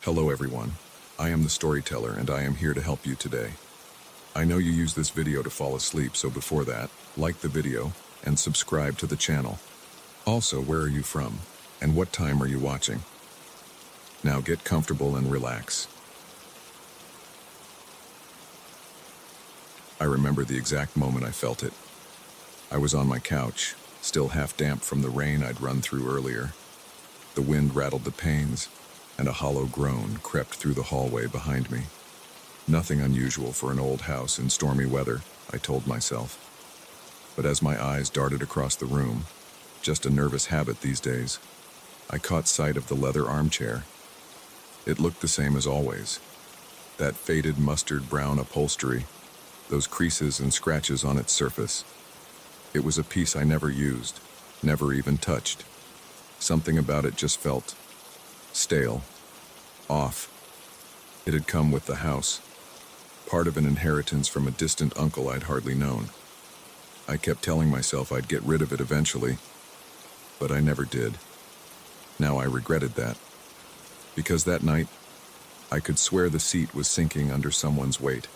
Hello everyone, I am the storyteller and I am here to help you today. I know you use this video to fall asleep, so before that, like the video and subscribe to the channel. Also, where are you from and what time are you watching? Now get comfortable and relax. I remember the exact moment I felt it. I was on my couch, still half damp from the rain I'd run through earlier. The wind rattled the panes, and a hollow groan crept through the hallway behind me. Nothing unusual for an old house in stormy weather, I told myself. But as my eyes darted across the room, just a nervous habit these days, I caught sight of the leather armchair. It looked the same as always. That faded mustard brown upholstery, those creases and scratches on its surface. It was a piece I never used, never even touched. Something about it just felt stale, off. It had come with the house, part of an inheritance from a distant uncle I'd hardly known. I kept telling myself I'd get rid of it eventually, but I never did. Now I regretted that, because that night, I could swear the seat was sinking under someone's weight.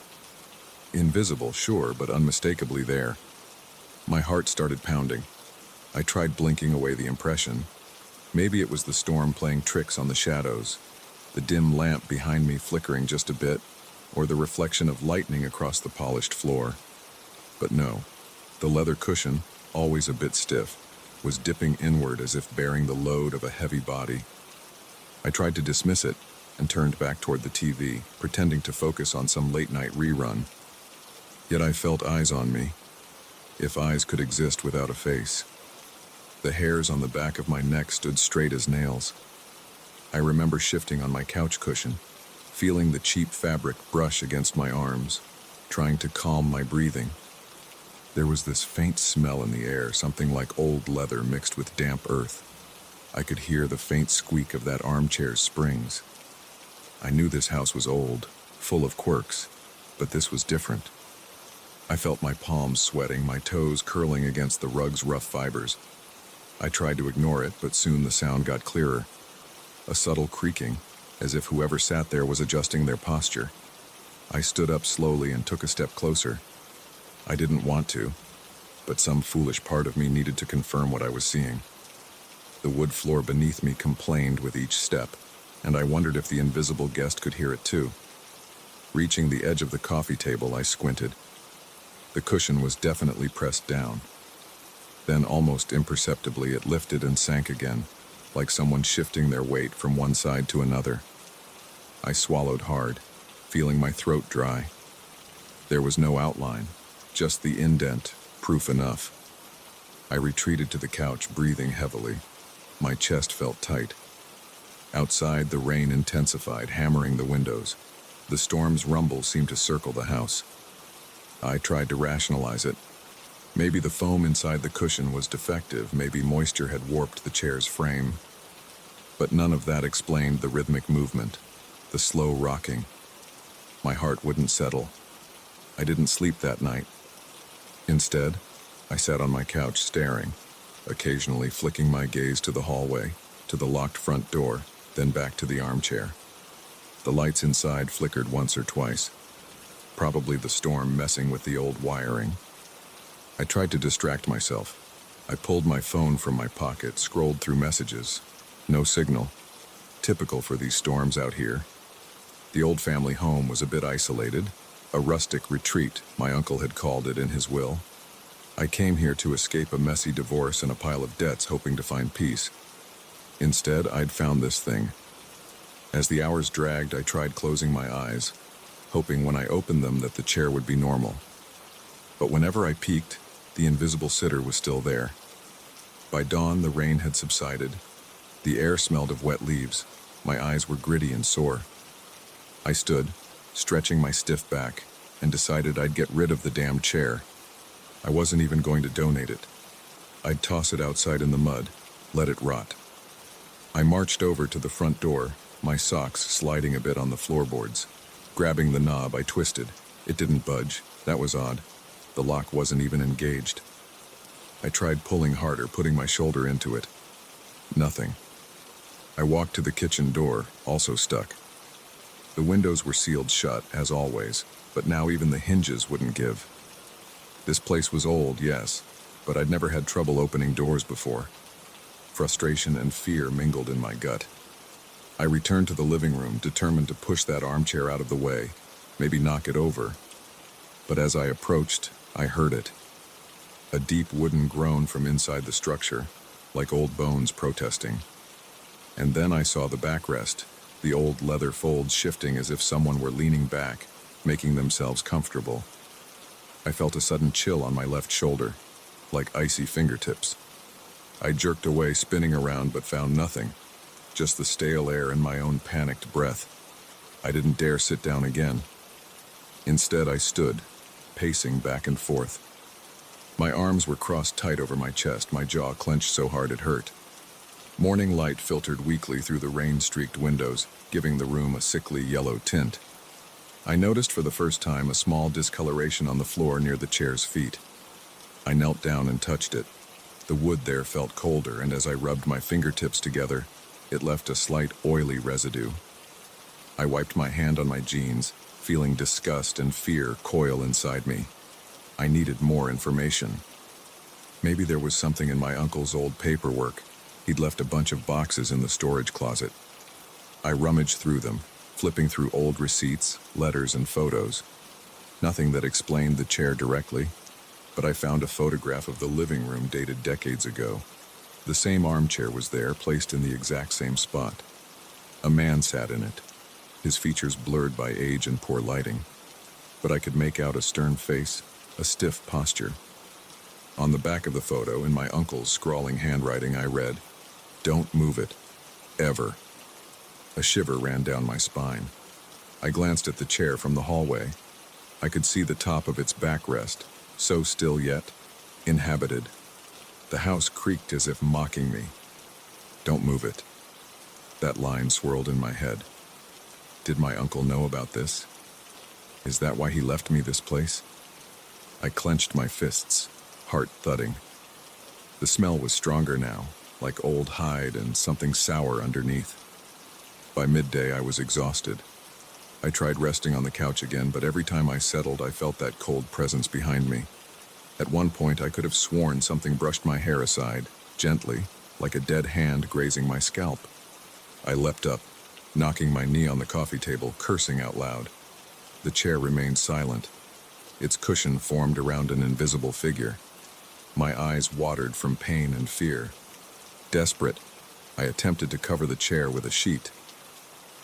Invisible, sure, but unmistakably there. My heart started pounding. I tried blinking away the impression. Maybe it was the storm playing tricks on the shadows, the dim lamp behind me flickering just a bit, or the reflection of lightning across the polished floor. But no, the leather cushion, always a bit stiff, was dipping inward as if bearing the load of a heavy body. I tried to dismiss it and turned back toward the TV, pretending to focus on some late-night rerun. Yet I felt eyes on me, if eyes could exist without a face. The hairs on the back of my neck stood straight as nails. I remember shifting on my couch cushion, feeling the cheap fabric brush against my arms, trying to calm my breathing. There was this faint smell in the air, something like old leather mixed with damp earth. I could hear the faint squeak of that armchair's springs. I knew this house was old, full of quirks, but this was different. I felt my palms sweating, my toes curling against the rug's rough fibers. I tried to ignore it, but soon the sound got clearer. A subtle creaking, as if whoever sat there was adjusting their posture. I stood up slowly and took a step closer. I didn't want to, but some foolish part of me needed to confirm what I was seeing. The wood floor beneath me complained with each step, and I wondered if the invisible guest could hear it too. Reaching the edge of the coffee table, I squinted. The cushion was definitely pressed down. Then, almost imperceptibly, it lifted and sank again, like someone shifting their weight from one side to another. I swallowed hard, feeling my throat dry. There was no outline, just the indent, proof enough. I retreated to the couch, breathing heavily. My chest felt tight. Outside, the rain intensified, hammering the windows. The storm's rumble seemed to circle the house. I tried to rationalize it. Maybe the foam inside the cushion was defective, maybe moisture had warped the chair's frame. But none of that explained the rhythmic movement, the slow rocking. My heart wouldn't settle. I didn't sleep that night. Instead, I sat on my couch staring, occasionally flicking my gaze to the hallway, to the locked front door, then back to the armchair. The lights inside flickered once or twice, probably the storm messing with the old wiring. I tried to distract myself. I pulled my phone from my pocket, scrolled through messages. No signal. Typical for these storms out here. The old family home was a bit isolated, a rustic retreat, my uncle had called it in his will. I came here to escape a messy divorce and a pile of debts, hoping to find peace. Instead, I'd found this thing. As the hours dragged, I tried closing my eyes, hoping when I opened them that the chair would be normal. But whenever I peeked, the invisible sitter was still there. By dawn, the rain had subsided. The air smelled of wet leaves. My eyes were gritty and sore. I stood, stretching my stiff back, and decided I'd get rid of the damn chair. I wasn't even going to donate it. I'd toss it outside in the mud, let it rot. I marched over to the front door, my socks sliding a bit on the floorboards. Grabbing the knob, I twisted. It didn't budge. That was odd. The lock wasn't even engaged. I tried pulling harder, putting my shoulder into it. Nothing. I walked to the kitchen door, also stuck. The windows were sealed shut, as always, but now even the hinges wouldn't give. This place was old, yes, but I'd never had trouble opening doors before. Frustration and fear mingled in my gut. I returned to the living room, determined to push that armchair out of the way, maybe knock it over. But as I approached, I heard it. A deep wooden groan from inside the structure, like old bones protesting. And then I saw the backrest, the old leather folds shifting as if someone were leaning back, making themselves comfortable. I felt a sudden chill on my left shoulder, like icy fingertips. I jerked away, spinning around, but found nothing, just the stale air and my own panicked breath. I didn't dare sit down again. Instead, I stood, pacing back and forth. My arms were crossed tight over my chest, my jaw clenched so hard it hurt. Morning light filtered weakly through the rain-streaked windows, giving the room a sickly yellow tint. I noticed for the first time a small discoloration on the floor near the chair's feet. I knelt down and touched it. The wood there felt colder, and as I rubbed my fingertips together, it left a slight oily residue. I wiped my hand on my jeans, feeling disgust and fear coil inside me. I needed more information. Maybe there was something in my uncle's old paperwork. He'd left a bunch of boxes in the storage closet. I rummaged through them, flipping through old receipts, letters, and photos. Nothing that explained the chair directly, but I found a photograph of the living room dated decades ago. The same armchair was there, placed in the exact same spot. A man sat in it, his features blurred by age and poor lighting, but I could make out a stern face, a stiff posture. On the back of the photo, in my uncle's scrawling handwriting, I read, "Don't move it. Ever." A shiver ran down my spine. I glanced at the chair from the hallway. I could see the top of its backrest, so still yet inhabited. The house creaked as if mocking me. "Don't move it." That line swirled in my head. Did my uncle know about this? Is that why he left me this place? I clenched my fists, heart thudding. The smell was stronger now, like old hide and something sour underneath. By midday, I was exhausted. I tried resting on the couch again, but every time I settled, I felt that cold presence behind me. At one point, I could have sworn something brushed my hair aside, gently, like a dead hand grazing my scalp. I leapt up, knocking my knee on the coffee table, cursing out loud. The chair remained silent. Its cushion formed around an invisible figure. My eyes watered from pain and fear. Desperate, I attempted to cover the chair with a sheet.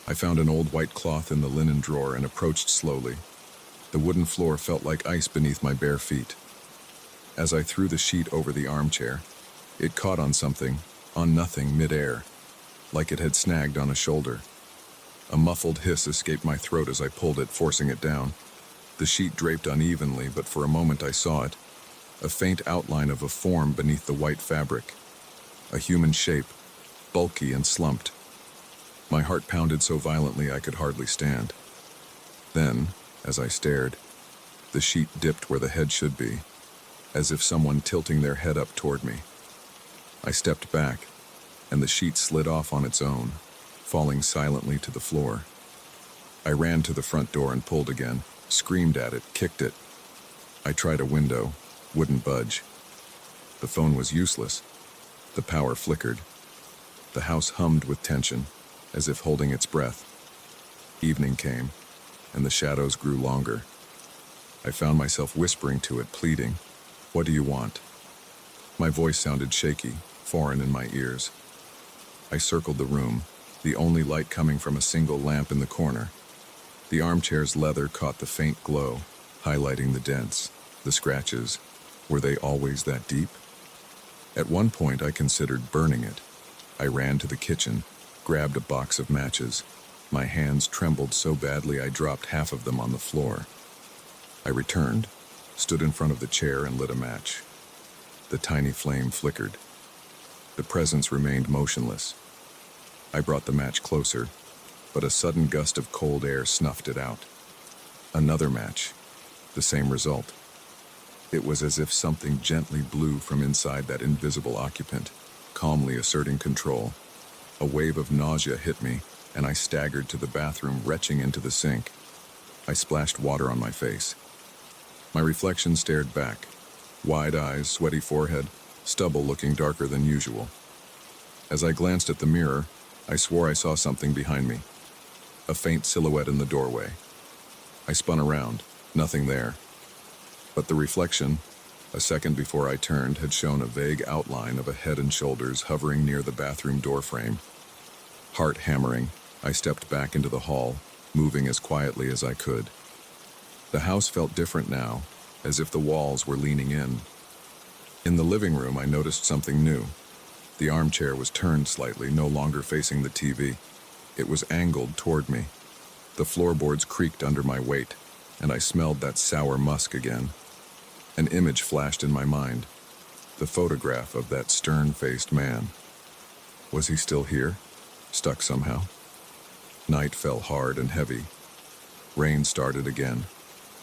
I found an old white cloth in the linen drawer and approached slowly. The wooden floor felt like ice beneath my bare feet. As I threw the sheet over the armchair, it caught on something, on nothing, mid-air, like it had snagged on a shoulder. A muffled hiss escaped my throat as I pulled it, forcing it down. The sheet draped unevenly, but for a moment I saw it, a faint outline of a form beneath the white fabric. A human shape, bulky and slumped. My heart pounded so violently I could hardly stand. Then, as I stared, the sheet dipped where the head should be, as if someone tilting their head up toward me. I stepped back, and the sheet slid off on its own, falling silently to the floor. I ran to the front door and pulled again, screamed at it, kicked it. I tried a window, wouldn't budge. The phone was useless. The power flickered. The house hummed with tension, as if holding its breath. Evening came, and the shadows grew longer. I found myself whispering to it, pleading, "What do you want?" My voice sounded shaky, foreign in my ears. I circled the room, the only light coming from a single lamp in the corner. The armchair's leather caught the faint glow, highlighting the dents, the scratches. Were they always that deep? At one point, I considered burning it. I ran to the kitchen, grabbed a box of matches. My hands trembled so badly I dropped half of them on the floor. I returned, stood in front of the chair and lit a match. The tiny flame flickered. The presence remained motionless. I brought the match closer, but a sudden gust of cold air snuffed it out. Another match. The same result. It was as if something gently blew from inside that invisible occupant, calmly asserting control. A wave of nausea hit me, and I staggered to the bathroom, retching into the sink. I splashed water on my face. My reflection stared back. Wide eyes, sweaty forehead, stubble looking darker than usual. As I glanced at the mirror, I swore I saw something behind me. A faint silhouette in the doorway. I spun around, nothing there. But the reflection, a second before I turned, had shown a vague outline of a head and shoulders hovering near the bathroom doorframe. Heart hammering, I stepped back into the hall, moving as quietly as I could. The house felt different now, as if the walls were leaning in. In the living room, I noticed something new. The armchair was turned slightly, no longer facing the TV. It was angled toward me. The floorboards creaked under my weight, and I smelled that sour musk again. An image flashed in my mind. The photograph of that stern-faced man. Was he still here? Stuck somehow? Night fell hard and heavy. Rain started again,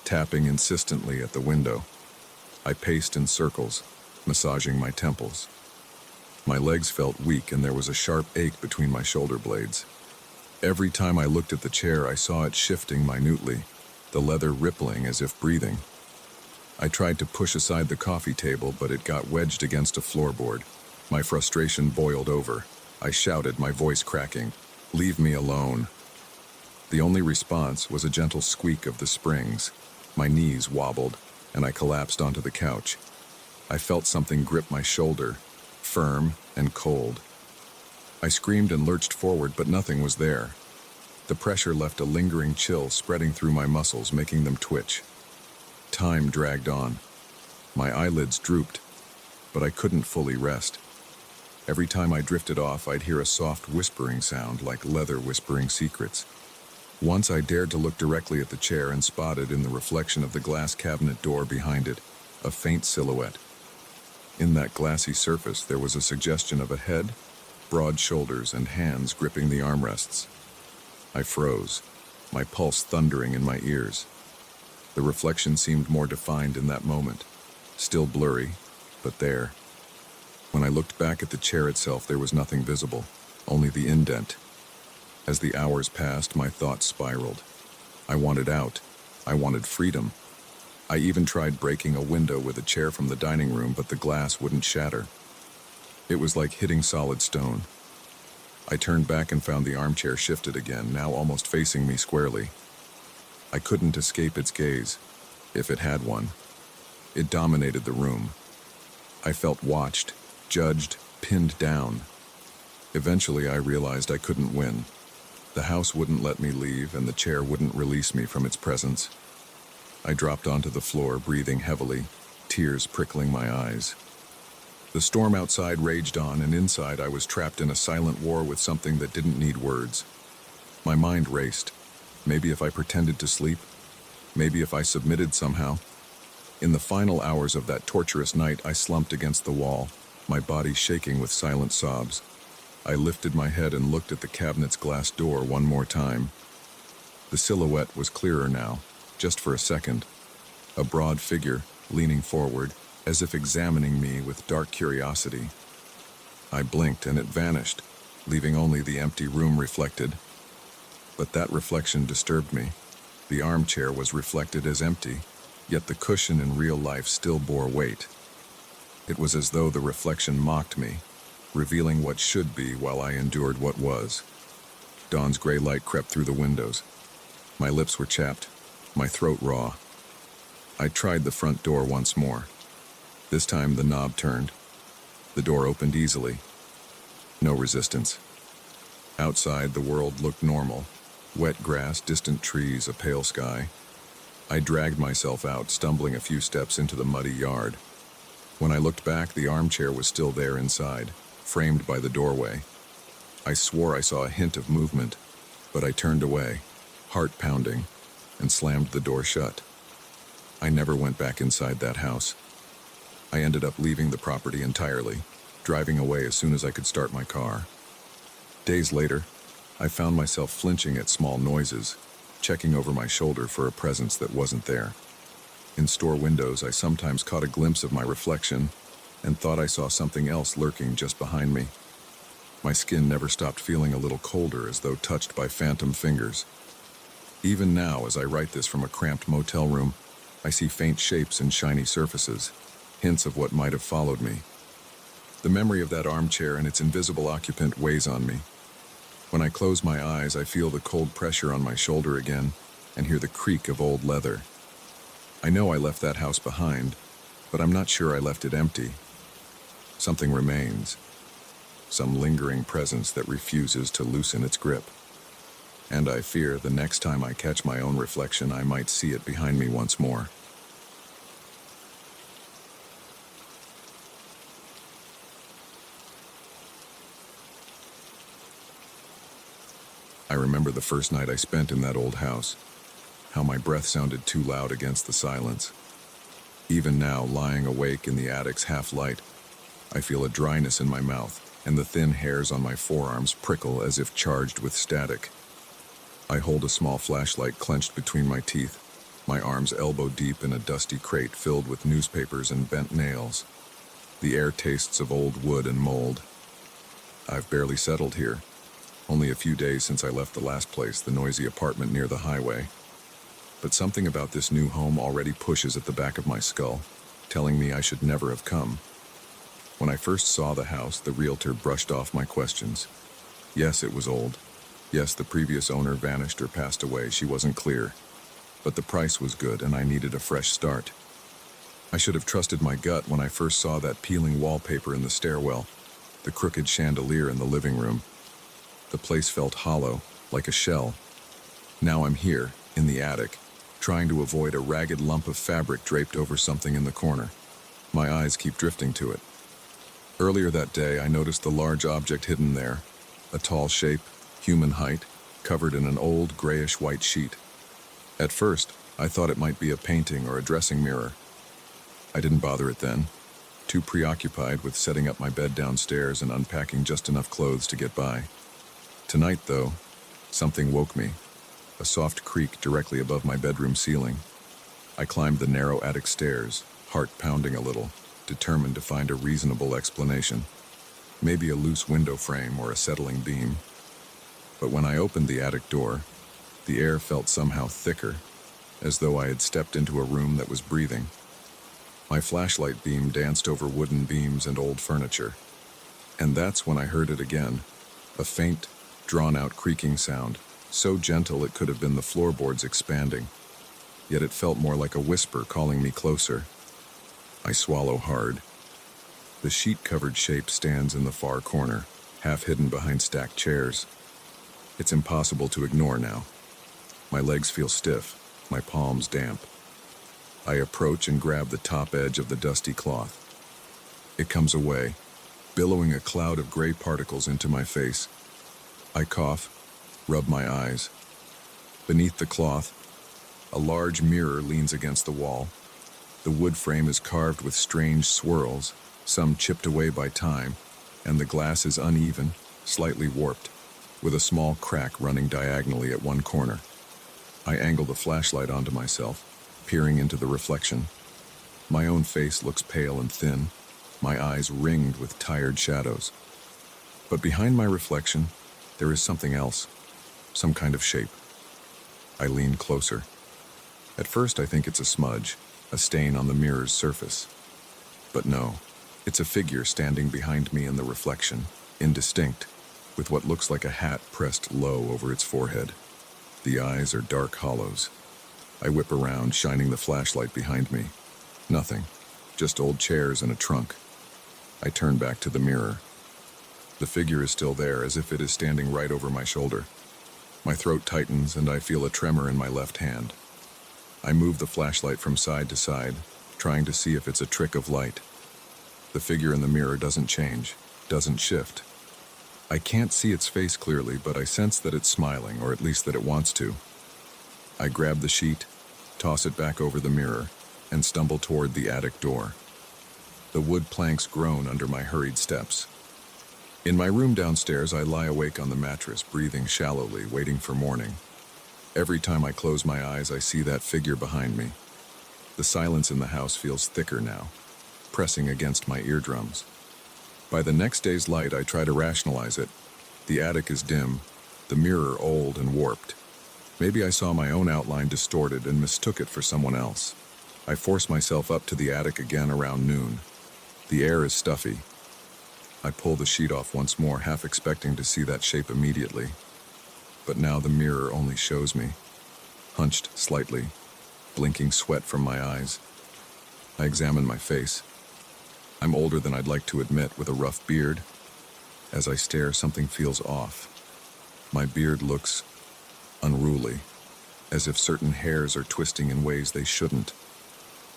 tapping insistently at the window. I paced in circles, massaging my temples. My legs felt weak and there was a sharp ache between my shoulder blades. Every time I looked at the chair, I saw it shifting minutely, the leather rippling as if breathing. I tried to push aside the coffee table, but it got wedged against a floorboard. My frustration boiled over. I shouted, my voice cracking, "Leave me alone." The only response was a gentle squeak of the springs. My knees wobbled, and I collapsed onto the couch. I felt something grip my shoulder, firm and cold. I screamed and lurched forward, but nothing was there. The pressure left a lingering chill spreading through my muscles, making them twitch. Time dragged on. My eyelids drooped, but I couldn't fully rest. Every time I drifted off, I'd hear a soft whispering sound, like leather whispering secrets. Once I dared to look directly at the chair and spotted in the reflection of the glass cabinet door behind it a faint silhouette. In that glassy surface, there was a suggestion of a head, broad shoulders, and hands gripping the armrests. I froze, my pulse thundering in my ears. The reflection seemed more defined in that moment, still blurry, but there. When I looked back at the chair itself, there was nothing visible, only the indent. As the hours passed, my thoughts spiraled. I wanted out. I wanted freedom. I even tried breaking a window with a chair from the dining room, but the glass wouldn't shatter. It was like hitting solid stone. I turned back and found the armchair shifted again, now almost facing me squarely. I couldn't escape its gaze, if it had one. It dominated the room. I felt watched, judged, pinned down. Eventually, I realized I couldn't win. The house wouldn't let me leave, and the chair wouldn't release me from its presence. I dropped onto the floor, breathing heavily, tears prickling my eyes. The storm outside raged on, and inside I was trapped in a silent war with something that didn't need words. My mind raced. Maybe if I pretended to sleep? Maybe if I submitted somehow? In the final hours of that torturous night, I slumped against the wall, my body shaking with silent sobs. I lifted my head and looked at the cabinet's glass door one more time. The silhouette was clearer now, just for a second. A broad figure, leaning forward, as if examining me with dark curiosity. I blinked and it vanished, leaving only the empty room reflected. But that reflection disturbed me. The armchair was reflected as empty, yet the cushion in real life still bore weight. It was as though the reflection mocked me, revealing what should be while I endured what was. Dawn's gray light crept through the windows. My lips were chapped, my throat raw. I tried the front door once more. This time the knob turned. The door opened easily. No resistance. Outside, the world looked normal. Wet grass, distant trees, a pale sky. I dragged myself out, stumbling a few steps into the muddy yard. When I looked back, the armchair was still there inside, framed by the doorway. I swore I saw a hint of movement, but I turned away, heart pounding, and slammed the door shut. I never went back inside that house. I ended up leaving the property entirely, driving away as soon as I could start my car. Days later, I found myself flinching at small noises, checking over my shoulder for a presence that wasn't there. In store windows, I sometimes caught a glimpse of my reflection and thought I saw something else lurking just behind me. My skin never stopped feeling a little colder, as though touched by phantom fingers. Even now, as I write this from a cramped motel room, I see faint shapes and shiny surfaces, hints of what might have followed me. The memory of that armchair and its invisible occupant weighs on me. When I close my eyes, I feel the cold pressure on my shoulder again and hear the creak of old leather. I know I left that house behind, but I'm not sure I left it empty. Something remains, some lingering presence that refuses to loosen its grip. And I fear the next time I catch my own reflection, I might see it behind me once more. I remember the first night I spent in that old house, how my breath sounded too loud against the silence. Even now, lying awake in the attic's half-light, I feel a dryness in my mouth, and the thin hairs on my forearms prickle as if charged with static. I hold a small flashlight clenched between my teeth, my arms elbow-deep in a dusty crate filled with newspapers and bent nails. The air tastes of old wood and mold. I've barely settled here. Only a few days since I left the last place, the noisy apartment near the highway. But something about this new home already pushes at the back of my skull, telling me I should never have come. When I first saw the house, the realtor brushed off my questions. Yes, it was old. Yes, the previous owner vanished or passed away, she wasn't clear. But the price was good and I needed a fresh start. I should have trusted my gut when I first saw that peeling wallpaper in the stairwell, the crooked chandelier in the living room. The place felt hollow, like a shell. Now I'm here, in the attic, trying to avoid a ragged lump of fabric draped over something in the corner. My eyes keep drifting to it. Earlier that day, I noticed the large object hidden there, a tall shape, human height, covered in an old grayish-white sheet. At first, I thought it might be a painting or a dressing mirror. I didn't bother it then, too preoccupied with setting up my bed downstairs and unpacking just enough clothes to get by. Tonight, though, something woke me, a soft creak directly above my bedroom ceiling. I climbed the narrow attic stairs, heart pounding a little, determined to find a reasonable explanation. Maybe a loose window frame or a settling beam. But when I opened the attic door, the air felt somehow thicker, as though I had stepped into a room that was breathing. My flashlight beam danced over wooden beams and old furniture. And that's when I heard it again, a faint, drawn-out creaking sound, so gentle it could have been the floorboards expanding. Yet it felt more like a whisper calling me closer. I swallow hard. The sheet-covered shape stands in the far corner, half hidden behind stacked chairs. It's impossible to ignore now. My legs feel stiff, my palms damp. I approach and grab the top edge of the dusty cloth. It comes away, billowing a cloud of gray particles into my face. I cough, rub my eyes. Beneath the cloth, a large mirror leans against the wall. The wood frame is carved with strange swirls, some chipped away by time, and the glass is uneven, slightly warped, with a small crack running diagonally at one corner. I angle the flashlight onto myself, peering into the reflection. My own face looks pale and thin, my eyes ringed with tired shadows. But behind my reflection, there is something else, some kind of shape. I lean closer. At first, I think it's a smudge, a stain on the mirror's surface. But no, it's a figure standing behind me in the reflection, indistinct, with what looks like a hat pressed low over its forehead. The eyes are dark hollows. I whip around, shining the flashlight behind me. Nothing, just old chairs and a trunk. I turn back to the mirror. The figure is still there, as if it is standing right over my shoulder. My throat tightens and I feel a tremor in my left hand. I move the flashlight from side to side, trying to see if it's a trick of light. The figure in the mirror doesn't change, doesn't shift. I can't see its face clearly, but I sense that it's smiling, or at least that it wants to. I grab the sheet, toss it back over the mirror, and stumble toward the attic door. The wood planks groan under my hurried steps. In my room downstairs, I lie awake on the mattress, breathing shallowly, waiting for morning. Every time I close my eyes, I see that figure behind me. The silence in the house feels thicker now, pressing against my eardrums. By the next day's light, I try to rationalize it. The attic is dim, the mirror old and warped. Maybe I saw my own outline distorted and mistook it for someone else. I force myself up to the attic again around noon. The air is stuffy. I pull the sheet off once more, half expecting to see that shape immediately. But now the mirror only shows me, hunched slightly, blinking sweat from my eyes. I examine my face. I'm older than I'd like to admit, with a rough beard. As I stare, something feels off. My beard looks unruly, as if certain hairs are twisting in ways they shouldn't.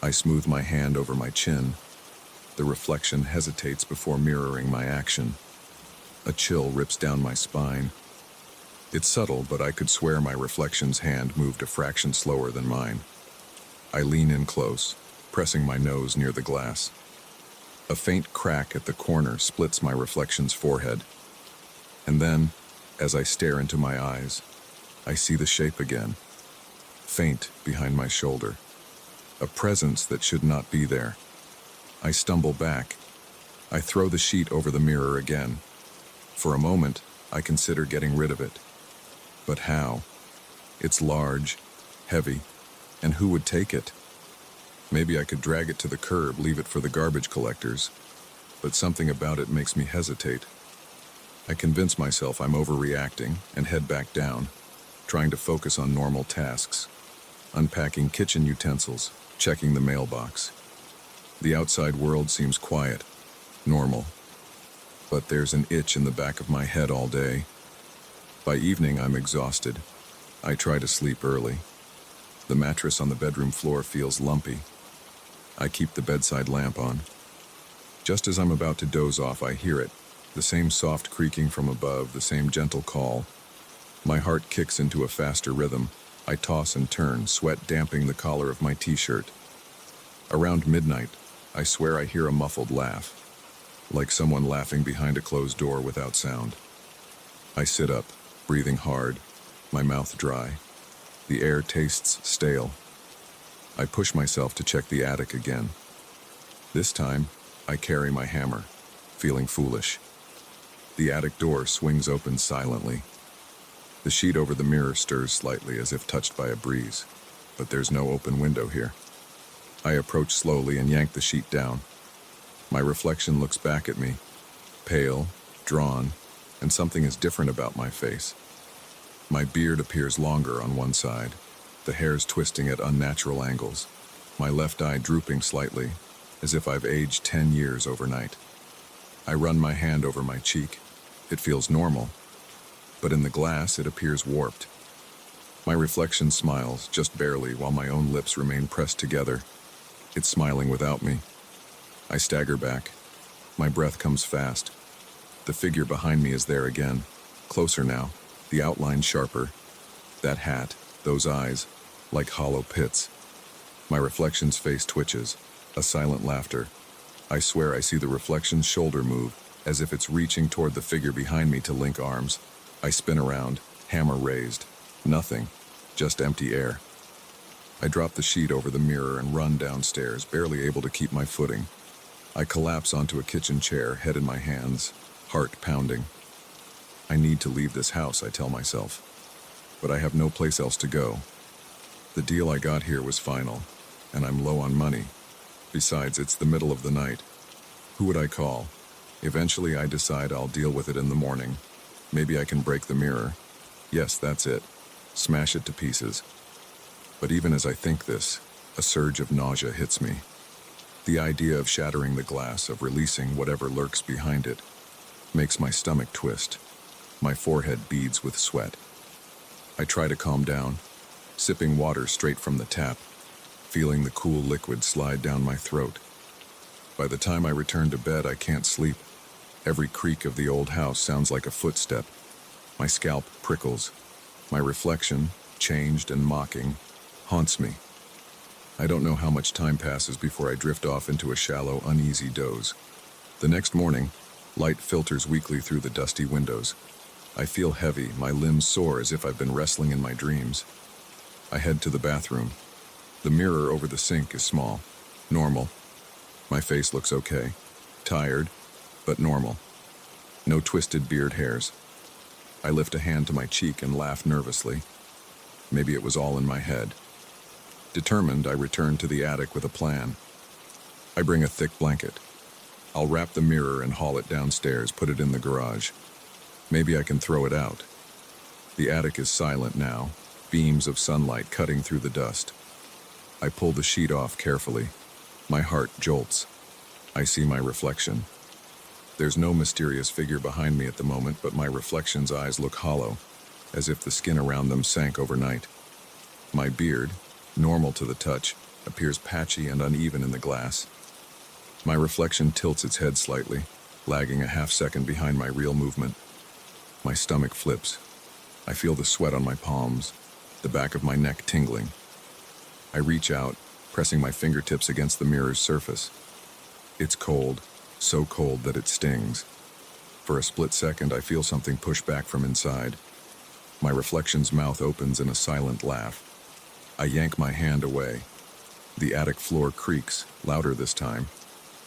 I smooth my hand over my chin. The reflection hesitates before mirroring my action. A chill rips down my spine. It's subtle, but I could swear my reflection's hand moved a fraction slower than mine. I lean in close, pressing my nose near the glass. A faint crack at the corner splits my reflection's forehead. And then, as I stare into my eyes, I see the shape again, faint behind my shoulder. A presence that should not be there. I stumble back. I throw the sheet over the mirror again. For a moment, I consider getting rid of it. But how? It's large, heavy, and who would take it? Maybe I could drag it to the curb, leave it for the garbage collectors, but something about it makes me hesitate. I convince myself I'm overreacting and head back down, trying to focus on normal tasks, unpacking kitchen utensils, checking the mailbox. The outside world seems quiet, normal, but there's an itch in the back of my head all day. By evening, I'm exhausted. I try to sleep early. The mattress on the bedroom floor feels lumpy. I keep the bedside lamp on. Just as I'm about to doze off, I hear it, the same soft creaking from above, the same gentle call. My heart kicks into a faster rhythm. I toss and turn, sweat damping the collar of my t-shirt. Around midnight, I swear I hear a muffled laugh, like someone laughing behind a closed door without sound. I sit up, breathing hard, my mouth dry. The air tastes stale. I push myself to check the attic again. This time, I carry my hammer, feeling foolish. The attic door swings open silently. The sheet over the mirror stirs slightly as if touched by a breeze, but there's no open window here. I approach slowly and yank the sheet down. My reflection looks back at me, pale, drawn, and something is different about my face. My beard appears longer on one side, the hairs twisting at unnatural angles, my left eye drooping slightly, as if I've aged 10 years overnight. I run my hand over my cheek. It feels normal, but in the glass it appears warped. My reflection smiles, just barely, while my own lips remain pressed together. It's smiling without me. I stagger back. My breath comes fast. The figure behind me is there again, closer now, the outline sharper. That hat, those eyes, like hollow pits. My reflection's face twitches, a silent laughter. I swear I see the reflection's shoulder move, as if it's reaching toward the figure behind me to link arms. I spin around, hammer raised. Nothing, just empty air. I drop the sheet over the mirror and run downstairs, barely able to keep my footing. I collapse onto a kitchen chair, head in my hands, heart pounding. I need to leave this house, I tell myself. But I have no place else to go. The deal I got here was final, and I'm low on money. Besides, it's the middle of the night. Who would I call? Eventually, I decide I'll deal with it in the morning. Maybe I can break the mirror. Yes, that's it. Smash it to pieces. But even as I think this, a surge of nausea hits me. The idea of shattering the glass, of releasing whatever lurks behind it, makes my stomach twist. My forehead beads with sweat. I try to calm down, sipping water straight from the tap, feeling the cool liquid slide down my throat. By the time I return to bed, I can't sleep. Every creak of the old house sounds like a footstep. My scalp prickles. My reflection, changed and mocking, haunts me. I don't know how much time passes before I drift off into a shallow, uneasy doze. The next morning, light filters weakly through the dusty windows. I feel heavy, my limbs sore as if I've been wrestling in my dreams. I head to the bathroom. The mirror over the sink is small, normal. My face looks okay, tired, but normal. No twisted beard hairs. I lift a hand to my cheek and laugh nervously. Maybe it was all in my head. Determined, I return to the attic with a plan. I bring a thick blanket. I'll wrap the mirror and haul it downstairs, put it in the garage. Maybe I can throw it out. The attic is silent now, beams of sunlight cutting through the dust. I pull the sheet off carefully. My heart jolts. I see my reflection. There's no mysterious figure behind me at the moment, but my reflection's eyes look hollow, as if the skin around them sank overnight. My beard, normal to the touch, appears patchy and uneven in the glass. My reflection tilts its head slightly, lagging a half-second behind my real movement. My stomach flips. I feel the sweat on my palms, the back of my neck tingling. I reach out, pressing my fingertips against the mirror's surface. It's cold, so cold that it stings. For a split second, I feel something push back from inside. My reflection's mouth opens in a silent laugh. I yank my hand away. The attic floor creaks, louder this time,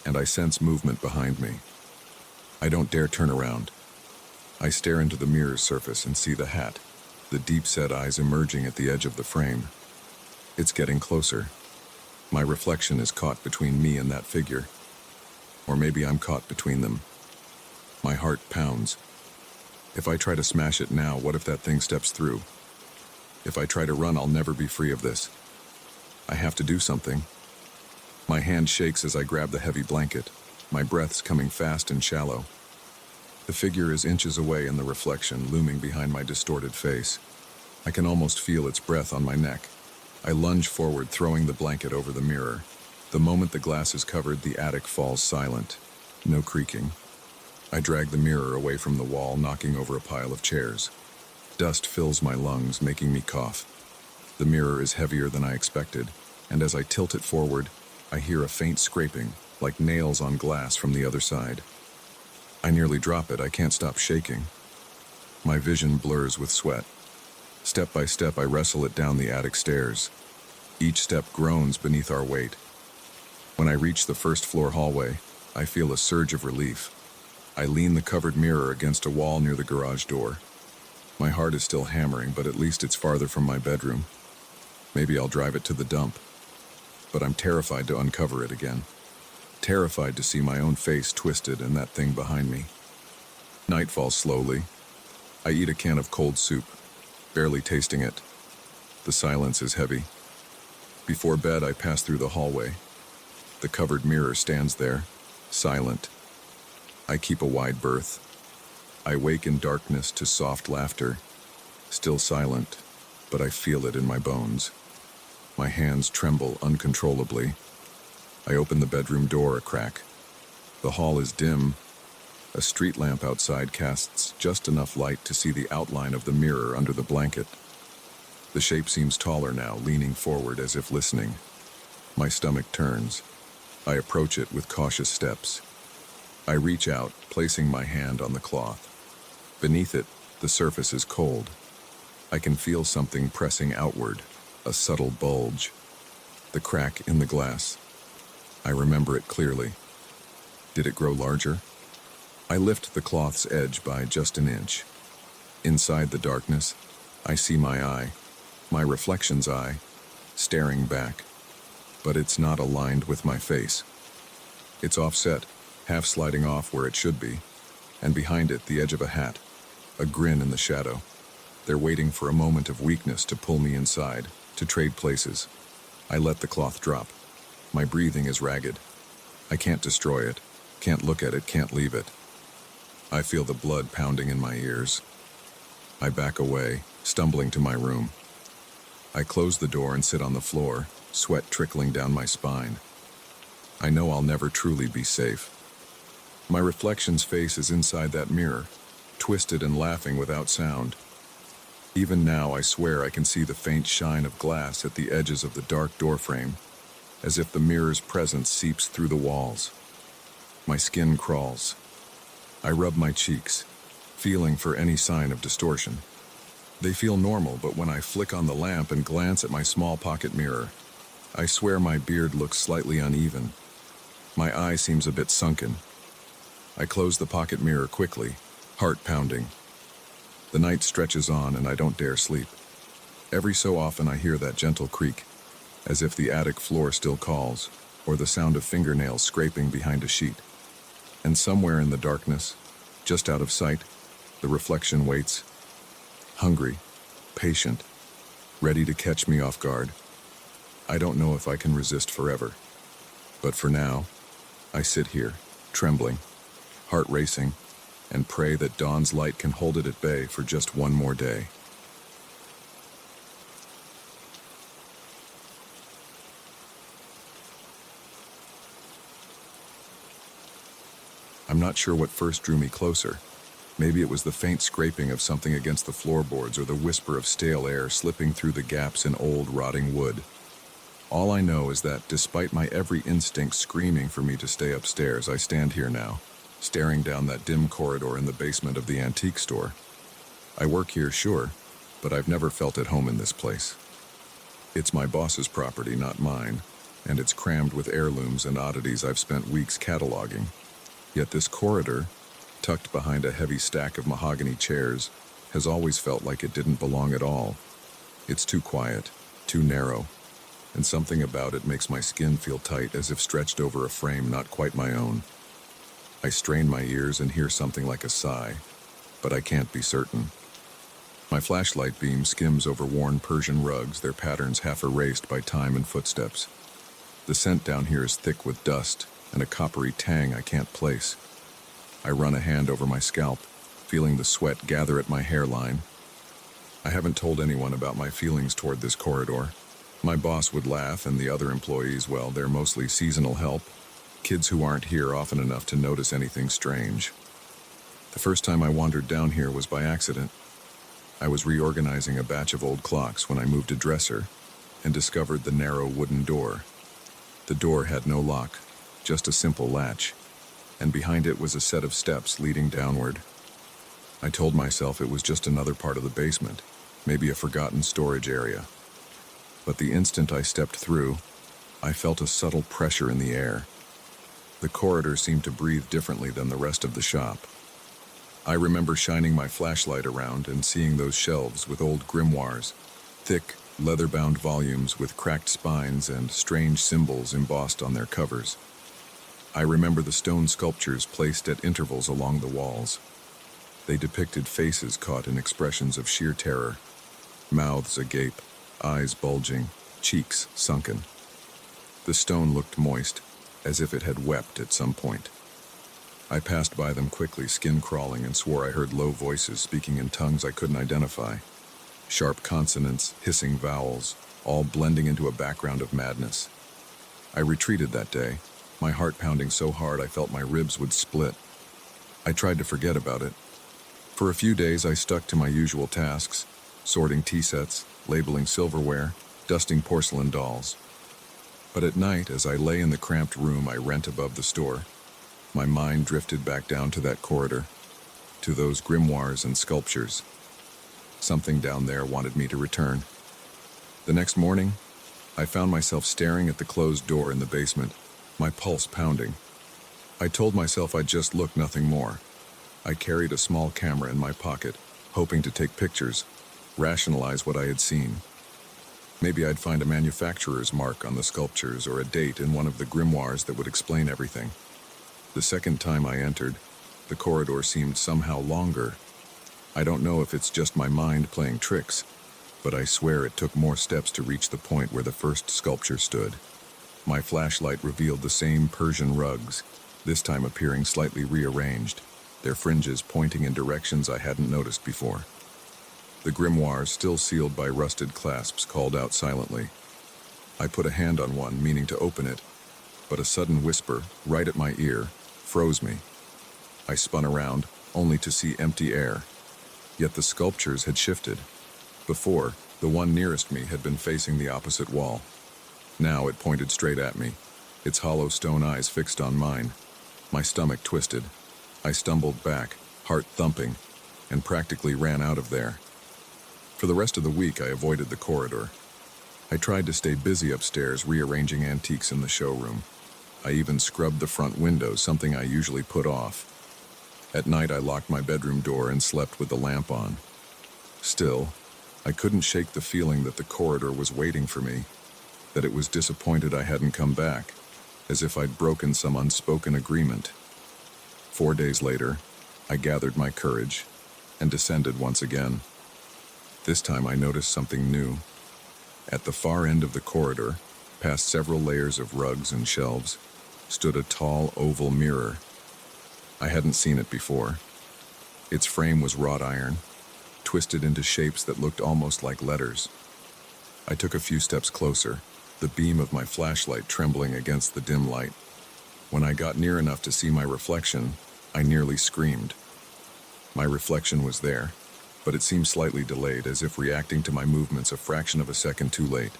and I sense movement behind me. I don't dare turn around. I stare into the mirror's surface and see the hat, the deep-set eyes emerging at the edge of the frame. It's getting closer. My reflection is caught between me and that figure. Or maybe I'm caught between them. My heart pounds. If I try to smash it now, what if that thing steps through? If I try to run, I'll never be free of this. I have to do something. My hand shakes as I grab the heavy blanket, my breath's coming fast and shallow. The figure is inches away in the reflection, looming behind my distorted face. I can almost feel its breath on my neck. I lunge forward, throwing the blanket over the mirror. The moment the glass is covered, the attic falls silent. No creaking. I drag the mirror away from the wall, knocking over a pile of chairs. Dust fills my lungs, making me cough. The mirror is heavier than I expected, and as I tilt it forward, I hear a faint scraping, like nails on glass from the other side. I nearly drop it. I can't stop shaking. My vision blurs with sweat. Step by step, I wrestle it down the attic stairs. Each step groans beneath our weight. When I reach the first-floor hallway, I feel a surge of relief. I lean the covered mirror against a wall near the garage door. My heart is still hammering, but at least it's farther from my bedroom. Maybe I'll drive it to the dump. But I'm terrified to uncover it again. Terrified to see my own face twisted and that thing behind me. Night falls slowly. I eat a can of cold soup, barely tasting it. The silence is heavy. Before bed, I pass through the hallway. The covered mirror stands there, silent. I keep a wide berth. I wake in darkness to soft laughter, still silent, but I feel it in my bones. My hands tremble uncontrollably. I open the bedroom door a crack. The hall is dim. A street lamp outside casts just enough light to see the outline of the mirror under the blanket. The shape seems taller now, leaning forward as if listening. My stomach turns. I approach it with cautious steps. I reach out, placing my hand on the cloth. Beneath it, the surface is cold. I can feel something pressing outward, a subtle bulge. The crack in the glass. I remember it clearly. Did it grow larger? I lift the cloth's edge by just an inch. Inside the darkness, I see my eye, my reflection's eye, staring back. But it's not aligned with my face. It's offset, half sliding off where it should be, and behind it, the edge of a hat, a grin in the shadow. They're waiting for a moment of weakness to pull me inside, to trade places. I let the cloth drop. My breathing is ragged. I can't destroy it, can't look at it, can't leave it. I feel the blood pounding in my ears. I back away, stumbling to my room. I close the door and sit on the floor, sweat trickling down my spine. I know I'll never truly be safe. My reflection's face is inside that mirror, twisted and laughing without sound. Even now, I swear I can see the faint shine of glass at the edges of the dark doorframe, as if the mirror's presence seeps through the walls. My skin crawls. I rub my cheeks, feeling for any sign of distortion. They feel normal, but when I flick on the lamp and glance at my small pocket mirror, I swear my beard looks slightly uneven. My eye seems a bit sunken. I close the pocket mirror quickly, heart pounding. The night stretches on and I don't dare sleep. Every so often I hear that gentle creak, as if the attic floor still calls, or the sound of fingernails scraping behind a sheet. And somewhere in the darkness, just out of sight, the reflection waits, hungry, patient, ready to catch me off guard. I don't know if I can resist forever, but for now, I sit here, trembling, heart racing, and pray that dawn's light can hold it at bay for just one more day. I'm not sure what first drew me closer. Maybe it was the faint scraping of something against the floorboards or the whisper of stale air slipping through the gaps in old, rotting wood. All I know is that, despite my every instinct screaming for me to stay upstairs, I stand here now, staring down that dim corridor in the basement of the antique store. I work here, sure, but I've never felt at home in this place. It's my boss's property, not mine, and it's crammed with heirlooms and oddities I've spent weeks cataloging. Yet this corridor, tucked behind a heavy stack of mahogany chairs, has always felt like it didn't belong at all. It's too quiet, too narrow, and something about it makes my skin feel tight, as if stretched over a frame not quite my own. I strain my ears and hear something like a sigh, but I can't be certain. My flashlight beam skims over worn Persian rugs, their patterns half erased by time and footsteps. The scent down here is thick with dust and a coppery tang I can't place. I run a hand over my scalp, feeling the sweat gather at my hairline. I haven't told anyone about my feelings toward this corridor. My boss would laugh, and the other employees, well, they're mostly seasonal help, kids who aren't here often enough to notice anything strange. The first time I wandered down here was by accident. I was reorganizing a batch of old clocks when I moved a dresser and discovered the narrow wooden door. The door had no lock, just a simple latch, and behind it was a set of steps leading downward. I told myself it was just another part of the basement, maybe a forgotten storage area. But the instant I stepped through, I felt a subtle pressure in the air. The corridor seemed to breathe differently than the rest of the shop. I remember shining my flashlight around and seeing those shelves with old grimoires, thick, leather-bound volumes with cracked spines and strange symbols embossed on their covers. I remember the stone sculptures placed at intervals along the walls. They depicted faces caught in expressions of sheer terror, mouths agape, eyes bulging, cheeks sunken. The stone looked moist, as if it had wept at some point. I passed by them quickly, skin crawling, and swore I heard low voices speaking in tongues I couldn't identify. Sharp consonants, hissing vowels, all blending into a background of madness. I retreated that day, my heart pounding so hard I felt my ribs would split. I tried to forget about it. For a few days I stuck to my usual tasks, sorting tea sets, labeling silverware, dusting porcelain dolls. But at night, as I lay in the cramped room I rent above the store, my mind drifted back down to that corridor, to those grimoires and sculptures. Something down there wanted me to return. The next morning, I found myself staring at the closed door in the basement, my pulse pounding. I told myself I'd just look, nothing more. I carried a small camera in my pocket, hoping to take pictures, rationalize what I had seen. Maybe I'd find a manufacturer's mark on the sculptures or a date in one of the grimoires that would explain everything. The second time I entered, the corridor seemed somehow longer. I don't know if it's just my mind playing tricks, but I swear it took more steps to reach the point where the first sculpture stood. My flashlight revealed the same Persian rugs, this time appearing slightly rearranged, their fringes pointing in directions I hadn't noticed before. The grimoires, still sealed by rusted clasps, called out silently. I put a hand on one, meaning to open it, but a sudden whisper, right at my ear, froze me. I spun around, only to see empty air. Yet the sculptures had shifted. Before, the one nearest me had been facing the opposite wall. Now it pointed straight at me, its hollow stone eyes fixed on mine. My stomach twisted. I stumbled back, heart thumping, and practically ran out of there. For the rest of the week, I avoided the corridor. I tried to stay busy upstairs, rearranging antiques in the showroom. I even scrubbed the front windows, something I usually put off. At night, I locked my bedroom door and slept with the lamp on. Still, I couldn't shake the feeling that the corridor was waiting for me, that it was disappointed I hadn't come back, as if I'd broken some unspoken agreement. 4 days later, I gathered my courage and descended once again. This time I noticed something new. At the far end of the corridor, past several layers of rugs and shelves, stood a tall oval mirror. I hadn't seen it before. Its frame was wrought iron, twisted into shapes that looked almost like letters. I took a few steps closer, the beam of my flashlight trembling against the dim light. When I got near enough to see my reflection, I nearly screamed. My reflection was there, but it seemed slightly delayed, as if reacting to my movements a fraction of a second too late.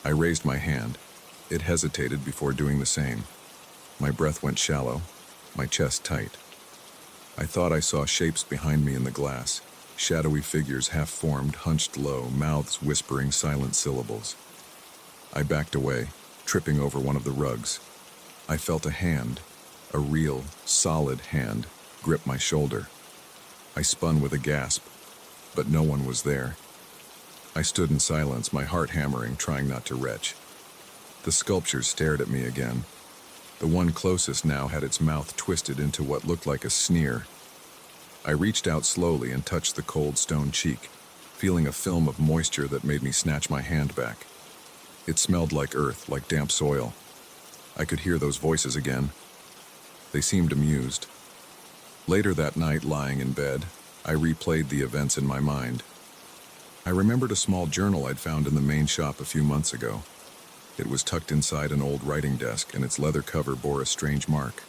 I raised my hand. It hesitated before doing the same. My breath went shallow, my chest tight. I thought I saw shapes behind me in the glass, shadowy figures half-formed, hunched low, mouths whispering silent syllables. I backed away, tripping over one of the rugs. I felt a hand, a real, solid hand, grip my shoulder. I spun with a gasp, but no one was there. I stood in silence, my heart hammering, trying not to retch. The sculpture stared at me again. The one closest now had its mouth twisted into what looked like a sneer. I reached out slowly and touched the cold stone cheek, feeling a film of moisture that made me snatch my hand back. It smelled like earth, like damp soil. I could hear those voices again. They seemed amused. Later that night, lying in bed, I replayed the events in my mind. I remembered a small journal I'd found in the main shop a few months ago. It was tucked inside an old writing desk, and its leather cover bore a strange mark.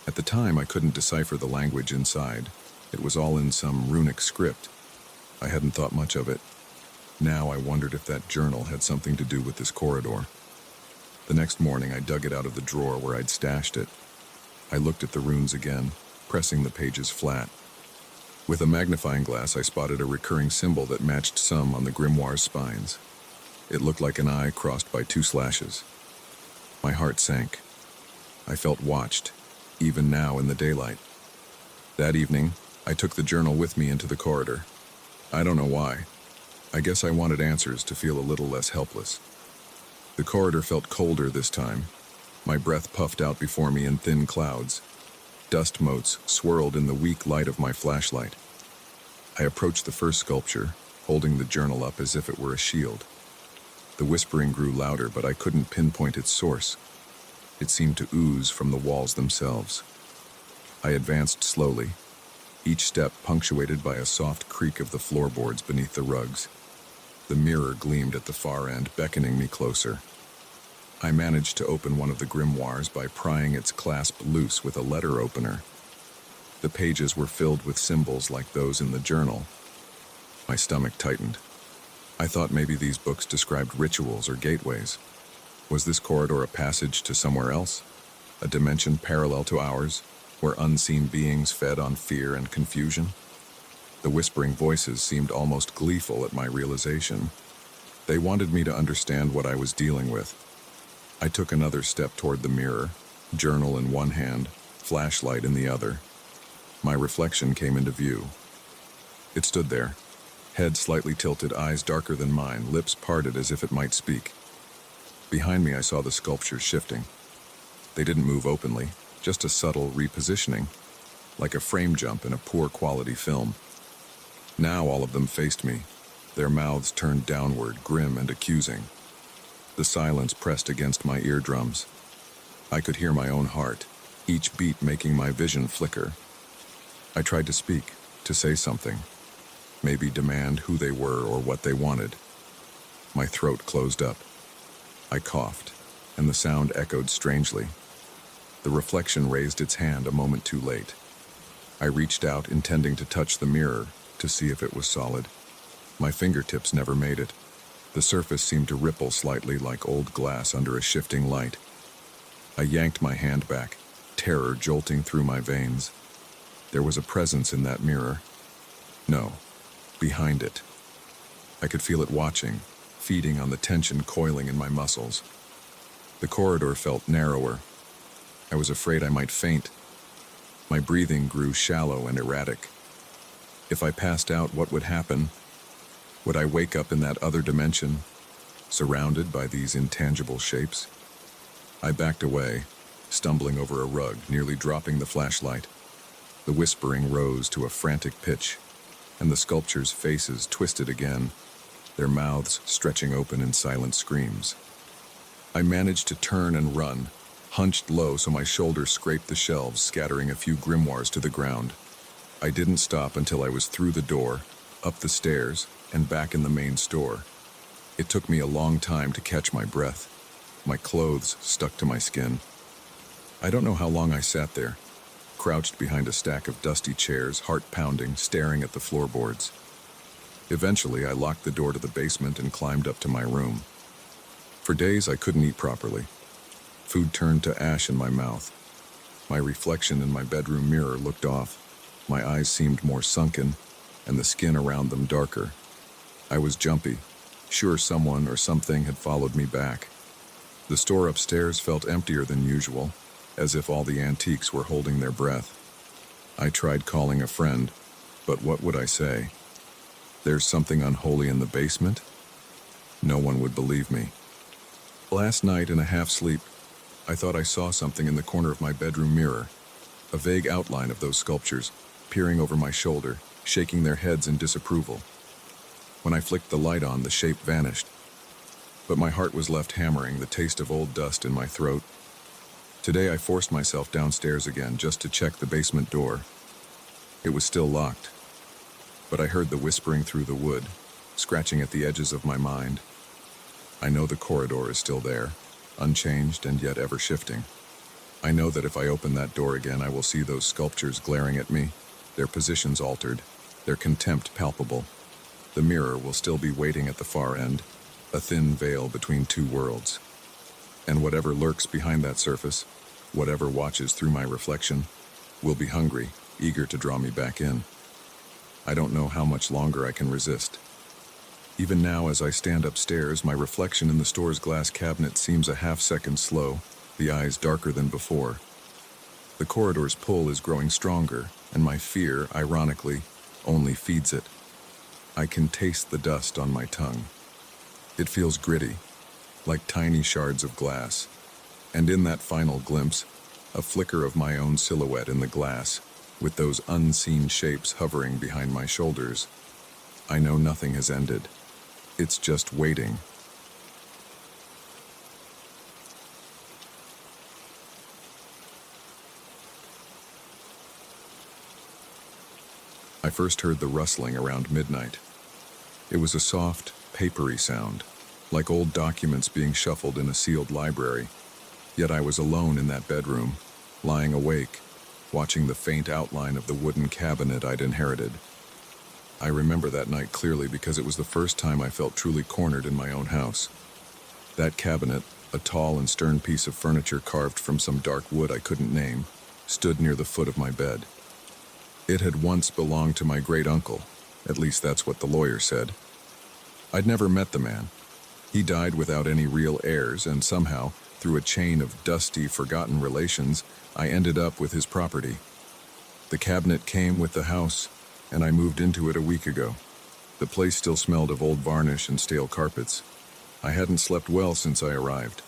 At the time, I couldn't decipher the language inside. It was all in some runic script. I hadn't thought much of it. Now I wondered if that journal had something to do with this corridor. The next morning, I dug it out of the drawer where I'd stashed it. I looked at the runes again, pressing the pages flat. With a magnifying glass, I spotted a recurring symbol that matched some on the grimoire's spines. It looked like an eye crossed by 2 slashes. My heart sank. I felt watched, even now in the daylight. That evening, I took the journal with me into the corridor. I don't know why. I guess I wanted answers to feel a little less helpless. The corridor felt colder this time. My breath puffed out before me in thin clouds. Dust motes swirled in the weak light of my flashlight. I approached the first sculpture, holding the journal up as if it were a shield. The whispering grew louder, but I couldn't pinpoint its source. It seemed to ooze from the walls themselves. I advanced slowly, each step punctuated by a soft creak of the floorboards beneath the rugs. The mirror gleamed at the far end, beckoning me closer. I managed to open one of the grimoires by prying its clasp loose with a letter opener. The pages were filled with symbols like those in the journal. My stomach tightened. I thought maybe these books described rituals or gateways. Was this corridor a passage to somewhere else? A dimension parallel to ours, where unseen beings fed on fear and confusion? The whispering voices seemed almost gleeful at my realization. They wanted me to understand what I was dealing with. I took another step toward the mirror, journal in one hand, flashlight in the other. My reflection came into view. It stood there, head slightly tilted, eyes darker than mine, lips parted as if it might speak. Behind me, I saw the sculptures shifting. They didn't move openly, just a subtle repositioning, like a frame jump in a poor quality film. Now all of them faced me, their mouths turned downward, grim and accusing. The silence pressed against my eardrums. I could hear my own heart, each beat making my vision flicker. I tried to speak, to say something, maybe demand who they were or what they wanted. My throat closed up. I coughed, and the sound echoed strangely. The reflection raised its hand a moment too late. I reached out, intending to touch the mirror, to see if it was solid. My fingertips never made it. The surface seemed to ripple slightly like old glass under a shifting light. I yanked my hand back, terror jolting through my veins. There was a presence in that mirror. No, behind it. I could feel it watching, feeding on the tension coiling in my muscles. The corridor felt narrower. I was afraid I might faint. My breathing grew shallow and erratic. If I passed out, what would happen? Would I wake up in that other dimension, surrounded by these intangible shapes? I backed away, stumbling over a rug, nearly dropping the flashlight. The whispering rose to a frantic pitch, and the sculptures' faces twisted again, their mouths stretching open in silent screams. I managed to turn and run, hunched low so my shoulders scraped the shelves, scattering a few grimoires to the ground. I didn't stop until I was through the door, up the stairs, and back in the main store. It took me a long time to catch my breath. My clothes stuck to my skin. I don't know how long I sat there, crouched behind a stack of dusty chairs, heart pounding, staring at the floorboards. Eventually, I locked the door to the basement and climbed up to my room. For days, I couldn't eat properly. Food turned to ash in my mouth. My reflection in my bedroom mirror looked off. My eyes seemed more sunken, and the skin around them darker. I was jumpy, sure someone or something had followed me back. The store upstairs felt emptier than usual, as if all the antiques were holding their breath. I tried calling a friend, but what would I say? There's something unholy in the basement? No one would believe me. Last night, in a half-sleep, I thought I saw something in the corner of my bedroom mirror, a vague outline of those sculptures, peering over my shoulder, shaking their heads in disapproval. When I flicked the light on, the shape vanished. But my heart was left hammering, the taste of old dust in my throat. Today I forced myself downstairs again just to check the basement door. It was still locked. But I heard the whispering through the wood, scratching at the edges of my mind. I know the corridor is still there, unchanged and yet ever shifting. I know that if I open that door again, I will see those sculptures glaring at me, their positions altered, their contempt palpable. The mirror will still be waiting at the far end, a thin veil between two worlds. And whatever lurks behind that surface, whatever watches through my reflection, will be hungry, eager to draw me back in. I don't know how much longer I can resist. Even now, as I stand upstairs, my reflection in the store's glass cabinet seems a half-second slow, the eyes darker than before. The corridor's pull is growing stronger, and my fear, ironically, only feeds it. I can taste the dust on my tongue. It feels gritty, like tiny shards of glass. And in that final glimpse, a flicker of my own silhouette in the glass, with those unseen shapes hovering behind my shoulders. I know nothing has ended. It's just waiting. I first heard the rustling around midnight. It was a soft, papery sound, like old documents being shuffled in a sealed library. Yet I was alone in that bedroom, lying awake, watching the faint outline of the wooden cabinet I'd inherited. I remember that night clearly because it was the first time I felt truly cornered in my own house. That cabinet, a tall and stern piece of furniture carved from some dark wood I couldn't name, stood near the foot of my bed. It had once belonged to my great-uncle, at least that's what the lawyer said. I'd never met the man. He died without any real heirs, and somehow, through a chain of dusty, forgotten relations, I ended up with his property. The cabinet came with the house, and I moved into it a week ago. The place still smelled of old varnish and stale carpets. I hadn't slept well since I arrived.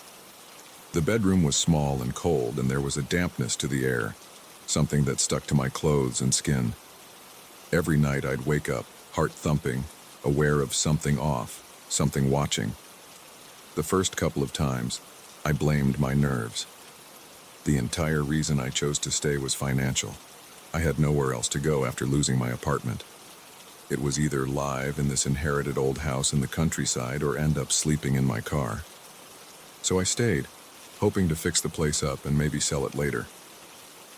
The bedroom was small and cold, and there was a dampness to the air, something that stuck to my clothes and skin. Every night I'd wake up, heart thumping, aware of something off, something watching. The first couple of times, I blamed my nerves. The entire reason I chose to stay was financial. I had nowhere else to go after losing my apartment. It was either live in this inherited old house in the countryside or end up sleeping in my car. So I stayed, hoping to fix the place up and maybe sell it later.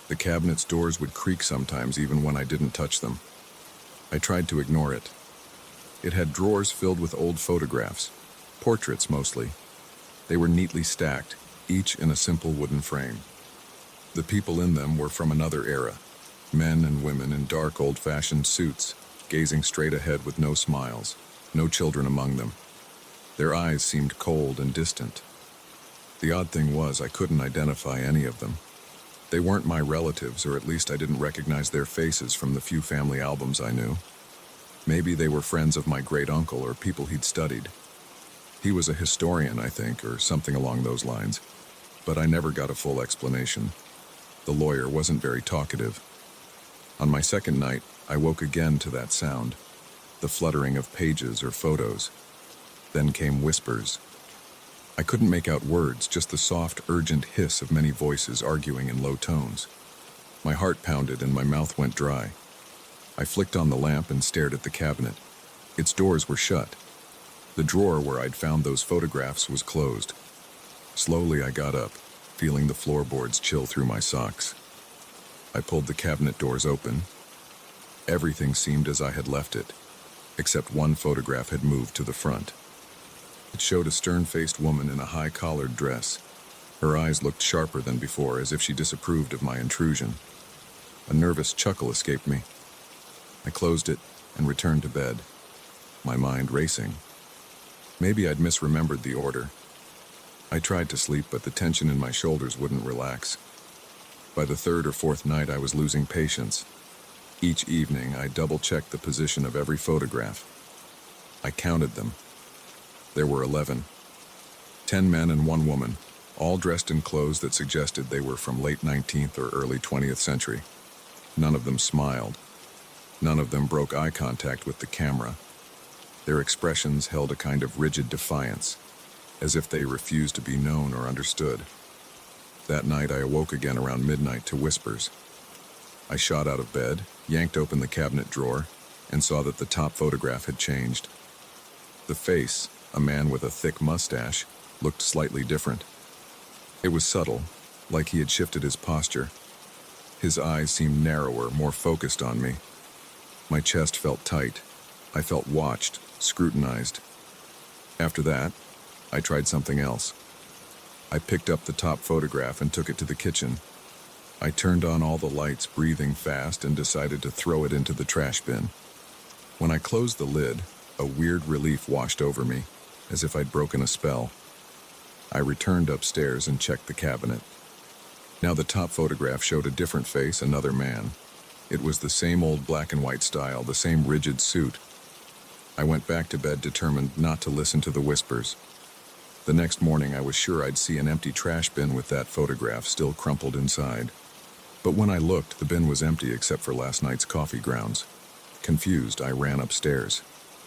The cabinet's doors would creak sometimes even when I didn't touch them. I tried to ignore it. It had drawers filled with old photographs, portraits mostly. They were neatly stacked, each in a simple wooden frame. The people in them were from another era, men and women in dark old-fashioned suits, gazing straight ahead with no smiles, no children among them. Their eyes seemed cold and distant. The odd thing was I couldn't identify any of them. They weren't my relatives, or at least I didn't recognize their faces from the few family albums I knew. Maybe they were friends of my great-uncle or people he'd studied. He was a historian, I think, or something along those lines, but I never got a full explanation. The lawyer wasn't very talkative. On my second night, I woke again to that sound, the fluttering of pages or photos. Then came whispers. I couldn't make out words, just the soft, urgent hiss of many voices arguing in low tones. My heart pounded and my mouth went dry. I flicked on the lamp and stared at the cabinet. Its doors were shut. The drawer where I'd found those photographs was closed. Slowly I got up, feeling the floorboards chill through my socks. I pulled the cabinet doors open. Everything seemed as I had left it, except one photograph had moved to the front. It showed a stern-faced woman in a high-collared dress. Her eyes looked sharper than before, as if she disapproved of my intrusion. A nervous chuckle escaped me. I closed it and returned to bed, my mind racing. Maybe I'd misremembered the order. I tried to sleep, but the tension in my shoulders wouldn't relax. By the third or fourth night, I was losing patience. Each evening, I double-checked the position of every photograph. I counted them. There were 11. 10 men and 1 woman, all dressed in clothes that suggested they were from late 19th or early 20th century. None of them smiled. None of them broke eye contact with the camera. Their expressions held a kind of rigid defiance, as if they refused to be known or understood. That night, I awoke again around midnight to whispers. I shot out of bed, yanked open the cabinet drawer, and saw that the top photograph had changed. The face, a man with a thick mustache, looked slightly different. It was subtle, like he had shifted his posture. His eyes seemed narrower, more focused on me. My chest felt tight. I felt watched, scrutinized. After that, I tried something else. I picked up the top photograph and took it to the kitchen. I turned on all the lights, breathing fast, and decided to throw it into the trash bin. When I closed the lid, a weird relief washed over me, as if I'd broken a spell. I returned upstairs and checked the cabinet. Now the top photograph showed a different face, another man. It was the same old black and white style, the same rigid suit. I went back to bed determined not to listen to the whispers. The next morning I was sure I'd see an empty trash bin with that photograph still crumpled inside. But when I looked, the bin was empty except for last night's coffee grounds. Confused, I ran upstairs.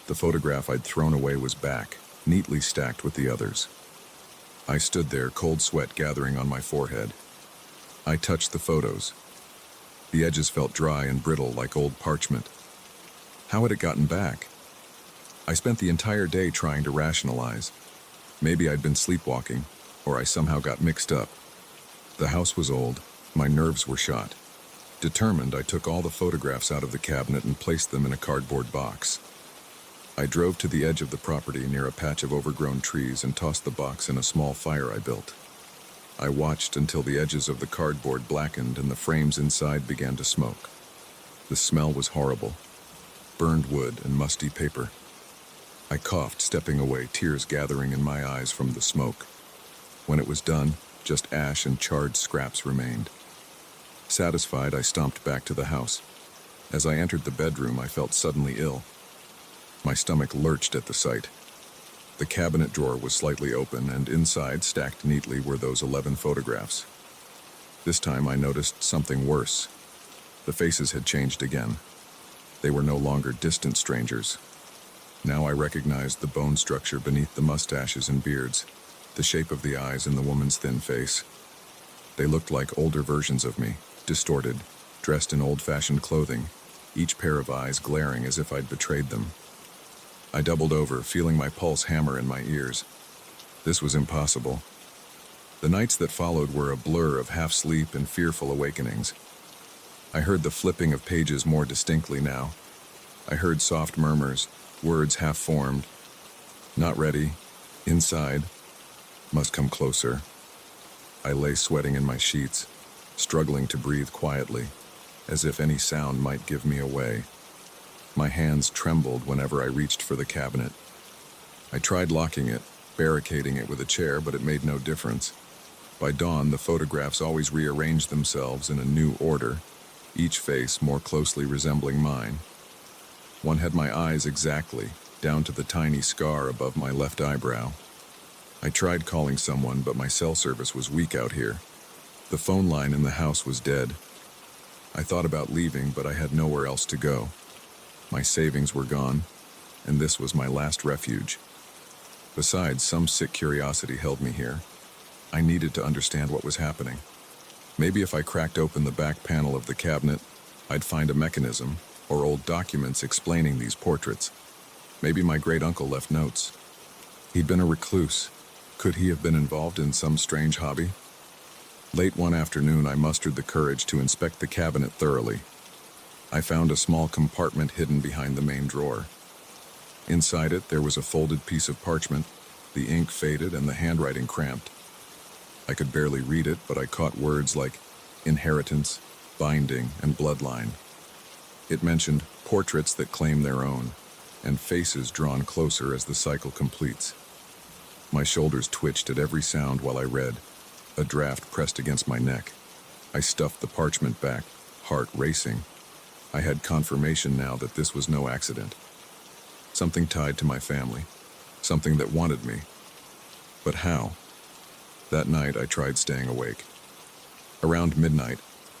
The photograph I'd thrown away was back, neatly stacked with the others. I stood there, cold sweat gathering on my forehead. I touched the photos. The edges felt dry and brittle like old parchment. How had it gotten back? I spent the entire day trying to rationalize. Maybe I'd been sleepwalking, or I somehow got mixed up. The house was old. My nerves were shot. Determined, I took all the photographs out of the cabinet and placed them in a cardboard box. I drove to the edge of the property near a patch of overgrown trees and tossed the box in a small fire I built. I watched until the edges of the cardboard blackened and the frames inside began to smoke. The smell was horrible. Burned wood and musty paper. I coughed, stepping away, tears gathering in my eyes from the smoke. When it was done, just ash and charred scraps remained. Satisfied, I stomped back to the house. As I entered the bedroom, I felt suddenly ill. My stomach lurched at the sight. The cabinet drawer was slightly open, and inside, stacked neatly, were those 11 photographs. This time I noticed something worse. The faces had changed again. They were no longer distant strangers. Now I recognized the bone structure beneath the mustaches and beards, the shape of the eyes in the woman's thin face. They looked like older versions of me, distorted, dressed in old-fashioned clothing, each pair of eyes glaring as if I'd betrayed them. I doubled over, feeling my pulse hammer in my ears. This was impossible. The nights that followed were a blur of half-sleep and fearful awakenings. I heard the flipping of pages more distinctly now. I heard soft murmurs, words half-formed. Not ready. Inside. Must come closer. I lay sweating in my sheets, struggling to breathe quietly, as if any sound might give me away. My hands trembled whenever I reached for the cabinet. I tried locking it, barricading it with a chair, but it made no difference. By dawn, the photographs always rearranged themselves in a new order, each face more closely resembling mine. One had my eyes exactly, down to the tiny scar above my left eyebrow. I tried calling someone, but my cell service was weak out here. The phone line in the house was dead. I thought about leaving, but I had nowhere else to go. My savings were gone, and this was my last refuge. Besides, some sick curiosity held me here. I needed to understand what was happening. Maybe if I cracked open the back panel of the cabinet, I'd find a mechanism or old documents explaining these portraits. Maybe my great-uncle left notes. He'd been a recluse. Could he have been involved in some strange hobby? Late one afternoon, I mustered the courage to inspect the cabinet thoroughly. I found a small compartment hidden behind the main drawer. Inside it, there was a folded piece of parchment, the ink faded and the handwriting cramped. I could barely read it, but I caught words like inheritance, binding, and bloodline. It mentioned portraits that claim their own, and faces drawn closer as the cycle completes. My shoulders twitched at every sound while I read. A draft pressed against my neck. I stuffed the parchment back, heart racing. I had confirmation now that this was no accident. Something tied to my family, something that wanted me. But how? That night, I tried staying awake. Around midnight,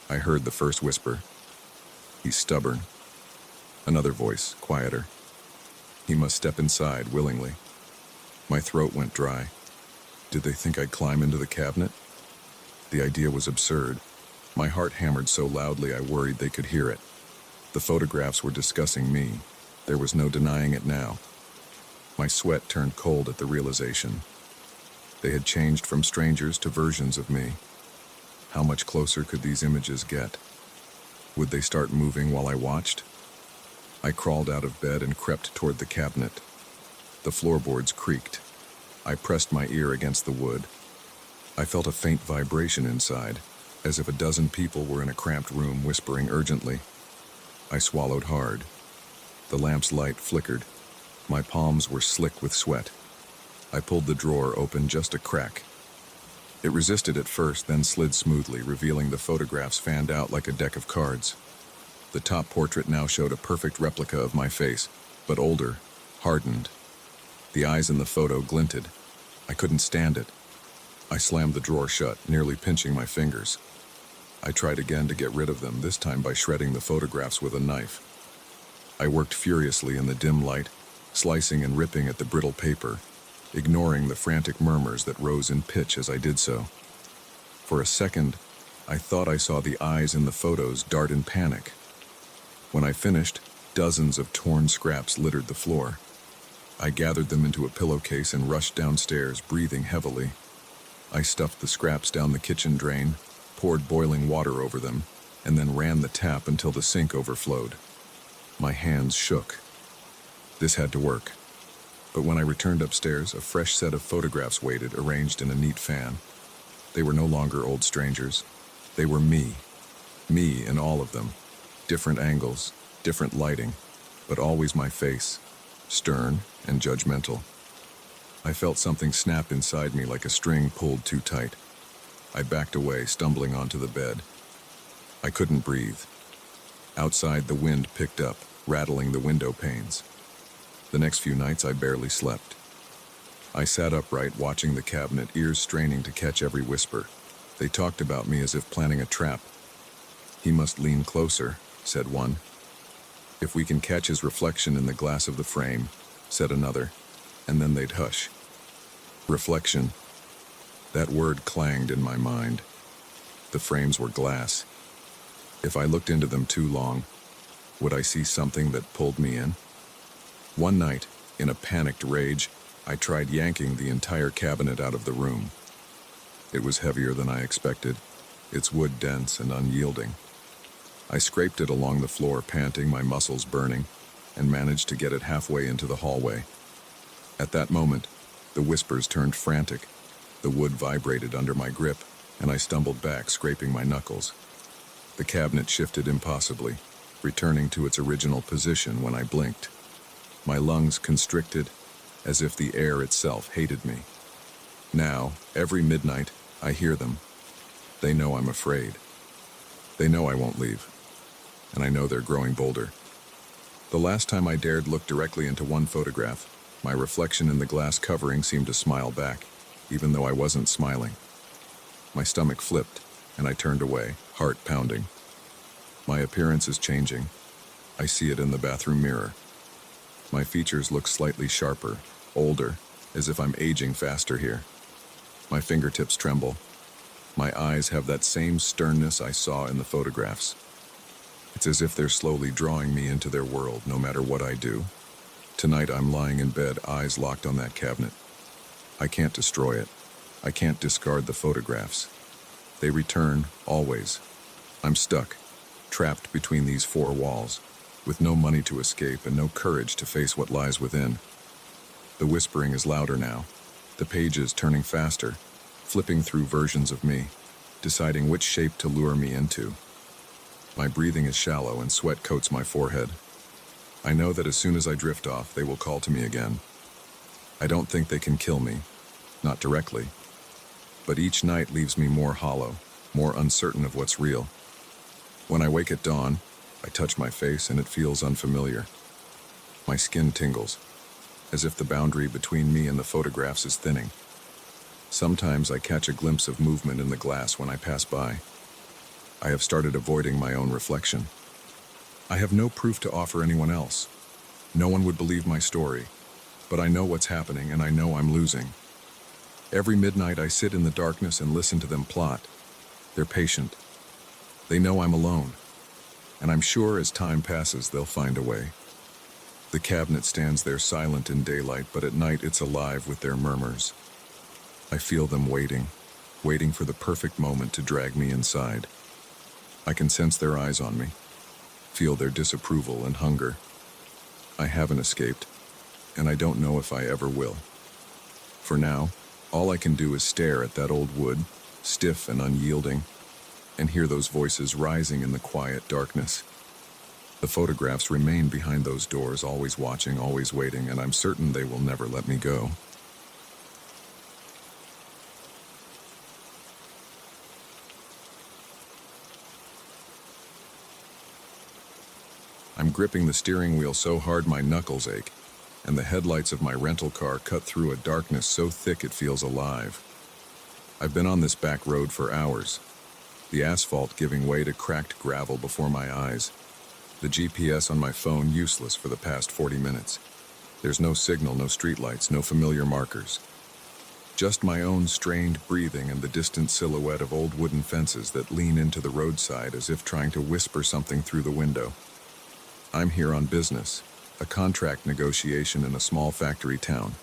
I heard the first whisper. He's stubborn. Another voice, quieter. He must step inside willingly. My throat went dry. Did they think I'd climb into the cabinet? The idea was absurd. My heart hammered so loudly I worried they could hear it. The photographs were discussing me. There was no denying it now. My sweat turned cold at the realization. They had changed from strangers to versions of me. How much closer could these images get? Would they start moving while I watched? I crawled out of bed and crept toward the cabinet. The floorboards creaked. I pressed my ear against the wood. I felt a faint vibration inside, as if a dozen people were in a cramped room whispering urgently. I swallowed hard. The lamp's light flickered. My palms were slick with sweat. I pulled the drawer open just a crack. It resisted at first, then slid smoothly, revealing the photographs fanned out like a deck of cards. The top portrait now showed a perfect replica of my face, but older, hardened. The eyes in the photo glinted. I couldn't stand it. I slammed the drawer shut, nearly pinching my fingers. I tried again to get rid of them, this time by shredding the photographs with a knife. I worked furiously in the dim light, slicing and ripping at the brittle paper, ignoring the frantic murmurs that rose in pitch as I did so. For a second, I thought I saw the eyes in the photos dart in panic. When I finished, dozens of torn scraps littered the floor. I gathered them into a pillowcase and rushed downstairs, breathing heavily. I stuffed the scraps down the kitchen drain, poured boiling water over them, and then ran the tap until the sink overflowed. My hands shook. This had to work. But when I returned upstairs, a fresh set of photographs waited, arranged in a neat fan. They were no longer old strangers. They were me. Me in all of them. Different angles, different lighting, but always my face, stern and judgmental. I felt something snap inside me like a string pulled too tight. I backed away, stumbling onto the bed. I couldn't breathe. Outside, the wind picked up, rattling the window panes. The next few nights, I barely slept. I sat upright, watching the cabinet, ears straining to catch every whisper. They talked about me as if planning a trap. He must lean closer, said one. If we can catch his reflection in the glass of the frame, said another, and then they'd hush. Reflection. That word clanged in my mind. The frames were glass. If I looked into them too long, would I see something that pulled me in? One night, in a panicked rage, I tried yanking the entire cabinet out of the room. It was heavier than I expected, its wood dense and unyielding. I scraped it along the floor, panting, my muscles burning, and managed to get it halfway into the hallway. At that moment, the whispers turned frantic. The wood vibrated under my grip, and I stumbled back, scraping my knuckles. The cabinet shifted impossibly, returning to its original position when I blinked. My lungs constricted, as if the air itself hated me. Now, every midnight, I hear them. They know I'm afraid. They know I won't leave. And I know they're growing bolder. The last time I dared look directly into one photograph, my reflection in the glass covering seemed to smile back, even though I wasn't smiling. My stomach flipped, and I turned away, heart pounding. My appearance is changing. I see it in the bathroom mirror. My features look slightly sharper, older, as if I'm aging faster here. My fingertips tremble. My eyes have that same sternness I saw in the photographs. It's as if they're slowly drawing me into their world, no matter what I do. Tonight I'm lying in bed, eyes locked on that cabinet. I can't destroy it. I can't discard the photographs. They return, always. I'm stuck, trapped between these four walls, with no money to escape and no courage to face what lies within. The whispering is louder now, the pages turning faster, flipping through versions of me, deciding which shape to lure me into. My breathing is shallow and sweat coats my forehead. I know that as soon as I drift off, they will call to me again. I don't think they can kill me, not directly, but each night leaves me more hollow, more uncertain of what's real. When I wake at dawn, I touch my face and it feels unfamiliar. My skin tingles, as if the boundary between me and the photographs is thinning. Sometimes I catch a glimpse of movement in the glass when I pass by. I have started avoiding my own reflection. I have no proof to offer anyone else. No one would believe my story, but I know what's happening and I know I'm losing. Every midnight I sit in the darkness and listen to them plot. They're patient. They know I'm alone, and I'm sure as time passes they'll find a way. The cabinet stands there silent in daylight, but at night it's alive with their murmurs. I feel them waiting for the perfect moment to drag me inside. I can sense their eyes on me, feel their disapproval and hunger. I haven't escaped, and I don't know if I ever will. For now, all I can do is stare at that old wood, stiff and unyielding, and hear those voices rising in the quiet darkness. The photographs remain behind those doors, always watching, always waiting, and I'm certain they will never let me go. I'm gripping the steering wheel so hard my knuckles ache, and the headlights of my rental car cut through a darkness so thick it feels alive. I've been on this back road for hours, the asphalt giving way to cracked gravel before my eyes, the GPS on my phone useless for the past 40 minutes. There's no signal, no streetlights, no familiar markers. Just my own strained breathing and the distant silhouette of old wooden fences that lean into the roadside as if trying to whisper something through the window. I'm here on business, a contract negotiation in a small factory town.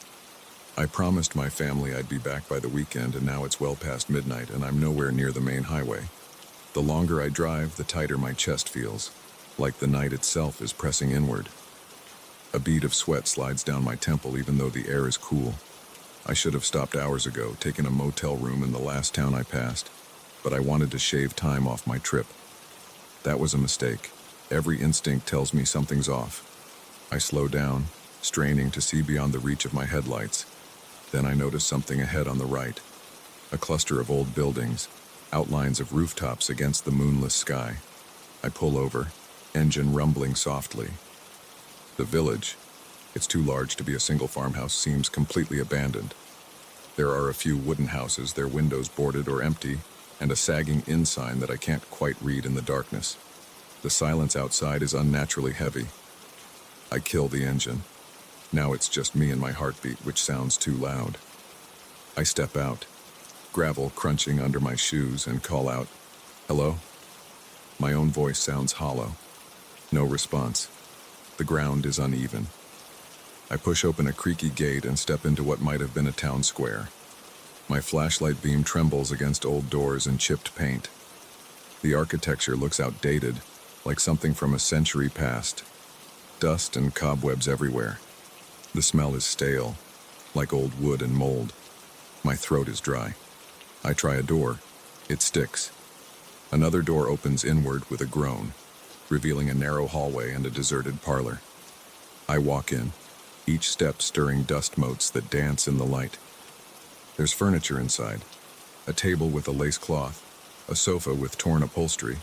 I promised my family I'd be back by the weekend, and now it's well past midnight and I'm nowhere near the main highway. The longer I drive, the tighter my chest feels, like the night itself is pressing inward. A bead of sweat slides down my temple even though the air is cool. I should have stopped hours ago, taken a motel room in the last town I passed, but I wanted to shave time off my trip. That was a mistake. Every instinct tells me something's off. I slow down, straining to see beyond the reach of my headlights. Then I notice something ahead on the right. A cluster of old buildings, outlines of rooftops against the moonless sky. I pull over, engine rumbling softly. The village, it's too large to be a single farmhouse, seems completely abandoned. There are a few wooden houses, their windows boarded or empty, and a sagging inn sign that I can't quite read in the darkness. The silence outside is unnaturally heavy. I kill the engine. Now it's just me and my heartbeat, which sounds too loud. I step out, gravel crunching under my shoes, and call out, "Hello?" My own voice sounds hollow. No response. The ground is uneven. I push open a creaky gate and step into what might have been a town square. My flashlight beam trembles against old doors and chipped paint. The architecture looks outdated, like something from a century past. Dust and cobwebs everywhere. The smell is stale, like old wood and mold. My throat is dry. I try a door. It sticks. Another door opens inward with a groan, revealing a narrow hallway and a deserted parlor. I walk in, each step stirring dust motes that dance in the light. There's furniture inside. a table with a lace cloth, a sofa with torn upholstery,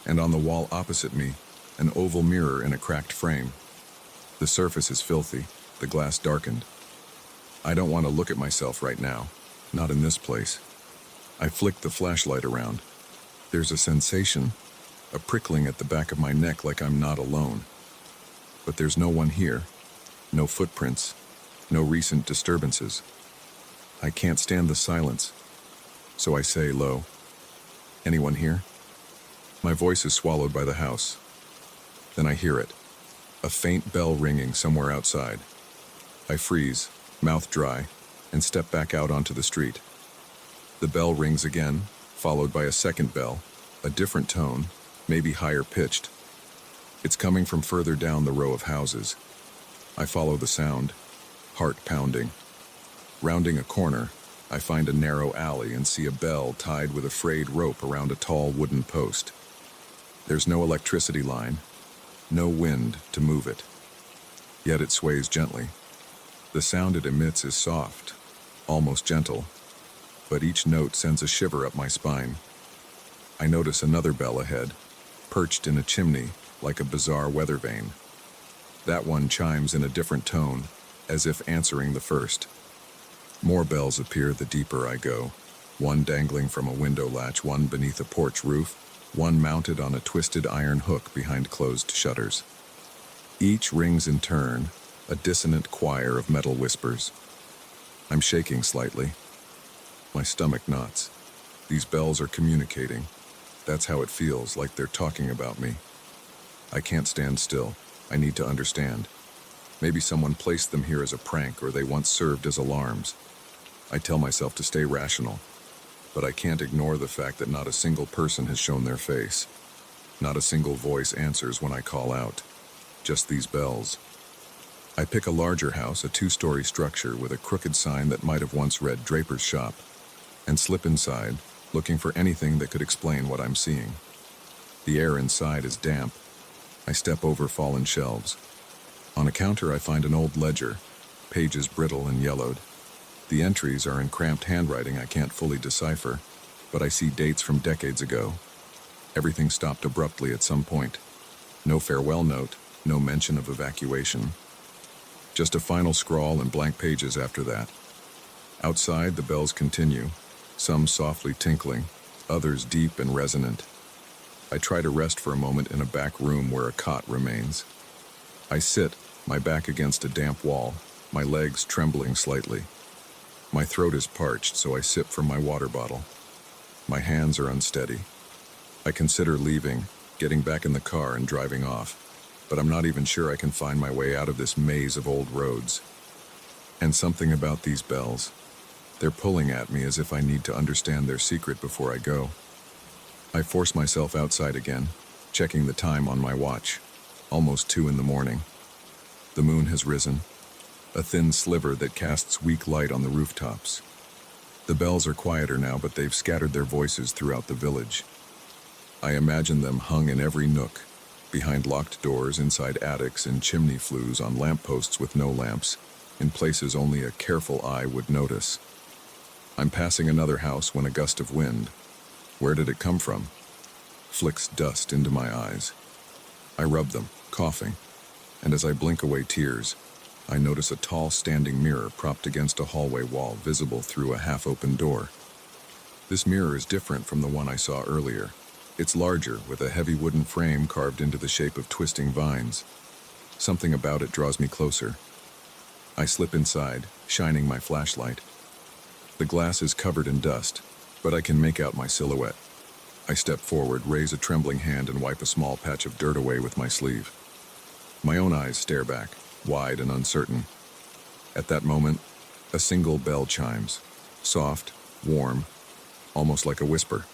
and on the wall opposite me, an oval mirror in a cracked frame. The surface is filthy, the glass darkened. I don't want to look at myself right now, not in this place. I flick the flashlight around. There's a sensation, a prickling at the back of my neck like I'm not alone. But there's no one here, no footprints, no recent disturbances. I can't stand the silence, so I say low, "Anyone here?" My voice is swallowed by the house. Then I hear it, a faint bell ringing somewhere outside. I freeze, mouth dry, and step back out onto the street. The bell rings again, followed by a second bell, a different tone, maybe higher pitched. It's coming from further down the row of houses. I follow the sound, heart pounding. Rounding a corner, I find a narrow alley and see a bell tied with a frayed rope around a tall wooden post. There's no electricity line, no wind to move it. Yet it sways gently. The sound it emits is soft, almost gentle, but each note sends a shiver up my spine. I notice another bell ahead, perched in a chimney like a bizarre weather vane. That one chimes in a different tone, as if answering the first. More bells appear the deeper I go, one dangling from a window latch, one beneath a porch roof, one mounted on a twisted iron hook behind closed shutters. Each rings in turn, a dissonant choir of metal whispers. I'm shaking slightly. My stomach knots. These bells are communicating. That's how it feels, like they're talking about me. I can't stand still. I need to understand. Maybe someone placed them here as a prank, or they once served as alarms. I tell myself to stay rational, but I can't ignore the fact that not a single person has shown their face. Not a single voice answers when I call out. Just these bells. I pick a larger house, a 2-story structure with a crooked sign that might have once read Draper's Shop, and slip inside, looking for anything that could explain what I'm seeing. The air inside is damp. I step over fallen shelves. On a counter I find an old ledger, pages brittle and yellowed. The entries are in cramped handwriting I can't fully decipher, but I see dates from decades ago. Everything stopped abruptly at some point. No farewell note, no mention of evacuation. Just a final scrawl and blank pages after that. Outside, the bells continue, some softly tinkling, others deep and resonant. I try to rest for a moment in a back room where a cot remains. I sit, my back against a damp wall, my legs trembling slightly. My throat is parched, so I sip from my water bottle. My hands are unsteady. I consider leaving, getting back in the car and driving off, but I'm not even sure I can find my way out of this maze of old roads. And something about these bells. They're pulling at me as if I need to understand their secret before I go. I force myself outside again, checking the time on my watch. Almost 2 in the morning. The moon has risen, a thin sliver that casts weak light on the rooftops. The bells are quieter now, but they've scattered their voices throughout the village. I imagine them hung in every nook, behind locked doors, inside attics, in chimney flues, on lampposts with no lamps, in places only a careful eye would notice. I'm passing another house when a gust of wind, where did it come from, flicks dust into my eyes. I rub them, coughing, and as I blink away tears, I notice a tall standing mirror propped against a hallway wall visible through a half-open door. This mirror is different from the one I saw earlier. It's larger, with a heavy wooden frame carved into the shape of twisting vines. Something about it draws me closer. I slip inside, shining my flashlight. The glass is covered in dust, but I can make out my silhouette. I step forward, raise a trembling hand, and wipe a small patch of dirt away with my sleeve. My own eyes stare back, wide and uncertain. At that moment, a single bell chimes, soft, warm, almost like a whisper.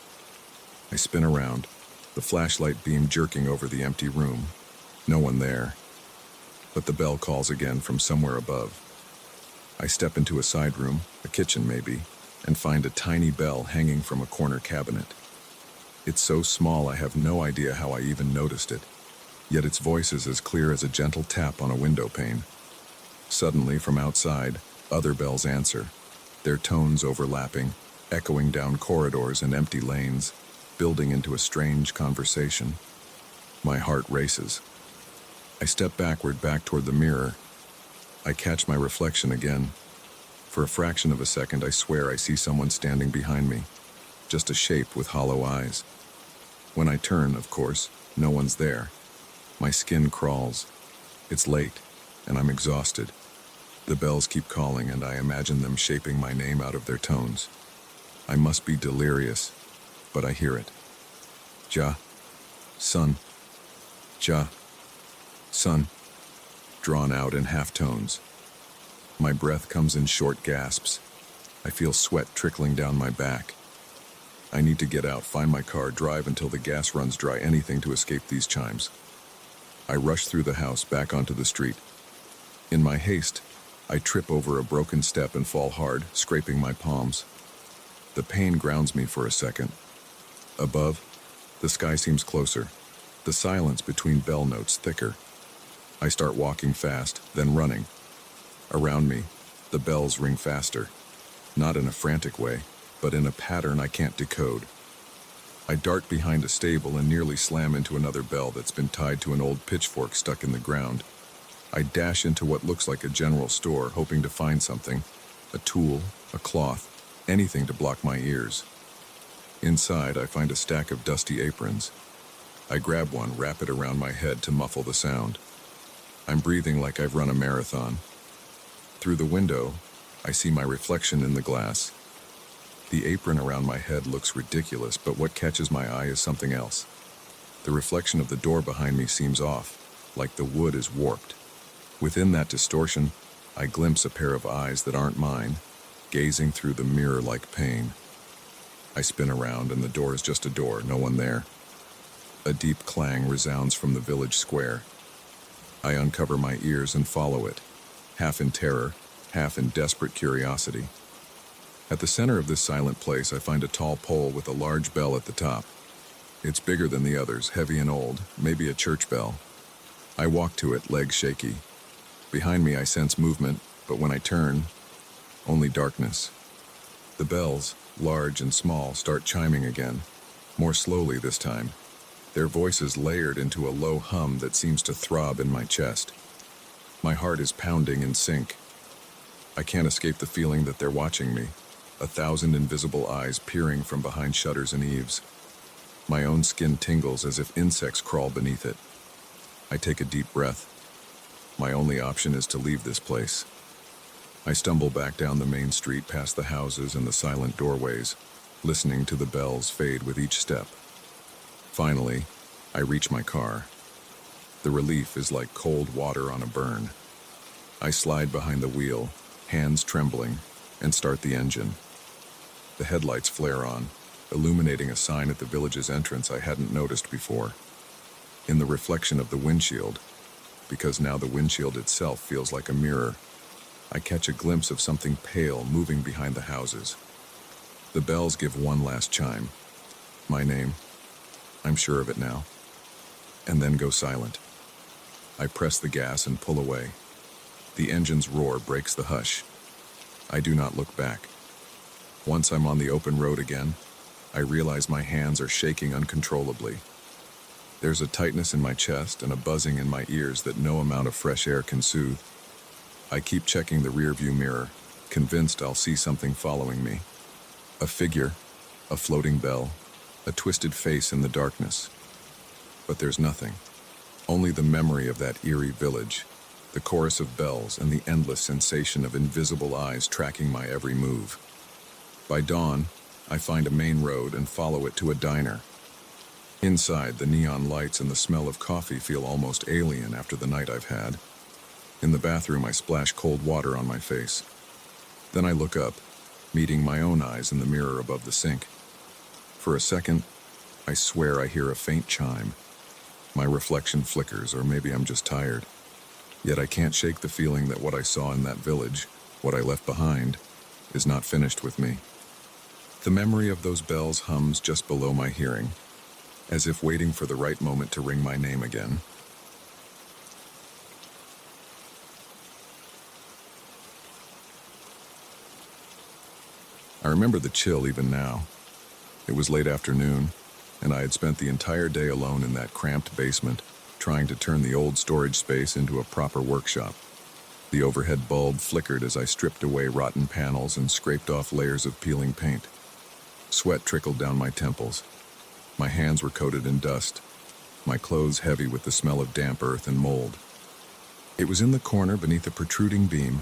I spin around, the flashlight beam jerking over the empty room. No one there. But the bell calls again from somewhere above. I step into a side room, a kitchen maybe, and find a tiny bell hanging from a corner cabinet. It's so small I have no idea how I even noticed it, yet its voice is as clear as a gentle tap on a window pane. Suddenly, from outside, other bells answer, their tones overlapping, echoing down corridors and empty lanes, building into a strange conversation. My heart races. I step backward back toward the mirror. I catch my reflection again. For a fraction of a second, I swear I see someone standing behind me, just a shape with hollow eyes. When I turn, of course, no one's there. My skin crawls. It's late, and I'm exhausted. The bells keep calling, and I imagine them shaping my name out of their tones. I must be delirious, but I hear it. Ja, sun, ja, sun, drawn out in half-tones. My breath comes in short gasps. I feel sweat trickling down my back. I need to get out, find my car, drive until the gas runs dry, anything to escape these chimes. I rush through the house, back onto the street. In my haste, I trip over a broken step and fall hard, scraping my palms. The pain grounds me for a second. Above, the sky seems closer, the silence between bell notes thicker. I start walking fast, then running. Around me, the bells ring faster, not in a frantic way, but in a pattern I can't decode. I dart behind a stable and nearly slam into another bell that's been tied to an old pitchfork stuck in the ground. I dash into what looks like a general store, hoping to find something, a tool, a cloth, anything to block my ears. Inside, I find a stack of dusty aprons. I grab one, wrap it around my head to muffle the sound. I'm breathing like I've run a marathon. Through the window, I see my reflection in the glass. The apron around my head looks ridiculous, but what catches my eye is something else. The reflection of the door behind me seems off, like the wood is warped. Within that distortion, I glimpse a pair of eyes that aren't mine, gazing through the mirror like pain. I spin around and the door is just a door, no one there. A deep clang resounds from the village square. I uncover my ears and follow it, half in terror, half in desperate curiosity. At the center of this silent place, I find a tall pole with a large bell at the top. It's bigger than the others, heavy and old, maybe a church bell. I walk to it, legs shaky. Behind me, I sense movement, but when I turn, only darkness. The bells, large and small, start chiming again, more slowly this time, their voices layered into a low hum that seems to throb in my chest. My heart is pounding in sync. I can't escape the feeling that they're watching me, 1,000 invisible eyes peering from behind shutters and eaves. My own skin tingles as if insects crawl beneath it. I take a deep breath. My only option is to leave this place. I stumble back down the main street past the houses and the silent doorways, listening to the bells fade with each step. Finally, I reach my car. The relief is like cold water on a burn. I slide behind the wheel, hands trembling, and start the engine. The headlights flare on, illuminating a sign at the village's entrance I hadn't noticed before. In the reflection of the windshield, because now the windshield itself feels like a mirror, I catch a glimpse of something pale moving behind the houses. The bells give one last chime. My name. I'm sure of it now. And then go silent. I press the gas and pull away. The engine's roar breaks the hush. I do not look back. Once I'm on the open road again, I realize my hands are shaking uncontrollably. There's a tightness in my chest and a buzzing in my ears that no amount of fresh air can soothe. I keep checking the rearview mirror, convinced I'll see something following me. A figure, a floating bell, a twisted face in the darkness. But there's nothing. Only the memory of that eerie village, the chorus of bells, and the endless sensation of invisible eyes tracking my every move. By dawn, I find a main road and follow it to a diner. Inside, the neon lights and the smell of coffee feel almost alien after the night I've had. In the bathroom, I splash cold water on my face. Then I look up, meeting my own eyes in the mirror above the sink. For a second, I swear I hear a faint chime. My reflection flickers, or maybe I'm just tired. Yet I can't shake the feeling that what I saw in that village, what I left behind, is not finished with me. The memory of those bells hums just below my hearing, as if waiting for the right moment to ring my name again. I remember the chill even now. It was late afternoon, and I had spent the entire day alone in that cramped basement, trying to turn the old storage space into a proper workshop. The overhead bulb flickered as I stripped away rotten panels and scraped off layers of peeling paint. Sweat trickled down my temples. My hands were coated in dust, my clothes heavy with the smell of damp earth and mold. It was in the corner beneath a protruding beam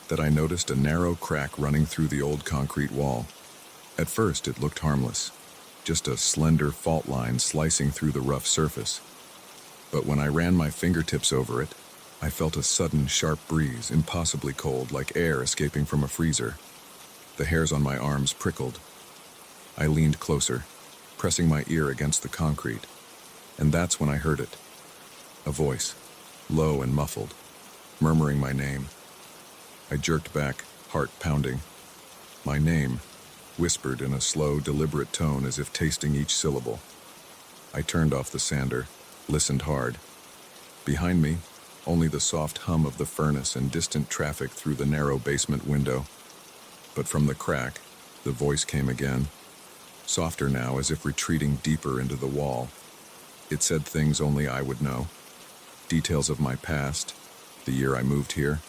that I noticed a narrow crack running through the old concrete wall. At first, it looked harmless, just a slender fault line slicing through the rough surface. But when I ran my fingertips over it, I felt a sudden, sharp breeze, impossibly cold, like air escaping from a freezer. The hairs on my arms prickled. I leaned closer, pressing my ear against the concrete, and that's when I heard it. A voice, low and muffled, murmuring my name. I jerked back, heart pounding. My name, whispered in a slow, deliberate tone as if tasting each syllable. I turned off the sander, listened hard. Behind me, only the soft hum of the furnace and distant traffic through the narrow basement window. But from the crack, the voice came again, softer now as if retreating deeper into the wall. It said things only I would know. Details of my past, the year I moved here,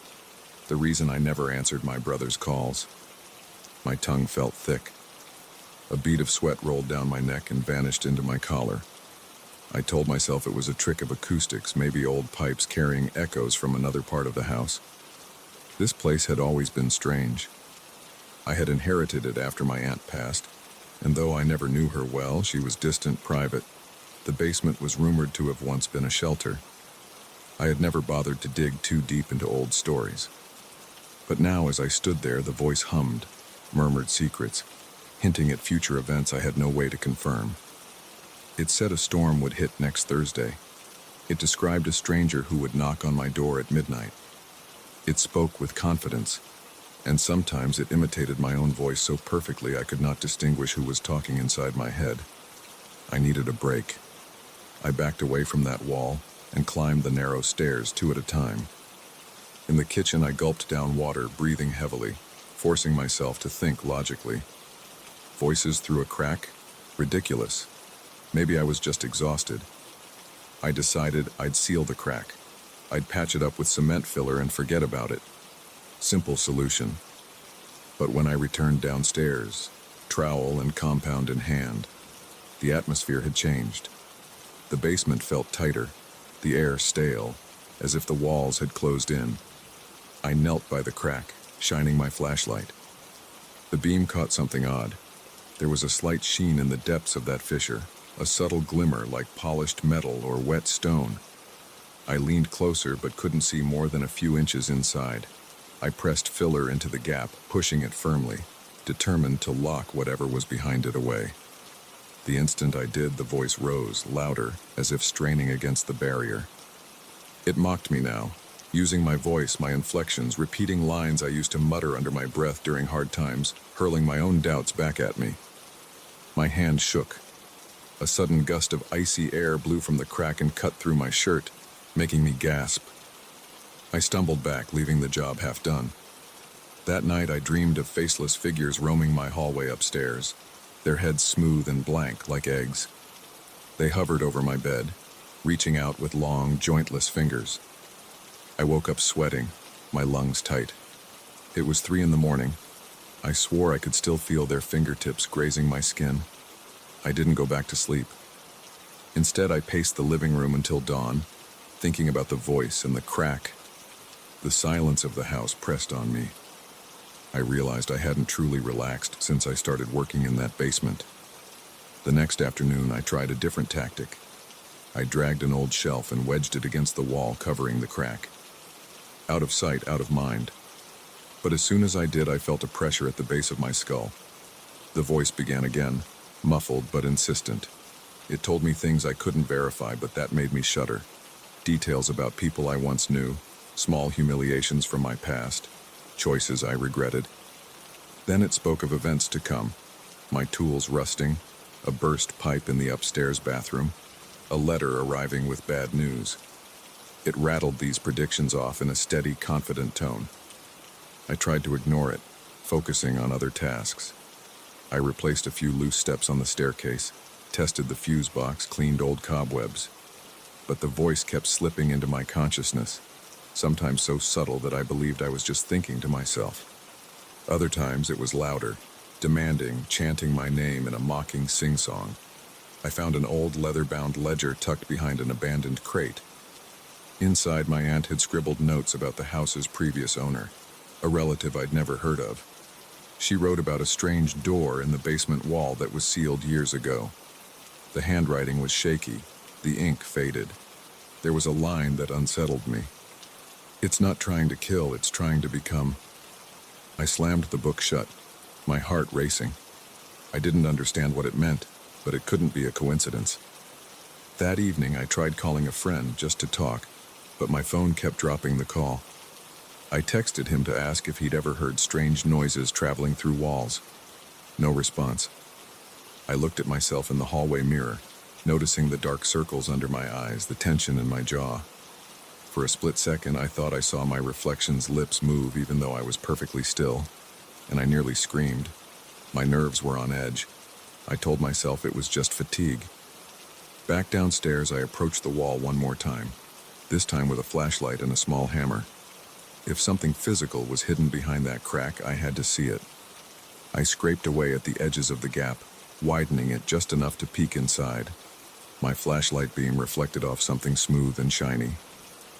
the reason I never answered my brother's calls. My tongue felt thick. A bead of sweat rolled down my neck and vanished into my collar. I told myself it was a trick of acoustics, maybe old pipes carrying echoes from another part of the house. This place had always been strange. I had inherited it after my aunt passed, and though I never knew her well, she was distant, private. The basement was rumored to have once been a shelter. I had never bothered to dig too deep into old stories. But now, as I stood there, the voice hummed, murmured secrets, hinting at future events I had no way to confirm. It said a storm would hit next Thursday. It described a stranger who would knock on my door at midnight. It spoke with confidence, and sometimes it imitated my own voice so perfectly I could not distinguish who was talking inside my head. I needed a break. I backed away from that wall and climbed the narrow stairs 2 at a time. In the kitchen, I gulped down water, breathing heavily, forcing myself to think logically. Voices through a crack? Ridiculous. Maybe I was just exhausted. I decided I'd seal the crack. I'd patch it up with cement filler and forget about it. Simple solution. But when I returned downstairs, trowel and compound in hand, the atmosphere had changed. The basement felt tighter, the air stale, as if the walls had closed in. I knelt by the crack, shining my flashlight. The beam caught something odd. There was a slight sheen in the depths of that fissure, a subtle glimmer like polished metal or wet stone. I leaned closer but couldn't see more than a few inches inside. I pressed filler into the gap, pushing it firmly, determined to lock whatever was behind it away. The instant I did, the voice rose, louder, as if straining against the barrier. It mocked me now, using my voice, my inflections, repeating lines I used to mutter under my breath during hard times, hurling my own doubts back at me. My hand shook. A sudden gust of icy air blew from the crack and cut through my shirt, making me gasp. I stumbled back, leaving the job half done. That night I dreamed of faceless figures roaming my hallway upstairs, their heads smooth and blank like eggs. They hovered over my bed, reaching out with long, jointless fingers. I woke up sweating, my lungs tight. It was 3 a.m. I swore I could still feel their fingertips grazing my skin. I didn't go back to sleep. Instead, I paced the living room until dawn, thinking about the voice and the crack. The silence of the house pressed on me. I realized I hadn't truly relaxed since I started working in that basement. The next afternoon, I tried a different tactic. I dragged an old shelf and wedged it against the wall covering the crack. Out of sight, out of mind. But as soon as I did, I felt a pressure at the base of my skull. The voice began again, muffled but insistent. It told me things I couldn't verify, but that made me shudder. Details about people I once knew, small humiliations from my past, choices I regretted. Then it spoke of events to come, my tools rusting, a burst pipe in the upstairs bathroom, a letter arriving with bad news. It rattled these predictions off in a steady, confident tone. I tried to ignore it, focusing on other tasks. I replaced a few loose steps on the staircase, tested the fuse box, cleaned old cobwebs. But the voice kept slipping into my consciousness, sometimes so subtle that I believed I was just thinking to myself. Other times it was louder, demanding, chanting my name in a mocking sing-song. I found an old leather-bound ledger tucked behind an abandoned crate. Inside, my aunt had scribbled notes about the house's previous owner, a relative I'd never heard of. She wrote about a strange door in the basement wall that was sealed years ago. The handwriting was shaky, the ink faded. There was a line that unsettled me. "It's not trying to kill, it's trying to become." I slammed the book shut, my heart racing. I didn't understand what it meant, but it couldn't be a coincidence. That evening, I tried calling a friend just to talk, but my phone kept dropping the call. I texted him to ask if he'd ever heard strange noises traveling through walls. No response. I looked at myself in the hallway mirror, noticing the dark circles under my eyes, the tension in my jaw. For a split second, I thought I saw my reflection's lips move even though I was perfectly still, and I nearly screamed. My nerves were on edge. I told myself it was just fatigue. Back downstairs, I approached the wall one more time, this time with a flashlight and a small hammer. If something physical was hidden behind that crack, I had to see it. I scraped away at the edges of the gap, widening it just enough to peek inside. My flashlight beam reflected off something smooth and shiny.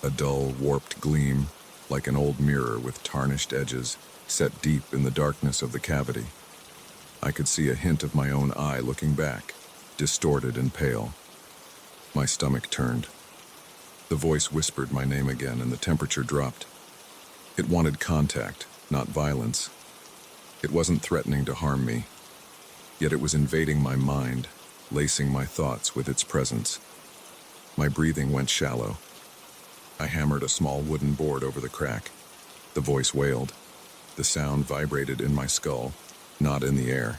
A dull, warped gleam, like an old mirror with tarnished edges, set deep in the darkness of the cavity. I could see a hint of my own eye looking back, distorted and pale. My stomach turned. The voice whispered my name again, and the temperature dropped. It wanted contact, not violence. It wasn't threatening to harm me, yet it was invading my mind, lacing my thoughts with its presence. My breathing went shallow. I hammered a small wooden board over the crack. The voice wailed. The sound vibrated in my skull, not in the air.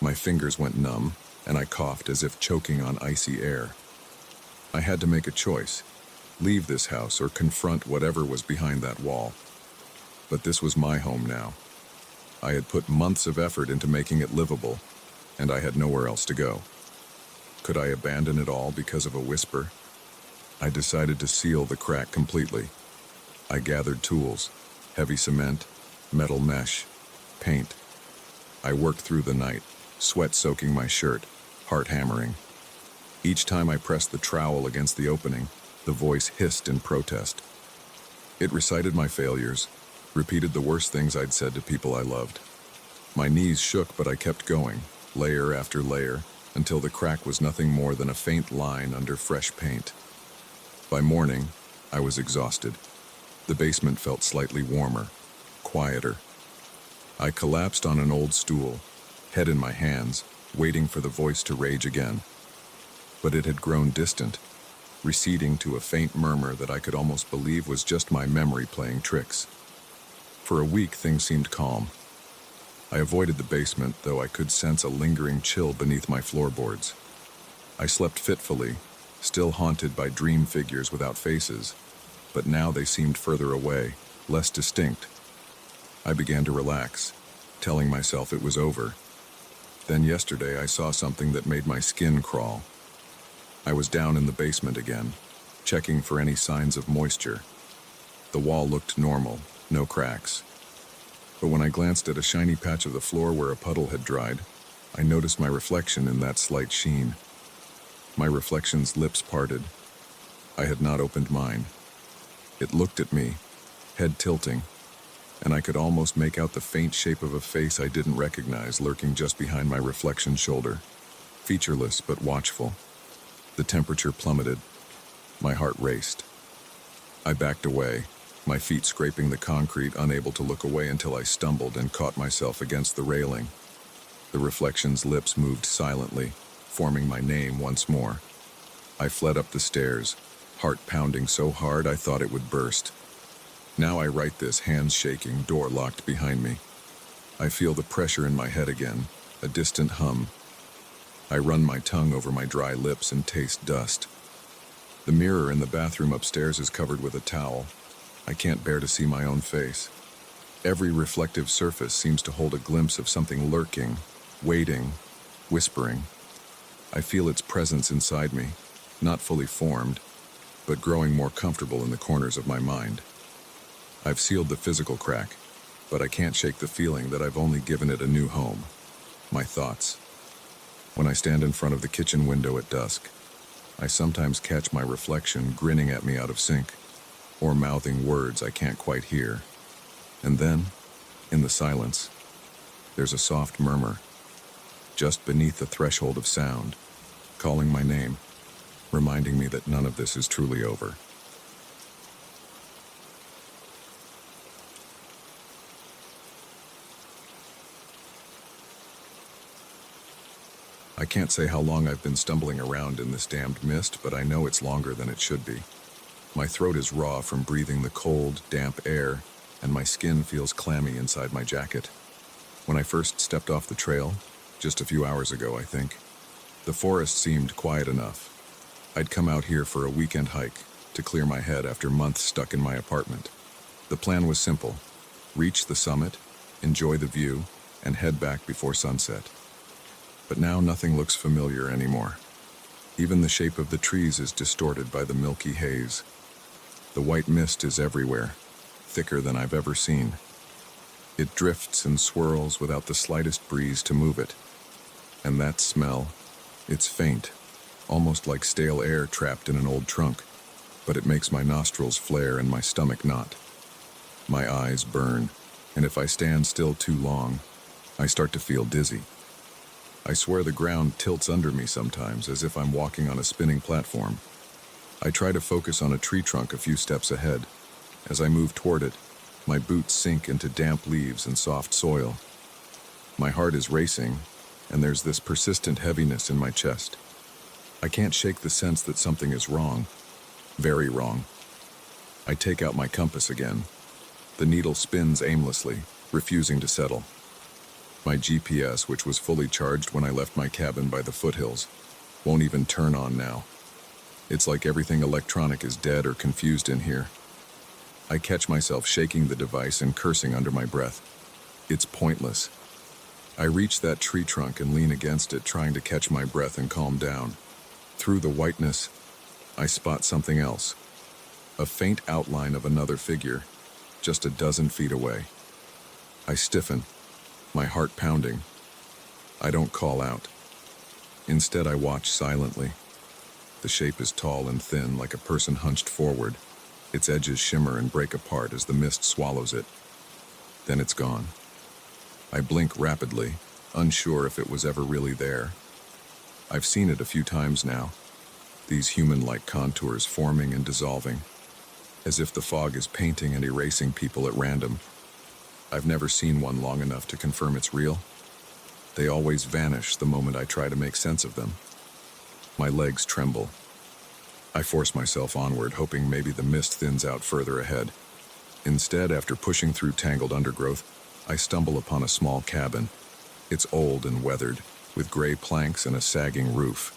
My fingers went numb, and I coughed as if choking on icy air. I had to make a choice: leave this house or confront whatever was behind that wall. But this was my home now. I had put months of effort into making it livable, and I had nowhere else to go. Could I abandon it all because of a whisper? I decided to seal the crack completely. I gathered tools: heavy cement, metal mesh, paint. I worked through the night, sweat soaking my shirt, heart hammering. Each time I pressed the trowel against the opening, the voice hissed in protest. It recited my failures, repeated the worst things I'd said to people I loved. My knees shook, but I kept going, layer after layer, until the crack was nothing more than a faint line under fresh paint. By morning, I was exhausted. The basement felt slightly warmer, quieter. I collapsed on an old stool, head in my hands, waiting for the voice to rage again. But it had grown distant, receding to a faint murmur that I could almost believe was just my memory playing tricks. For a week, things seemed calm. I avoided the basement, though I could sense a lingering chill beneath my floorboards. I slept fitfully, still haunted by dream figures without faces, but now they seemed further away, less distinct. I began to relax, telling myself it was over. Then yesterday I saw something that made my skin crawl. I was down in the basement again, checking for any signs of moisture. The wall looked normal, no cracks. But when I glanced at a shiny patch of the floor where a puddle had dried, I noticed my reflection in that slight sheen. My reflection's lips parted. I had not opened mine. It looked at me, head tilting, and I could almost make out the faint shape of a face I didn't recognize lurking just behind my reflection's shoulder, featureless but watchful. The temperature plummeted. My heart raced. I backed away, my feet scraping the concrete, unable to look away until I stumbled and caught myself against the railing. The reflection's lips moved silently, forming my name once more. I fled up the stairs, heart pounding so hard I thought it would burst. Now I write this, hands shaking, door locked behind me. I feel the pressure in my head again, a distant hum. I run my tongue over my dry lips and taste dust. The mirror in the bathroom upstairs is covered with a towel. I can't bear to see my own face. Every reflective surface seems to hold a glimpse of something lurking, waiting, whispering. I feel its presence inside me, not fully formed, but growing more comfortable in the corners of my mind. I've sealed the physical crack, but I can't shake the feeling that I've only given it a new home. My thoughts. When I stand in front of the kitchen window at dusk, I sometimes catch my reflection grinning at me out of sync, or mouthing words I can't quite hear. And then, in the silence, there's a soft murmur, just beneath the threshold of sound, calling my name, reminding me that none of this is truly over. I can't say how long I've been stumbling around in this damned mist, but I know it's longer than it should be. My throat is raw from breathing the cold, damp air, and my skin feels clammy inside my jacket. When I first stepped off the trail, just a few hours ago, I think, the forest seemed quiet enough. I'd come out here for a weekend hike to clear my head after months stuck in my apartment. The plan was simple: reach the summit, enjoy the view, and head back before sunset. But now nothing looks familiar anymore. Even the shape of the trees is distorted by the milky haze. The white mist is everywhere, thicker than I've ever seen. It drifts and swirls without the slightest breeze to move it. And that smell, it's faint, almost like stale air trapped in an old trunk, but it makes my nostrils flare and my stomach knot. My eyes burn, and if I stand still too long, I start to feel dizzy. I swear the ground tilts under me sometimes, as if I'm walking on a spinning platform. I try to focus on a tree trunk a few steps ahead. As I move toward it, my boots sink into damp leaves and soft soil. My heart is racing, and there's this persistent heaviness in my chest. I can't shake the sense that something is wrong. Very wrong. I take out my compass again. The needle spins aimlessly, refusing to settle. My GPS, which was fully charged when I left my cabin by the foothills, won't even turn on now. It's like everything electronic is dead or confused in here. I catch myself shaking the device and cursing under my breath. It's pointless. I reach that tree trunk and lean against it, trying to catch my breath and calm down. Through the whiteness, I spot something else. A faint outline of another figure, just a dozen feet away. I stiffen, my heart pounding. I don't call out. Instead, I watch silently. The shape is tall and thin, like a person hunched forward. Its edges shimmer and break apart as the mist swallows it. Then it's gone. I blink rapidly, unsure if it was ever really there. I've seen it a few times now, these human-like contours forming and dissolving, as if the fog is painting and erasing people at random. I've never seen one long enough to confirm it's real. They always vanish the moment I try to make sense of them. My legs tremble. I force myself onward, hoping maybe the mist thins out further ahead. Instead, after pushing through tangled undergrowth, I stumble upon a small cabin. It's old and weathered, with gray planks and a sagging roof.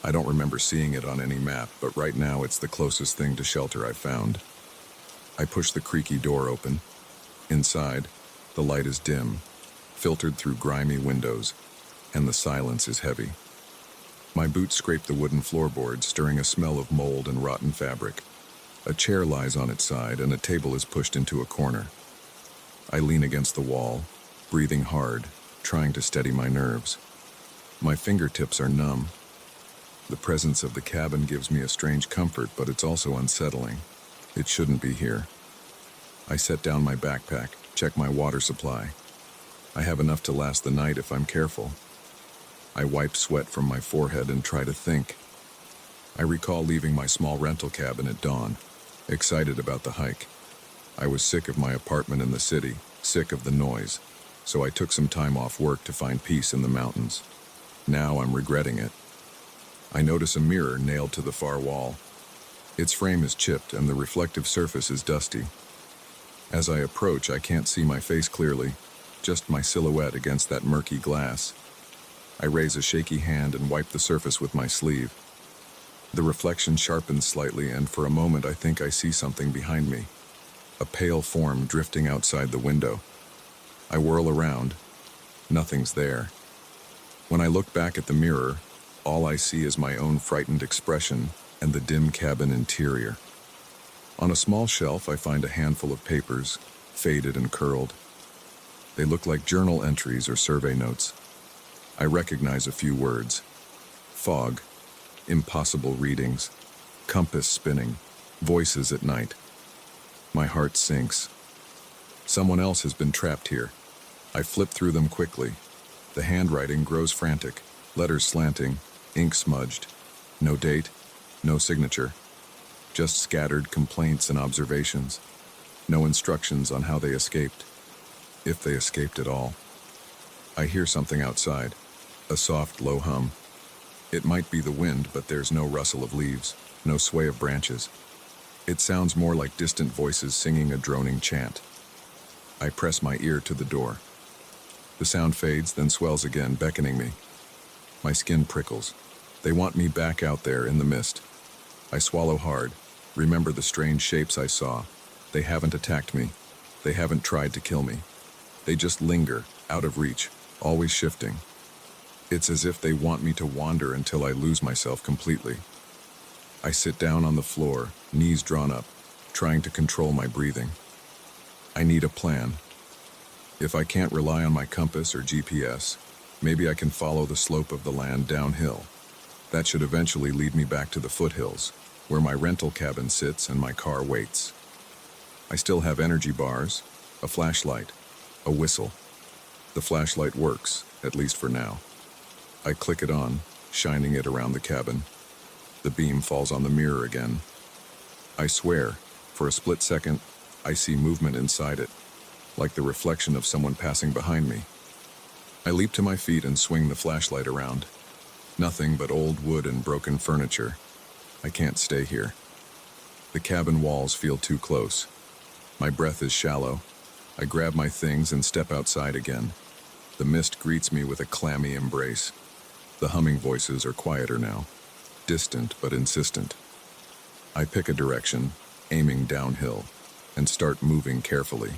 I don't remember seeing it on any map, but right now it's the closest thing to shelter I've found. I push the creaky door open. Inside, the light is dim, filtered through grimy windows, and the silence is heavy. My boots scrape the wooden floorboards, stirring a smell of mold and rotten fabric. A chair lies on its side, and a table is pushed into a corner. I lean against the wall, breathing hard, trying to steady my nerves. My fingertips are numb. The presence of the cabin gives me a strange comfort, but it's also unsettling. It shouldn't be here. I set down my backpack, check my water supply. I have enough to last the night if I'm careful. I wipe sweat from my forehead and try to think. I recall leaving my small rental cabin at dawn, excited about the hike. I was sick of my apartment in the city, sick of the noise, so I took some time off work to find peace in the mountains. Now I'm regretting it. I notice a mirror nailed to the far wall. Its frame is chipped and the reflective surface is dusty. As I approach, I can't see my face clearly, just my silhouette against that murky glass. I raise a shaky hand and wipe the surface with my sleeve. The reflection sharpens slightly, and for a moment I think I see something behind me. A pale form drifting outside the window. I whirl around. Nothing's there. When I look back at the mirror, all I see is my own frightened expression and the dim cabin interior. On a small shelf, I find a handful of papers, faded and curled. They look like journal entries or survey notes. I recognize a few words: fog, impossible readings, compass spinning, voices at night. My heart sinks. Someone else has been trapped here. I flip through them quickly. The handwriting grows frantic, letters slanting, ink smudged. No date, no signature. Just scattered complaints and observations. No instructions on how they escaped, if they escaped at all. I hear something outside, a soft, low hum. It might be the wind, but there's no rustle of leaves, no sway of branches. It sounds more like distant voices singing a droning chant. I press my ear to the door. The sound fades, then swells again, beckoning me. My skin prickles. They want me back out there in the mist. I swallow hard, remember the strange shapes I saw. They haven't attacked me. They haven't tried to kill me. They just linger, out of reach, always shifting. It's as if they want me to wander until I lose myself completely. I sit down on the floor, knees drawn up, trying to control my breathing. I need a plan. If I can't rely on my compass or GPS, maybe I can follow the slope of the land downhill. That should eventually lead me back to the foothills, where my rental cabin sits and my car waits. I still have energy bars, a flashlight, a whistle. The flashlight works, at least for now. I click it on, shining it around the cabin. The beam falls on the mirror again. I swear, for a split second, I see movement inside it, like the reflection of someone passing behind me. I leap to my feet and swing the flashlight around. Nothing but old wood and broken furniture. I can't stay here. The cabin walls feel too close. My breath is shallow. I grab my things and step outside again. The mist greets me with a clammy embrace. The humming voices are quieter now, distant but insistent. I pick a direction, aiming downhill, and start moving carefully.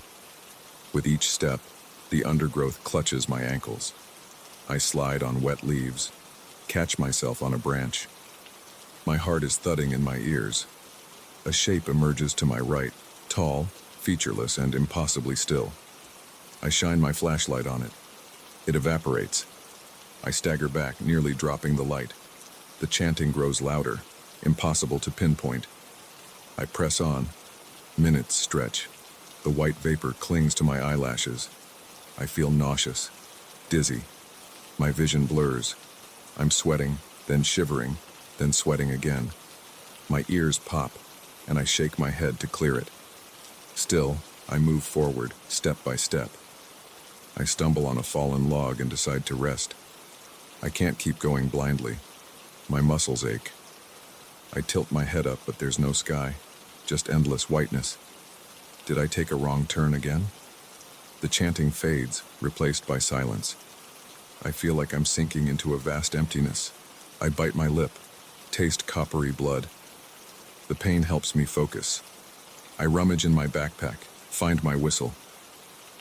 With each step, the undergrowth clutches my ankles. I slide on wet leaves, catch myself on a branch. My heart is thudding in my ears. A shape emerges to my right, tall, featureless, and impossibly still. I shine my flashlight on it. It evaporates. I stagger back, nearly dropping the light. The chanting grows louder, impossible to pinpoint. I press on. Minutes stretch. The white vapor clings to my eyelashes. I feel nauseous, dizzy. My vision blurs. I'm sweating, then shivering, then sweating again. My ears pop, and I shake my head to clear it. Still, I move forward, step by step. I stumble on a fallen log and decide to rest. I can't keep going blindly. My muscles ache. I tilt my head up, but there's no sky, just endless whiteness. Did I take a wrong turn again? The chanting fades, replaced by silence. I feel like I'm sinking into a vast emptiness. I bite my lip, taste coppery blood. The pain helps me focus. I rummage in my backpack, find my whistle.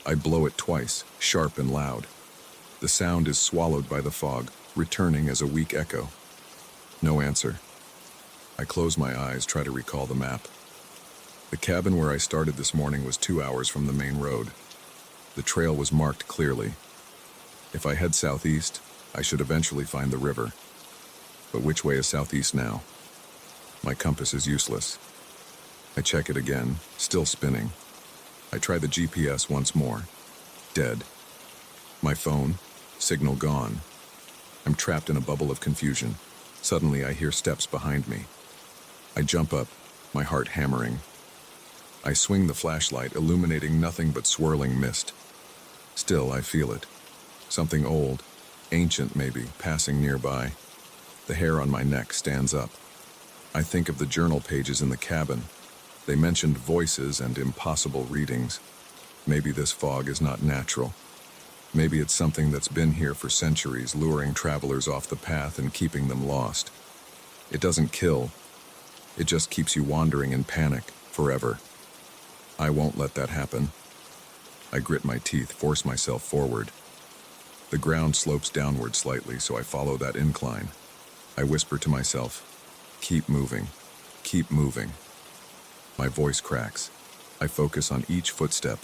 I blow it twice, sharp and loud. The sound is swallowed by the fog, returning as a weak echo. No answer. I close my eyes, try to recall the map. The cabin where I started this morning was 2 hours from the main road. The trail was marked clearly. If I head southeast, I should eventually find the river. But which way is southeast now? My compass is useless. I check it again, still spinning. I try the GPS once more. Dead. My phone, signal gone. I'm trapped in a bubble of confusion. Suddenly I hear steps behind me. I jump up, my heart hammering. I swing the flashlight, illuminating nothing but swirling mist. Still, I feel it. Something old, ancient maybe, passing nearby. The hair on my neck stands up. I think of the journal pages in the cabin. They mentioned voices and impossible readings. Maybe this fog is not natural. Maybe it's something that's been here for centuries, luring travelers off the path and keeping them lost. It doesn't kill. It just keeps you wandering in panic, forever. I won't let that happen. I grit my teeth, force myself forward. The ground slopes downward slightly, so I follow that incline. I whisper to myself, "Keep moving, keep moving." My voice cracks. I focus on each footstep.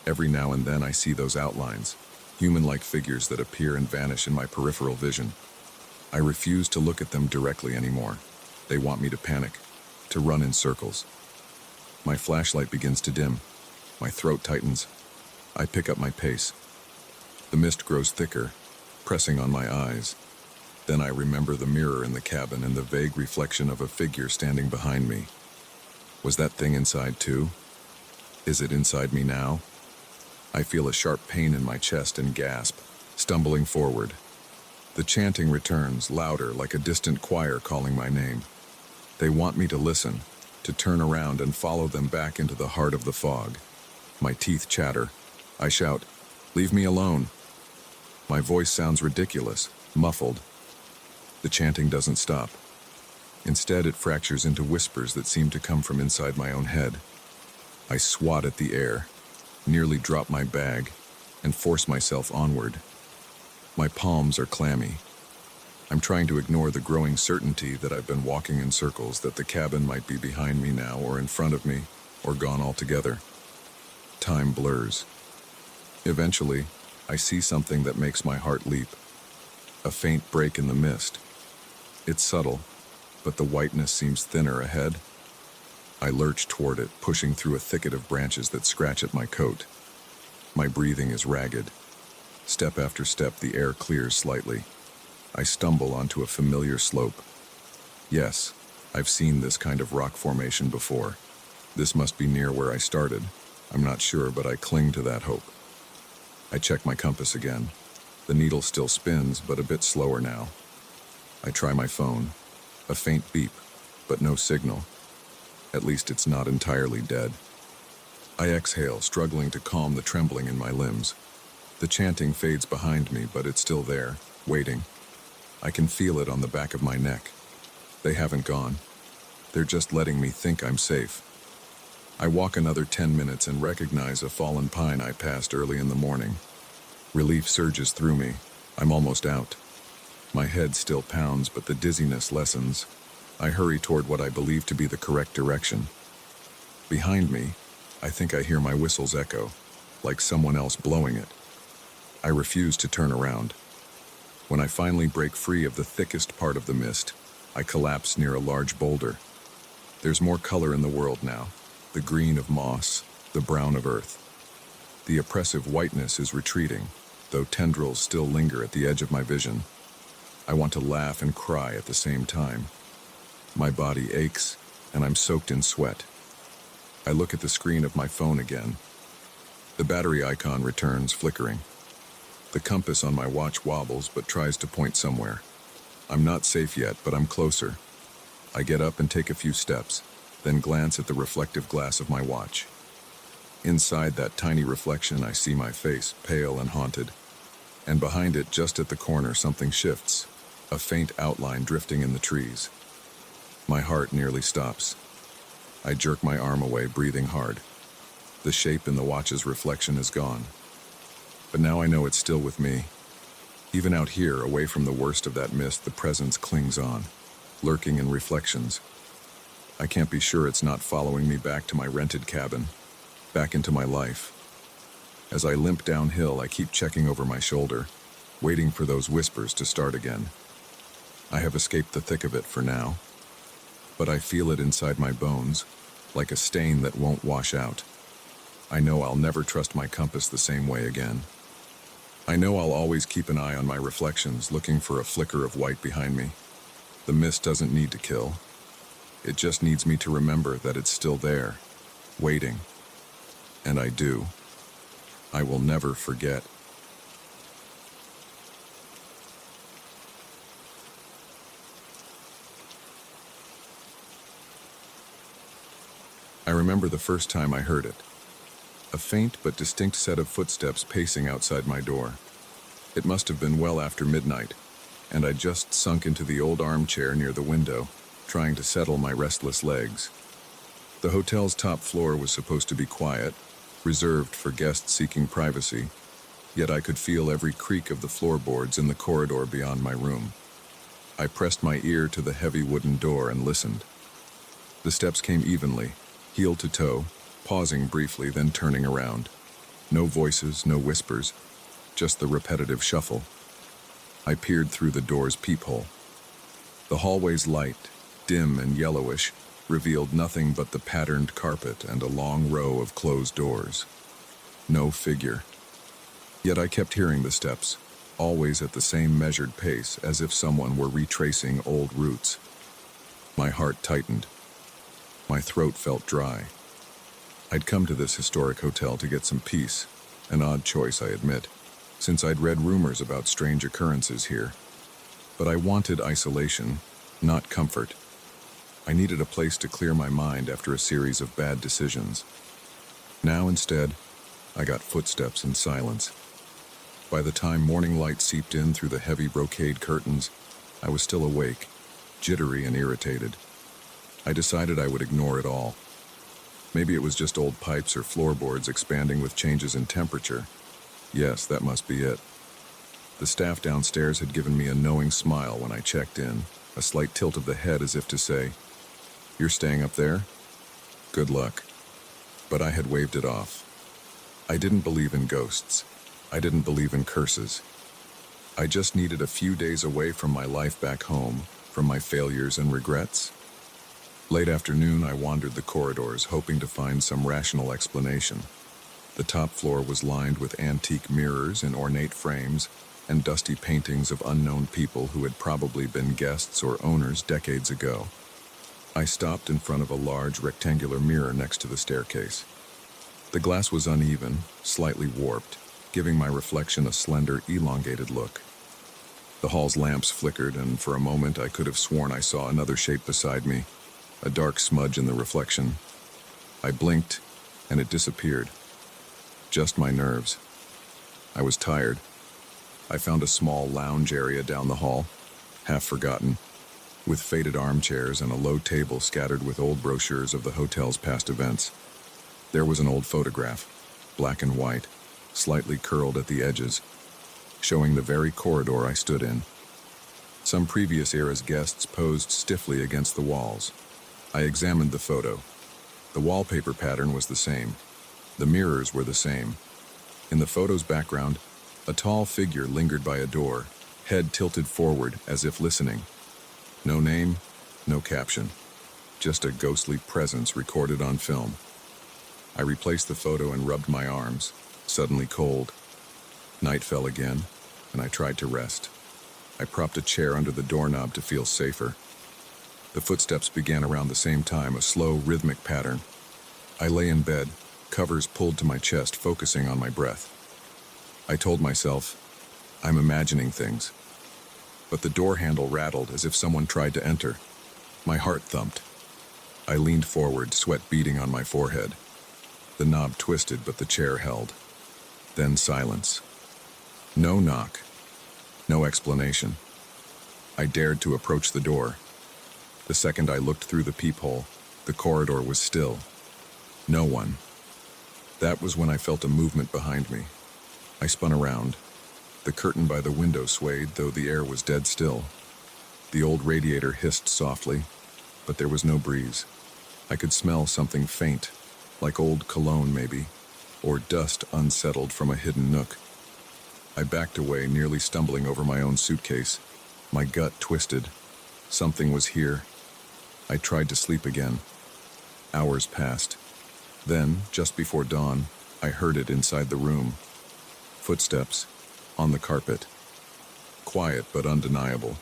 Every now and then I see those outlines, human-like figures that appear and vanish in my peripheral vision. I refuse to look at them directly anymore. They want me to panic, to run in circles. My flashlight begins to dim. My throat tightens. I pick up my pace. The mist grows thicker, pressing on my eyes. Then I remember the mirror in the cabin and the vague reflection of a figure standing behind me. Was that thing inside too? Is it inside me now? I feel a sharp pain in my chest and gasp, stumbling forward. The chanting returns, louder, like a distant choir calling my name. They want me to listen, to turn around and follow them back into the heart of the fog. My teeth chatter. I shout, "Leave me alone." My voice sounds ridiculous, muffled. The chanting doesn't stop. Instead, it fractures into whispers that seem to come from inside my own head. I swat at the air, nearly drop my bag, and force myself onward. My palms are clammy. I'm trying to ignore the growing certainty that I've been walking in circles, that the cabin might be behind me now, or in front of me, or gone altogether. Time blurs. Eventually, I see something that makes my heart leap. A faint break in the mist. It's subtle, but the whiteness seems thinner ahead. I lurch toward it, pushing through a thicket of branches that scratch at my coat. My breathing is ragged. Step after step, the air clears slightly. I stumble onto a familiar slope. Yes, I've seen this kind of rock formation before. This must be near where I started. I'm not sure, but I cling to that hope. I check my compass again. The needle still spins, but a bit slower now. I try my phone. A faint beep, but no signal. At least it's not entirely dead. I exhale, struggling to calm the trembling in my limbs. The chanting fades behind me, but it's still there, waiting. I can feel it on the back of my neck. They haven't gone. They're just letting me think I'm safe. I walk another 10 minutes and recognize a fallen pine I passed early in the morning. Relief surges through me. I'm almost out. My head still pounds, but the dizziness lessens. I hurry toward what I believe to be the correct direction. Behind me, I think I hear my whistle's echo, like someone else blowing it. I refuse to turn around. When I finally break free of the thickest part of the mist, I collapse near a large boulder. There's more color in the world now, the green of moss, the brown of earth. The oppressive whiteness is retreating, though tendrils still linger at the edge of my vision. I want to laugh and cry at the same time. My body aches, and I'm soaked in sweat. I look at the screen of my phone again. The battery icon returns, flickering. The compass on my watch wobbles, but tries to point somewhere. I'm not safe yet, but I'm closer. I get up and take a few steps, then glance at the reflective glass of my watch. Inside that tiny reflection, I see my face, pale and haunted. And behind it, just at the corner, something shifts, a faint outline drifting in the trees. My heart nearly stops. I jerk my arm away, breathing hard. The shape in the watch's reflection is gone. But now I know it's still with me. Even out here, away from the worst of that mist, the presence clings on, lurking in reflections. I can't be sure it's not following me back to my rented cabin, back into my life. As I limp downhill, I keep checking over my shoulder, waiting for those whispers to start again. I have escaped the thick of it for now, but I feel it inside my bones, like a stain that won't wash out. I know I'll never trust my compass the same way again. I know I'll always keep an eye on my reflections, looking for a flicker of white behind me. The mist doesn't need to kill. It just needs me to remember that it's still there, waiting. And I do. I will never forget. I remember the first time I heard it. A faint but distinct set of footsteps pacing outside my door. It must have been well after midnight, and I'd just sunk into the old armchair near the window, trying to settle my restless legs. The hotel's top floor was supposed to be quiet, reserved for guests seeking privacy, yet I could feel every creak of the floorboards in the corridor beyond my room. I pressed my ear to the heavy wooden door and listened. The steps came evenly, heel to toe, pausing briefly, then turning around. No voices, no whispers, just the repetitive shuffle. I peered through the door's peephole. The hallway's light, dim and yellowish, revealed nothing but the patterned carpet and a long row of closed doors. No figure. Yet I kept hearing the steps, always at the same measured pace, as if someone were retracing old routes. My heart tightened. My throat felt dry. I'd come to this historic hotel to get some peace, an odd choice, I admit, since I'd read rumors about strange occurrences here. But I wanted isolation, not comfort. I needed a place to clear my mind after a series of bad decisions. Now instead, I got footsteps and silence. By the time morning light seeped in through the heavy brocade curtains, I was still awake, jittery and irritated. I decided I would ignore it all. Maybe it was just old pipes or floorboards expanding with changes in temperature. Yes, that must be it. The staff downstairs had given me a knowing smile when I checked in, a slight tilt of the head as if to say, "You're staying up there? Good luck." But I had waved it off. I didn't believe in ghosts. I didn't believe in curses. I just needed a few days away from my life back home, from my failures and regrets. Late afternoon, I wandered the corridors, hoping to find some rational explanation. The top floor was lined with antique mirrors in ornate frames and dusty paintings of unknown people who had probably been guests or owners decades ago. I stopped in front of a large rectangular mirror next to the staircase. The glass was uneven, slightly warped, giving my reflection a slender, elongated look. The hall's lamps flickered, and for a moment I could have sworn I saw another shape beside me, a dark smudge in the reflection. I blinked, and it disappeared. Just my nerves. I was tired. I found a small lounge area down the hall, half forgotten, with faded armchairs and a low table scattered with old brochures of the hotel's past events. There was an old photograph, black and white, slightly curled at the edges, showing the very corridor I stood in. Some previous era's guests posed stiffly against the walls. I examined the photo. The wallpaper pattern was the same. The mirrors were the same. In the photo's background, a tall figure lingered by a door, head tilted forward as if listening. No name, no caption. Just a ghostly presence recorded on film. I replaced the photo and rubbed my arms, suddenly cold. Night fell again, and I tried to rest. I propped a chair under the doorknob to feel safer. The footsteps began around the same time, a slow, rhythmic pattern. I lay in bed, covers pulled to my chest, focusing on my breath. I told myself, I'm imagining things. But the door handle rattled as if someone tried to enter. My heart thumped. I leaned forward, sweat beading on my forehead. The knob twisted, but the chair held. Then silence. No knock. No explanation. I dared to approach the door. The second I looked through the peephole, the corridor was still. No one. That was when I felt a movement behind me. I spun around. The curtain by the window swayed, though the air was dead still. The old radiator hissed softly, but there was no breeze. I could smell something faint, like old cologne maybe, or dust unsettled from a hidden nook. I backed away, nearly stumbling over my own suitcase. My gut twisted. Something was here. I tried to sleep again. Hours passed. Then, just before dawn, I heard it inside the room. Footsteps, on the carpet. Quiet but undeniable.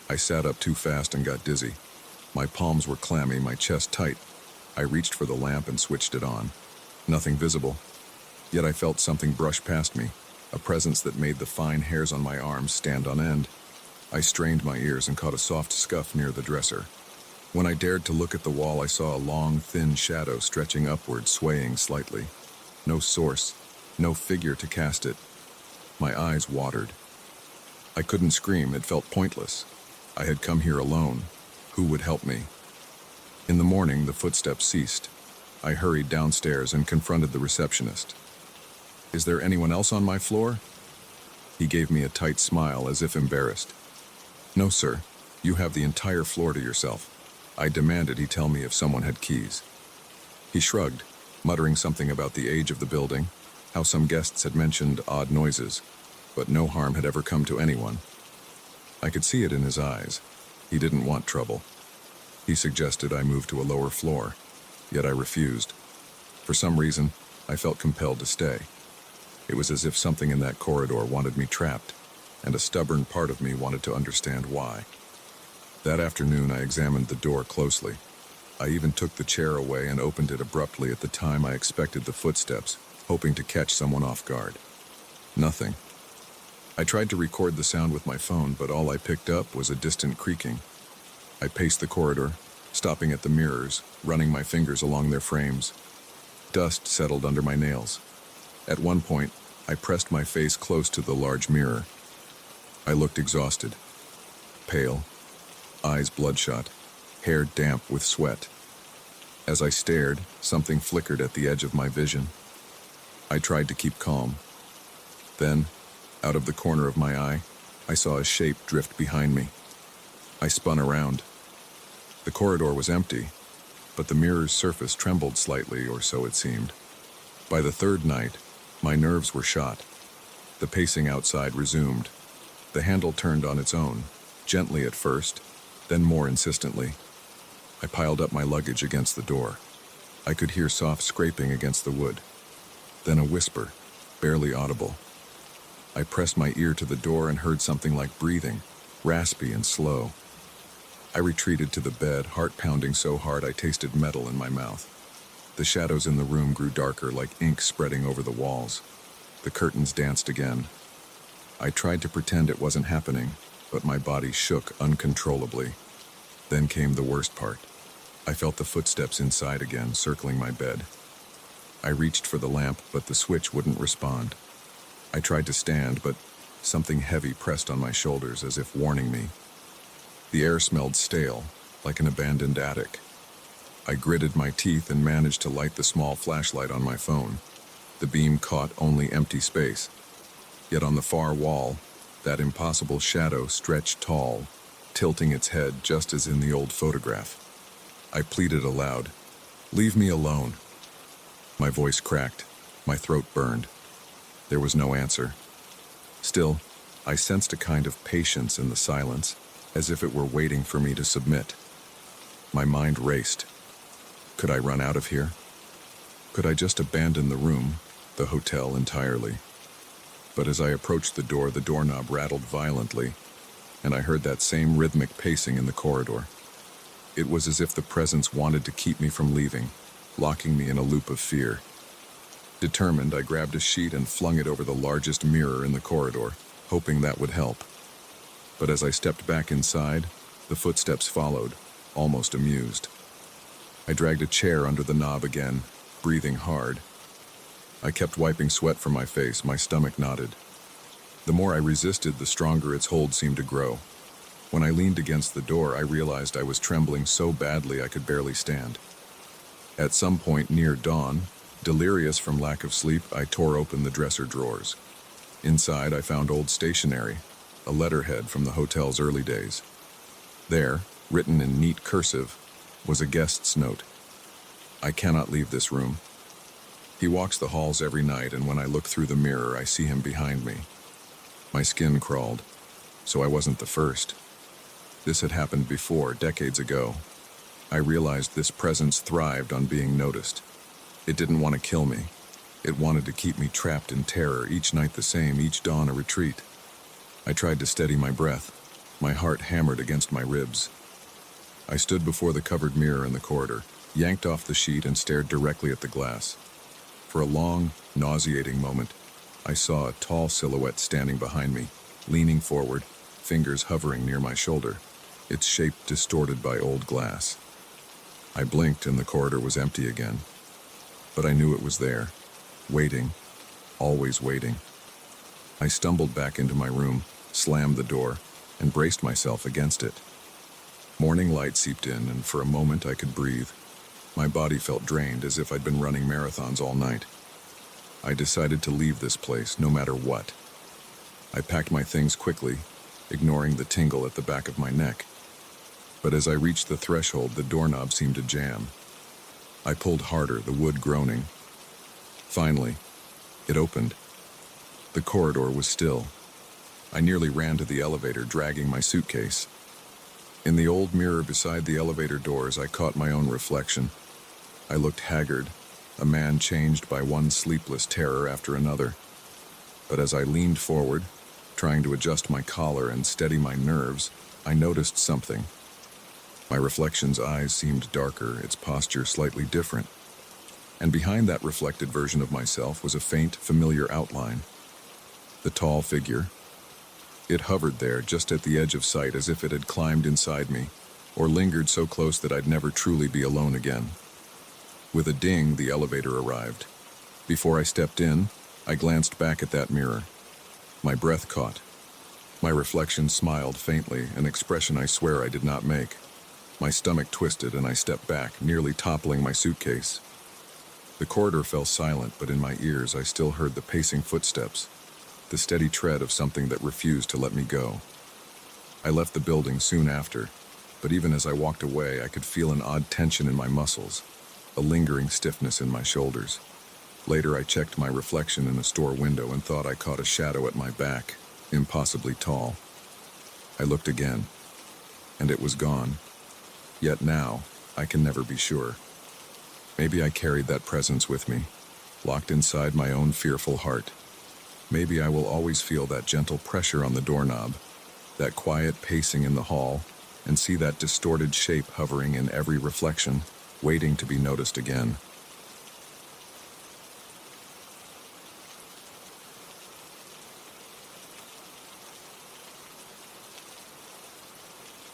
I sat up too fast and got dizzy. My palms were clammy, my chest tight. I reached for the lamp and switched it on. Nothing visible. Yet I felt something brush past me, a presence that made the fine hairs on my arms stand on end. I strained my ears and caught a soft scuff near the dresser. When I dared to look at the wall, I saw a long, thin shadow stretching upward, swaying slightly. No source, no figure to cast it. My eyes watered. I couldn't scream, it felt pointless. I had come here alone. Who would help me? In the morning, the footsteps ceased. I hurried downstairs and confronted the receptionist. Is there anyone else on my floor? He gave me a tight smile as if embarrassed. No, sir. You have the entire floor to yourself. I demanded he tell me if someone had keys. He shrugged, muttering something about the age of the building, how some guests had mentioned odd noises, but no harm had ever come to anyone. I could see it in his eyes. He didn't want trouble. He suggested I move to a lower floor, yet I refused. For some reason, I felt compelled to stay. It was as if something in that corridor wanted me trapped, and a stubborn part of me wanted to understand why. That afternoon, I examined the door closely. I even took the chair away and opened it abruptly at the time I expected the footsteps, hoping to catch someone off guard. Nothing. I tried to record the sound with my phone, but all I picked up was a distant creaking. I paced the corridor, stopping at the mirrors, running my fingers along their frames. Dust settled under my nails. At one point, I pressed my face close to the large mirror. I looked exhausted, pale, eyes bloodshot, hair damp with sweat. As I stared, something flickered at the edge of my vision. I tried to keep calm. Then, out of the corner of my eye, I saw a shape drift behind me. I spun around. The corridor was empty, but the mirror's surface trembled slightly, or so it seemed. By the third night, my nerves were shot. The pacing outside resumed. The handle turned on its own, gently at first, then more insistently. I piled up my luggage against the door. I could hear soft scraping against the wood. Then a whisper, barely audible. I pressed my ear to the door and heard something like breathing, raspy and slow. I retreated to the bed, heart pounding so hard I tasted metal in my mouth. The shadows in the room grew darker, like ink spreading over the walls. The curtains danced again. I tried to pretend it wasn't happening, but my body shook uncontrollably. Then came the worst part. I felt the footsteps inside again, circling my bed. I reached for the lamp, but the switch wouldn't respond. I tried to stand, but something heavy pressed on my shoulders as if warning me. The air smelled stale, like an abandoned attic. I gritted my teeth and managed to light the small flashlight on my phone. The beam caught only empty space. Yet on the far wall, that impossible shadow stretched tall, tilting its head just as in the old photograph. I pleaded aloud, "Leave me alone." My voice cracked, my throat burned. There was no answer. Still, I sensed a kind of patience in the silence, as if it were waiting for me to submit. My mind raced. Could I run out of here? Could I just abandon the room, the hotel entirely? But as I approached the doorknob rattled violently, and I heard that same rhythmic pacing in the corridor. It was as if the presence wanted to keep me from leaving, locking me in a loop of fear. Determined, I grabbed a sheet and flung it over the largest mirror in the corridor, hoping that would help. But as I stepped back inside, the footsteps followed, almost amused. I dragged a chair under the knob again, breathing hard. I kept wiping sweat from my face, my stomach knotted. The more I resisted, the stronger its hold seemed to grow. When I leaned against the door, I realized I was trembling so badly I could barely stand. At some point near dawn, delirious from lack of sleep, I tore open the dresser drawers. Inside, I found old stationery, a letterhead from the hotel's early days. There, written in neat cursive, was a guest's note. "I cannot leave this room. He walks the halls every night, and when I look through the mirror, I see him behind me." My skin crawled, so I wasn't the first. This had happened before, decades ago. I realized this presence thrived on being noticed. It didn't want to kill me. It wanted to keep me trapped in terror, each night the same, each dawn a retreat. I tried to steady my breath. My heart hammered against my ribs. I stood before the covered mirror in the corridor, yanked off the sheet and stared directly at the glass. For a long, nauseating moment, I saw a tall silhouette standing behind me, leaning forward, fingers hovering near my shoulder, its shape distorted by old glass. I blinked and the corridor was empty again. But I knew it was there, waiting, always waiting. I stumbled back into my room, slammed the door, and braced myself against it. Morning light seeped in, and for a moment I could breathe. My body felt drained, as if I'd been running marathons all night. I decided to leave this place no matter what. I packed my things quickly, ignoring the tingle at the back of my neck. But as I reached the threshold, the doorknob seemed to jam. I pulled harder, the wood groaning. Finally, it opened. The corridor was still. I nearly ran to the elevator, dragging my suitcase. In the old mirror beside the elevator doors, I caught my own reflection. I looked haggard, a man changed by one sleepless terror after another. But as I leaned forward, trying to adjust my collar and steady my nerves, I noticed something. My reflection's eyes seemed darker, its posture slightly different. And behind that reflected version of myself was a faint, familiar outline. The tall figure. It hovered there, just at the edge of sight, as if it had climbed inside me, or lingered so close that I'd never truly be alone again. With a ding, the elevator arrived. Before I stepped in, I glanced back at that mirror. My breath caught. My reflection smiled faintly, an expression I swear I did not make. My stomach twisted and I stepped back, nearly toppling my suitcase. The corridor fell silent, but in my ears I still heard the pacing footsteps, the steady tread of something that refused to let me go. I left the building soon after, but even as I walked away, I could feel an odd tension in my muscles, a lingering stiffness in my shoulders. Later, I checked my reflection in a store window and thought I caught a shadow at my back, impossibly tall. I looked again, and it was gone. Yet now, I can never be sure. Maybe I carried that presence with me, locked inside my own fearful heart. Maybe I will always feel that gentle pressure on the doorknob, that quiet pacing in the hall, and see that distorted shape hovering in every reflection, waiting to be noticed again.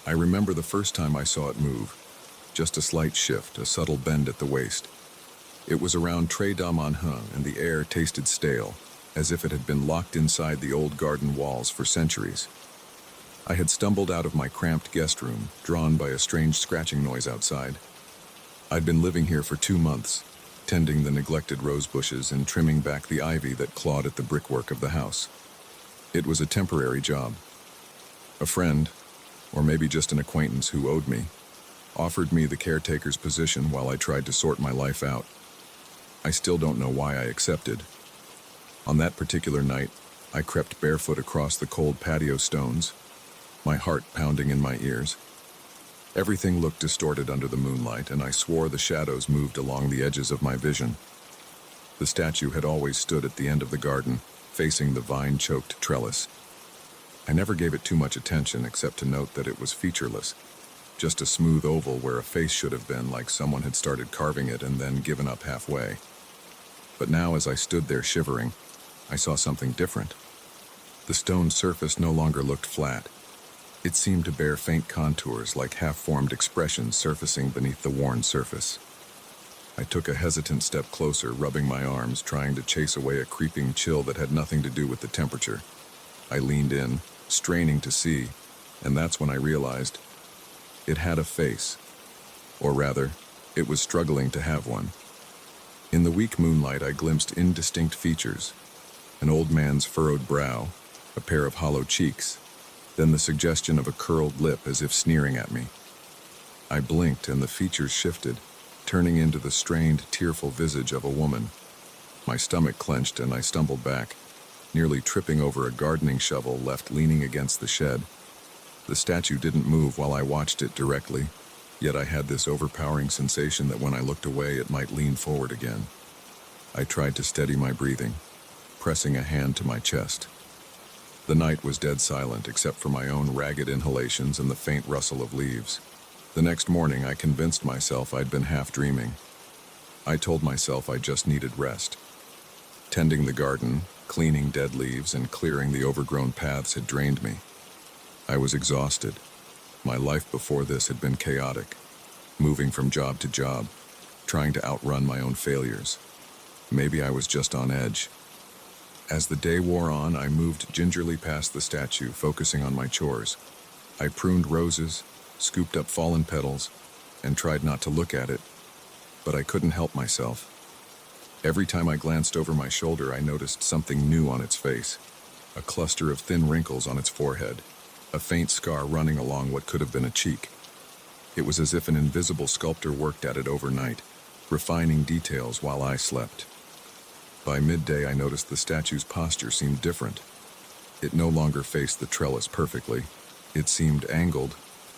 I remember the first time I saw it move. Just a slight shift, a subtle bend at the waist. It was around Tres d'Amanhun, and the air tasted stale, as if it had been locked inside the old garden walls for centuries. I had stumbled out of my cramped guest room, drawn by a strange scratching noise outside. I'd been living here for 2 months, tending the neglected rose bushes and trimming back the ivy that clawed at the brickwork of the house. It was a temporary job. A friend, or maybe just an acquaintance who owed me, offered me the caretaker's position while I tried to sort my life out. I still don't know why I accepted. On that particular night, I crept barefoot across the cold patio stones, my heart pounding in my ears. Everything looked distorted under the moonlight, and I swore the shadows moved along the edges of my vision. The statue had always stood at the end of the garden, facing the vine-choked trellis. I never gave it too much attention except to note that it was featureless, just a smooth oval where a face should have been, like someone had started carving it and then given up halfway. But now, as I stood there shivering, I saw something different. The stone surface no longer looked flat. It seemed to bear faint contours, like half-formed expressions surfacing beneath the worn surface. I took a hesitant step closer, rubbing my arms, trying to chase away a creeping chill that had nothing to do with the temperature. I leaned in, straining to see, and that's when I realized it had a face. Or rather, it was struggling to have one. In the weak moonlight, I glimpsed indistinct features: an old man's furrowed brow, a pair of hollow cheeks, then the suggestion of a curled lip as if sneering at me. I blinked and the features shifted, turning into the strained, tearful visage of a woman. My stomach clenched and I stumbled back, nearly tripping over a gardening shovel left leaning against the shed. The statue didn't move while I watched it directly, yet I had this overpowering sensation that when I looked away it might lean forward again. I tried to steady my breathing, pressing a hand to my chest. The night was dead silent except for my own ragged inhalations and the faint rustle of leaves. The next morning I convinced myself I'd been half dreaming. I told myself I just needed rest. Tending the garden, cleaning dead leaves, and clearing the overgrown paths had drained me. I was exhausted. My life before this had been chaotic, moving from job to job, trying to outrun my own failures. Maybe I was just on edge. As the day wore on, I moved gingerly past the statue, focusing on my chores. I pruned roses, scooped up fallen petals, and tried not to look at it, but I couldn't help myself. Every time I glanced over my shoulder, I noticed something new on its face. A cluster of thin wrinkles on its forehead, a faint scar running along what could have been a cheek. It was as if an invisible sculptor worked at it overnight, refining details while I slept. By midday, I noticed the statue's posture seemed different. It no longer faced the trellis perfectly. It seemed angled,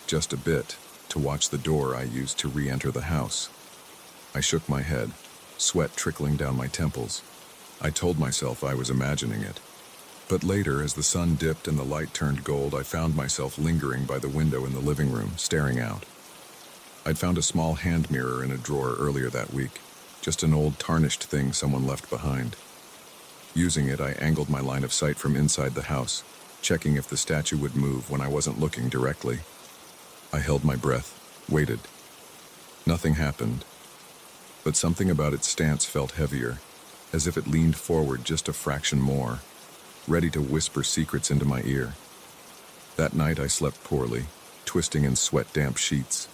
just a bit, to watch the door I used to re-enter the house. I shook my head, sweat trickling down my temples. I told myself I was imagining it. But later, as the sun dipped and the light turned gold, I found myself lingering by the window in the living room, staring out. I'd found a small hand mirror in a drawer earlier that week, just an old tarnished thing someone left behind. Using it, I angled my line of sight from inside the house, checking if the statue would move when I wasn't looking directly. I held my breath, waited. Nothing happened, but something about its stance felt heavier, as if it leaned forward just a fraction more, ready to whisper secrets into my ear. That night I slept poorly, twisting in sweat-damp sheets.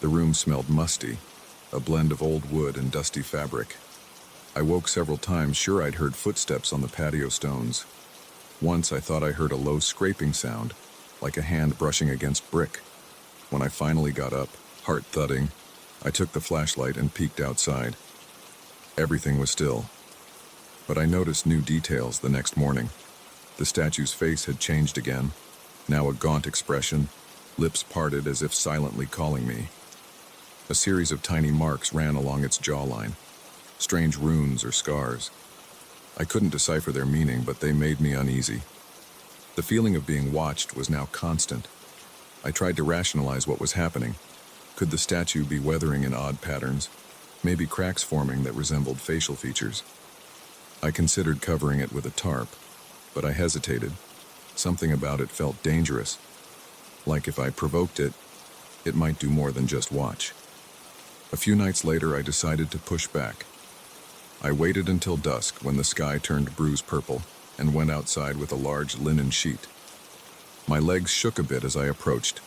The room smelled musty, a blend of old wood and dusty fabric. I woke several times, sure I'd heard footsteps on the patio stones. Once I thought I heard a low scraping sound, like a hand brushing against brick. When I finally got up, heart thudding, I took the flashlight and peeked outside. Everything was still. But I noticed new details the next morning. The statue's face had changed again, now a gaunt expression, lips parted as if silently calling me. A series of tiny marks ran along its jawline, strange runes or scars. I couldn't decipher their meaning, but they made me uneasy. The feeling of being watched was now constant. I tried to rationalize what was happening. Could the statue be weathering in odd patterns, maybe cracks forming that resembled facial features? I considered covering it with a tarp, but I hesitated. Something about it felt dangerous. Like if I provoked it, it might do more than just watch. A few nights later, I decided to push back. I waited until dusk when the sky turned bruise purple and went outside with a large linen sheet. My legs shook a bit as I approached,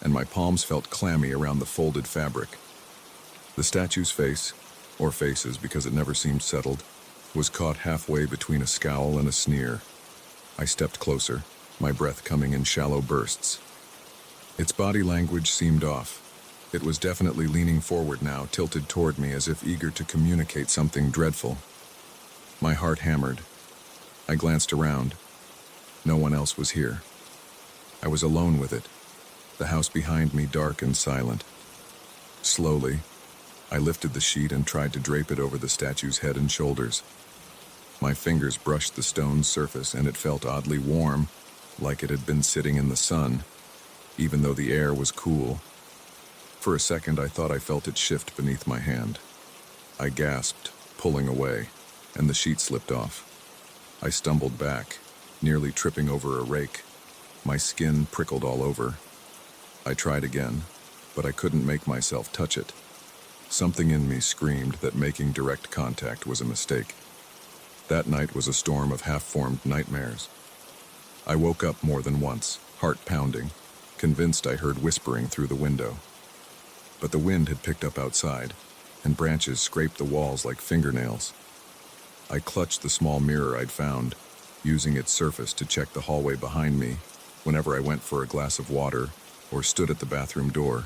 and my palms felt clammy around the folded fabric. The statue's face, or faces because it never seemed settled, was caught halfway between a scowl and a sneer. I stepped closer, my breath coming in shallow bursts. Its body language seemed off. It was definitely leaning forward now, tilted toward me as if eager to communicate something dreadful. My heart hammered. I glanced around. No one else was here. I was alone with it, the house behind me dark and silent. Slowly, I lifted the sheet and tried to drape it over the statue's head and shoulders. My fingers brushed the stone's surface and it felt oddly warm, like it had been sitting in the sun, even though the air was cool. For a second, I thought I felt it shift beneath my hand. I gasped, pulling away, and the sheet slipped off. I stumbled back, nearly tripping over a rake. My skin prickled all over. I tried again, but I couldn't make myself touch it. Something in me screamed that making direct contact was a mistake. That night was a storm of half-formed nightmares. I woke up more than once, heart pounding, convinced I heard whispering through the window. But the wind had picked up outside, and branches scraped the walls like fingernails. I clutched the small mirror I'd found, using its surface to check the hallway behind me whenever I went for a glass of water or stood at the bathroom door.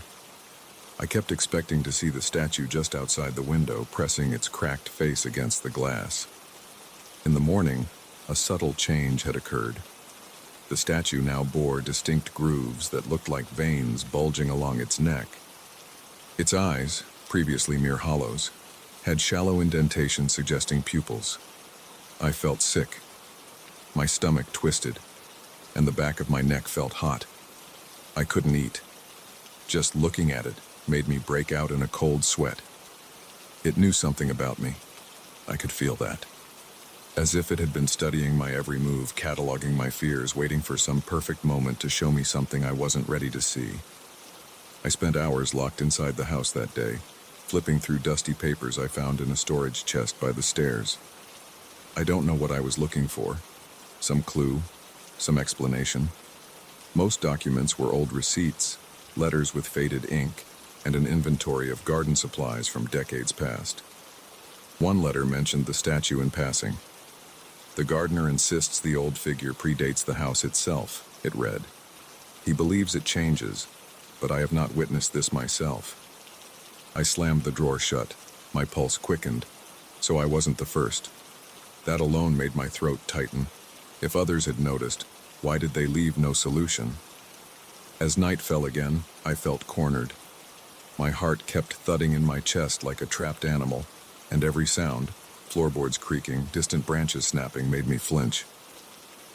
I kept expecting to see the statue just outside the window, pressing its cracked face against the glass. In the morning, a subtle change had occurred. The statue now bore distinct grooves that looked like veins bulging along its neck. Its eyes, previously mere hollows, had shallow indentations suggesting pupils. I felt sick. My stomach twisted, and the back of my neck felt hot. I couldn't eat. Just looking at it made me break out in a cold sweat. It knew something about me. I could feel that. As if it had been studying my every move, cataloging my fears, waiting for some perfect moment to show me something I wasn't ready to see. I spent hours locked inside the house that day, flipping through dusty papers I found in a storage chest by the stairs. I don't know what I was looking for. Some clue, some explanation. Most documents were old receipts, letters with faded ink, and an inventory of garden supplies from decades past. One letter mentioned the statue in passing. The gardener insists the old figure predates the house itself, it read. He believes it changes, but I have not witnessed this myself. I slammed the drawer shut. My pulse quickened, so I wasn't the first. That alone made my throat tighten. If others had noticed, why did they leave no solution? As night fell again, I felt cornered. My heart kept thudding in my chest like a trapped animal, and every sound, floorboards creaking, distant branches snapping, made me flinch.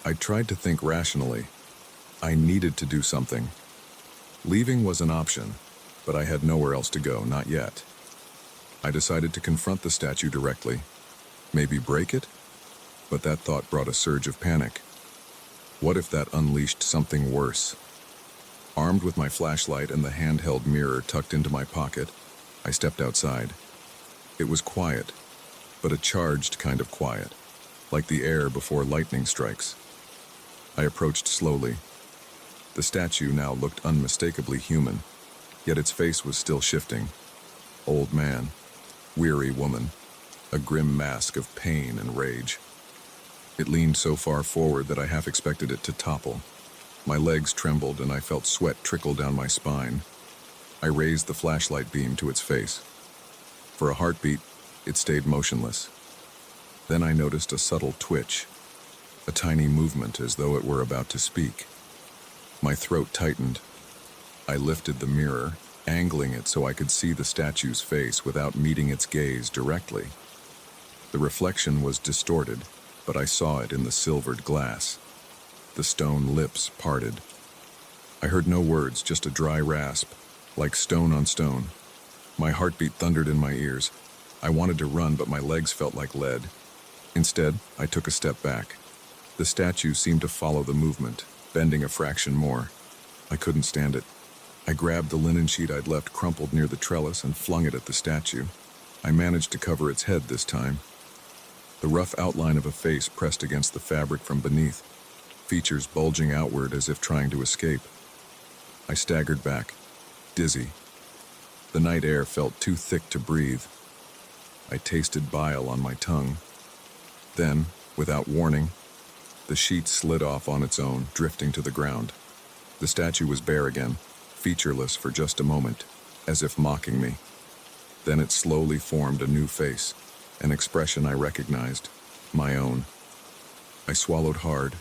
I tried to think rationally. I needed to do something. Leaving was an option, but I had nowhere else to go, not yet. I decided to confront the statue directly. Maybe break it? But that thought brought a surge of panic. What if that unleashed something worse? Armed with my flashlight and the handheld mirror tucked into my pocket, I stepped outside. It was quiet, but a charged kind of quiet, like the air before lightning strikes. I approached slowly. The statue now looked unmistakably human, yet its face was still shifting. Old man, weary woman, a grim mask of pain and rage. It leaned so far forward that I half expected it to topple. My legs trembled and I felt sweat trickle down my spine. I raised the flashlight beam to its face. For a heartbeat, it stayed motionless. Then I noticed a subtle twitch, a tiny movement as though it were about to speak. My throat tightened. I lifted the mirror, angling it so I could see the statue's face without meeting its gaze directly. The reflection was distorted, but I saw it in the silvered glass. The stone lips parted. I heard no words, just a dry rasp, like stone on stone. My heartbeat thundered in my ears. I wanted to run, but my legs felt like lead. Instead, I took a step back. The statue seemed to follow the movement, bending a fraction more. I couldn't stand it. I grabbed the linen sheet I'd left crumpled near the trellis and flung it at the statue. I managed to cover its head this time. The rough outline of a face pressed against the fabric from beneath, features bulging outward as if trying to escape. I staggered back, dizzy. The night air felt too thick to breathe. I tasted bile on my tongue. Then, without warning, the sheet slid off on its own, drifting to the ground. The statue was bare again, featureless for just a moment, as if mocking me. Then it slowly formed a new face, an expression I recognized, my own. I swallowed hard,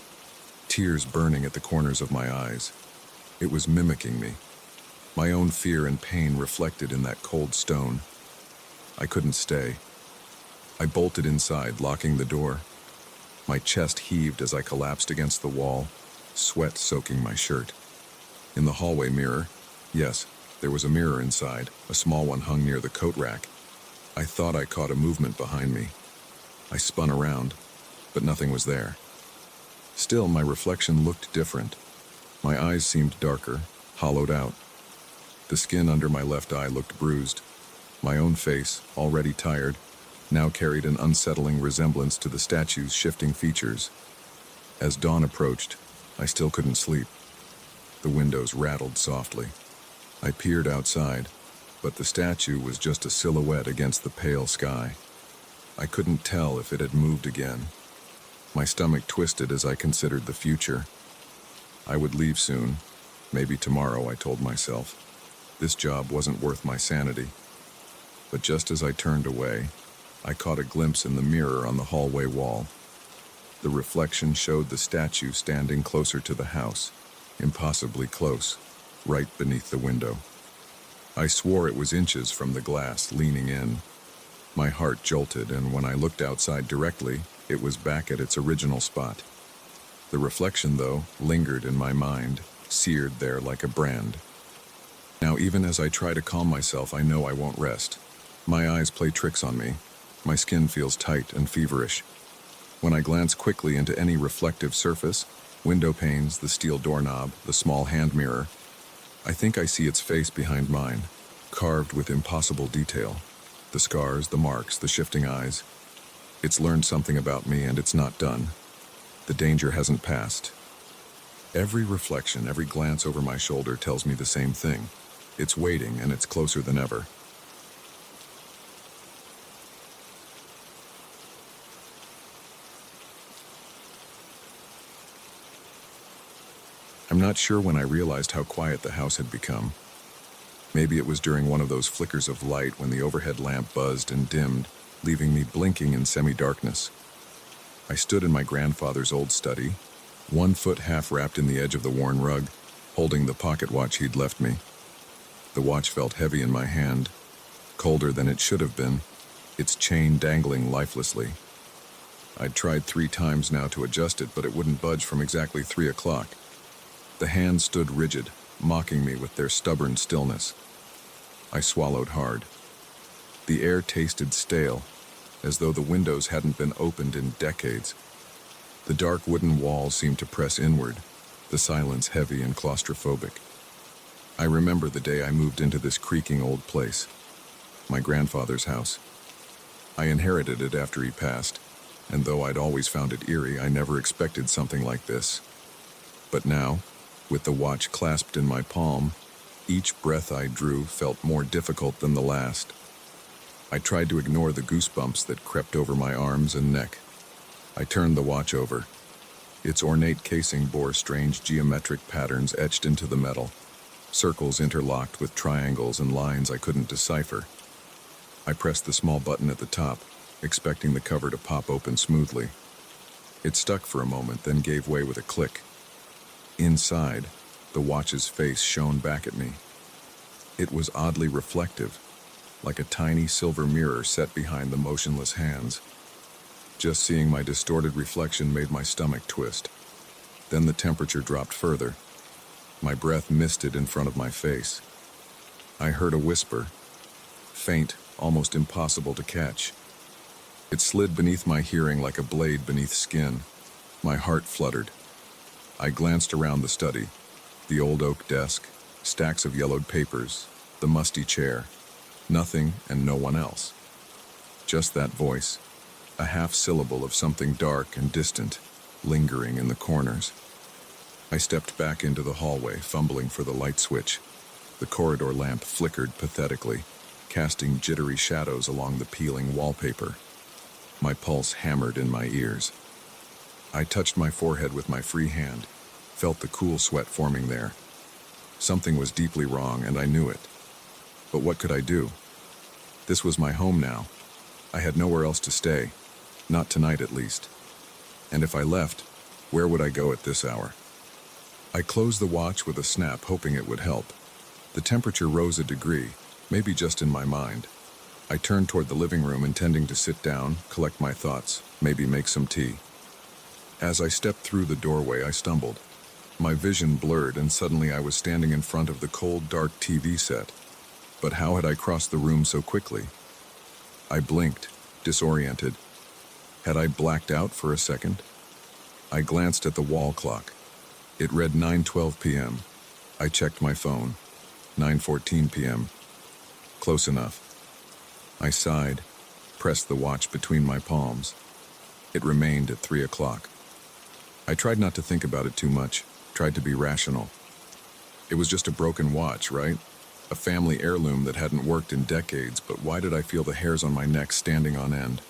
tears burning at the corners of my eyes. It was mimicking me, my own fear and pain reflected in that cold stone. I couldn't stay. I bolted inside, locking the door. My chest heaved as I collapsed against the wall, sweat soaking my shirt. In the hallway mirror, yes, there was a mirror inside, a small one hung near the coat rack. I thought I caught a movement behind me. I spun around, but nothing was there. Still, my reflection looked different. My eyes seemed darker, hollowed out. The skin under my left eye looked bruised. My own face, already tired, now carried an unsettling resemblance to the statue's shifting features. As dawn approached, I still couldn't sleep. The windows rattled softly. I peered outside, but the statue was just a silhouette against the pale sky. I couldn't tell if it had moved again. My stomach twisted as I considered the future. I would leave soon, maybe tomorrow, I told myself. This job wasn't worth my sanity. But just as I turned away, I caught a glimpse in the mirror on the hallway wall. The reflection showed the statue standing closer to the house, impossibly close, right beneath the window. I swore it was inches from the glass, leaning in. My heart jolted, and when I looked outside directly, it was back at its original spot. The reflection, though, lingered in my mind, seared there like a brand. Now, even as I try to calm myself, I know I won't rest. My eyes play tricks on me. My skin feels tight and feverish. When I glance quickly into any reflective surface, window panes, the steel doorknob, the small hand mirror, I think I see its face behind mine, carved with impossible detail. The scars, the marks, the shifting eyes. It's learned something about me, and it's not done. The danger hasn't passed. Every reflection, every glance over my shoulder tells me the same thing. It's waiting, and it's closer than ever. I'm not sure when I realized how quiet the house had become. Maybe it was during one of those flickers of light when the overhead lamp buzzed and dimmed, leaving me blinking in semi-darkness. I stood in my grandfather's old study, one foot half wrapped in the edge of the worn rug, holding the pocket watch he'd left me. The watch felt heavy in my hand, colder than it should have been, its chain dangling lifelessly. I'd tried 3 times now to adjust it, but it wouldn't budge from exactly 3 o'clock. The hands stood rigid, mocking me with their stubborn stillness. I swallowed hard. The air tasted stale, as though the windows hadn't been opened in decades. The dark wooden walls seemed to press inward, the silence heavy and claustrophobic. I remember the day I moved into this creaking old place, my grandfather's house. I inherited it after he passed, and though I'd always found it eerie, I never expected something like this. But now, with the watch clasped in my palm, each breath I drew felt more difficult than the last. I tried to ignore the goosebumps that crept over my arms and neck. I turned the watch over. Its ornate casing bore strange geometric patterns etched into the metal, circles interlocked with triangles and lines I couldn't decipher. I pressed the small button at the top, expecting the cover to pop open smoothly. It stuck for a moment, then gave way with a click. Inside, the watch's face shone back at me. It was oddly reflective, like a tiny silver mirror set behind the motionless hands. Just seeing my distorted reflection made my stomach twist. Then the temperature dropped further. My breath misted in front of my face. I heard a whisper, faint, almost impossible to catch. It slid beneath my hearing like a blade beneath skin. My heart fluttered. I glanced around the study, the old oak desk, stacks of yellowed papers, the musty chair. Nothing and no one else. Just that voice, a half syllable of something dark and distant, lingering in the corners. I stepped back into the hallway, fumbling for the light switch. The corridor lamp flickered pathetically, casting jittery shadows along the peeling wallpaper. My pulse hammered in my ears. I touched my forehead with my free hand, felt the cool sweat forming there. Something was deeply wrong, and I knew it. But what could I do? This was my home now. I had nowhere else to stay, not tonight at least. And if I left, where would I go at this hour? I closed the watch with a snap, hoping it would help. The temperature rose a degree, maybe just in my mind. I turned toward the living room, intending to sit down, collect my thoughts, maybe make some tea. As I stepped through the doorway, I stumbled. My vision blurred, and suddenly I was standing in front of the cold, dark TV set. But how had I crossed the room so quickly? I blinked, disoriented. Had I blacked out for a second? I glanced at the wall clock. It read 9:12 p.m. I checked my phone. 9:14 p.m. Close enough. I sighed, pressed the watch between my palms. It remained at 3 o'clock. I tried not to think about it too much, tried to be rational. It was just a broken watch, right? A family heirloom that hadn't worked in decades, but why did I feel the hairs on my neck standing on end?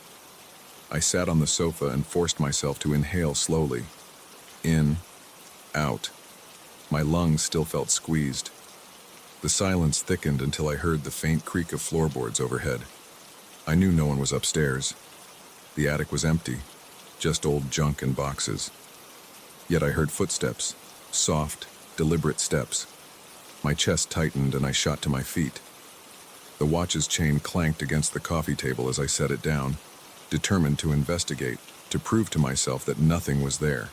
I sat on the sofa and forced myself to inhale slowly. In, out. My lungs still felt squeezed. The silence thickened until I heard the faint creak of floorboards overhead. I knew no one was upstairs. The attic was empty, just old junk and boxes. Yet I heard footsteps, soft, deliberate steps. My chest tightened and I shot to my feet. The watch's chain clanked against the coffee table as I set it down, determined to investigate, to prove to myself that nothing was there.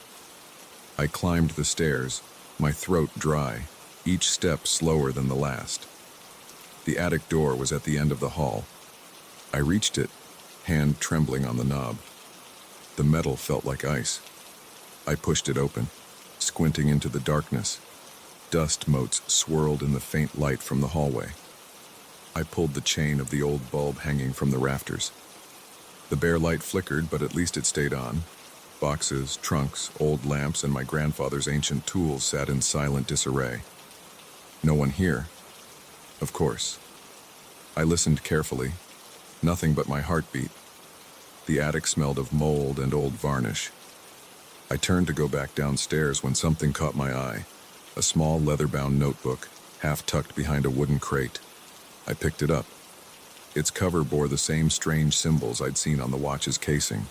I climbed the stairs, my throat dry, each step slower than the last. The attic door was at the end of the hall. I reached it, hand trembling on the knob. The metal felt like ice. I pushed it open, squinting into the darkness. Dust motes swirled in the faint light from the hallway. I pulled the chain of the old bulb hanging from the rafters. The bare light flickered, but at least it stayed on. Boxes, trunks, old lamps, and my grandfather's ancient tools sat in silent disarray. No one here. Of course. I listened carefully. Nothing but my heartbeat. The attic smelled of mold and old varnish. I turned to go back downstairs when something caught my eye. a small leather-bound notebook, half tucked behind a wooden crate. I picked it up. Its cover bore the same strange symbols I'd seen on the watch's casing.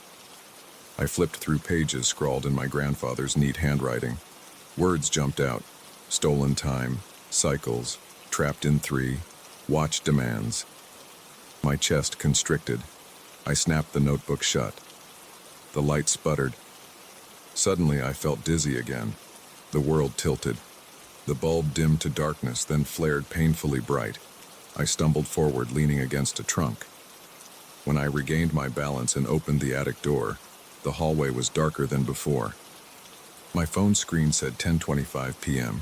I flipped through pages scrawled in my grandfather's neat handwriting. Words jumped out: stolen time, cycles, trapped in 3, watch demands. My chest constricted. I snapped the notebook shut. The light sputtered. Suddenly I felt dizzy again. The world tilted. The bulb dimmed to darkness, then flared painfully bright. I stumbled forward, leaning against a trunk. When I regained my balance and opened the attic door, the hallway was darker than before. My phone screen said 10:25 p.m.,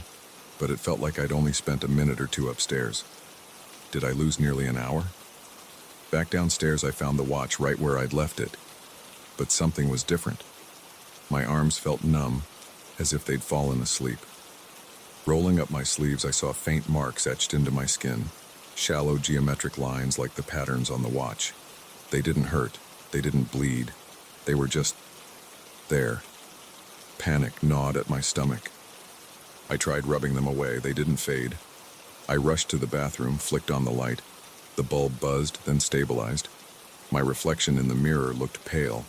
but it felt like I'd only spent a minute or two upstairs. Did I lose nearly an hour? Back downstairs, I found the watch right where I'd left it. But something was different. My arms felt numb, as if they'd fallen asleep. Rolling up my sleeves, I saw faint marks etched into my skin, shallow geometric lines like the patterns on the watch. They didn't hurt. They didn't bleed. They were just there. Panic gnawed at my stomach. I tried rubbing them away. They didn't fade. I rushed to the bathroom, flicked on the light. The bulb buzzed, then stabilized. My reflection in the mirror looked pale.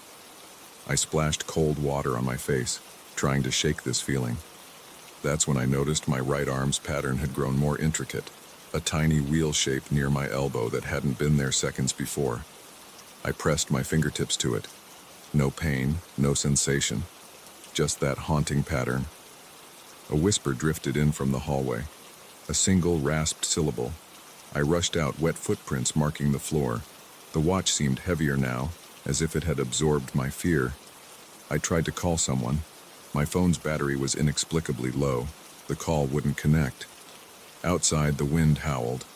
I splashed cold water on my face, trying to shake this feeling. That's when I noticed my right arm's pattern had grown more intricate, a tiny wheel shape near my elbow that hadn't been there seconds before. I pressed my fingertips to it. No pain, no sensation, just that haunting pattern. A whisper drifted in from the hallway, a single rasped syllable. I rushed out, wet footprints marking the floor. The watch seemed heavier now, as if it had absorbed my fear. I tried to call someone. My phone's battery was inexplicably low. The call wouldn't connect. Outside, the wind howled.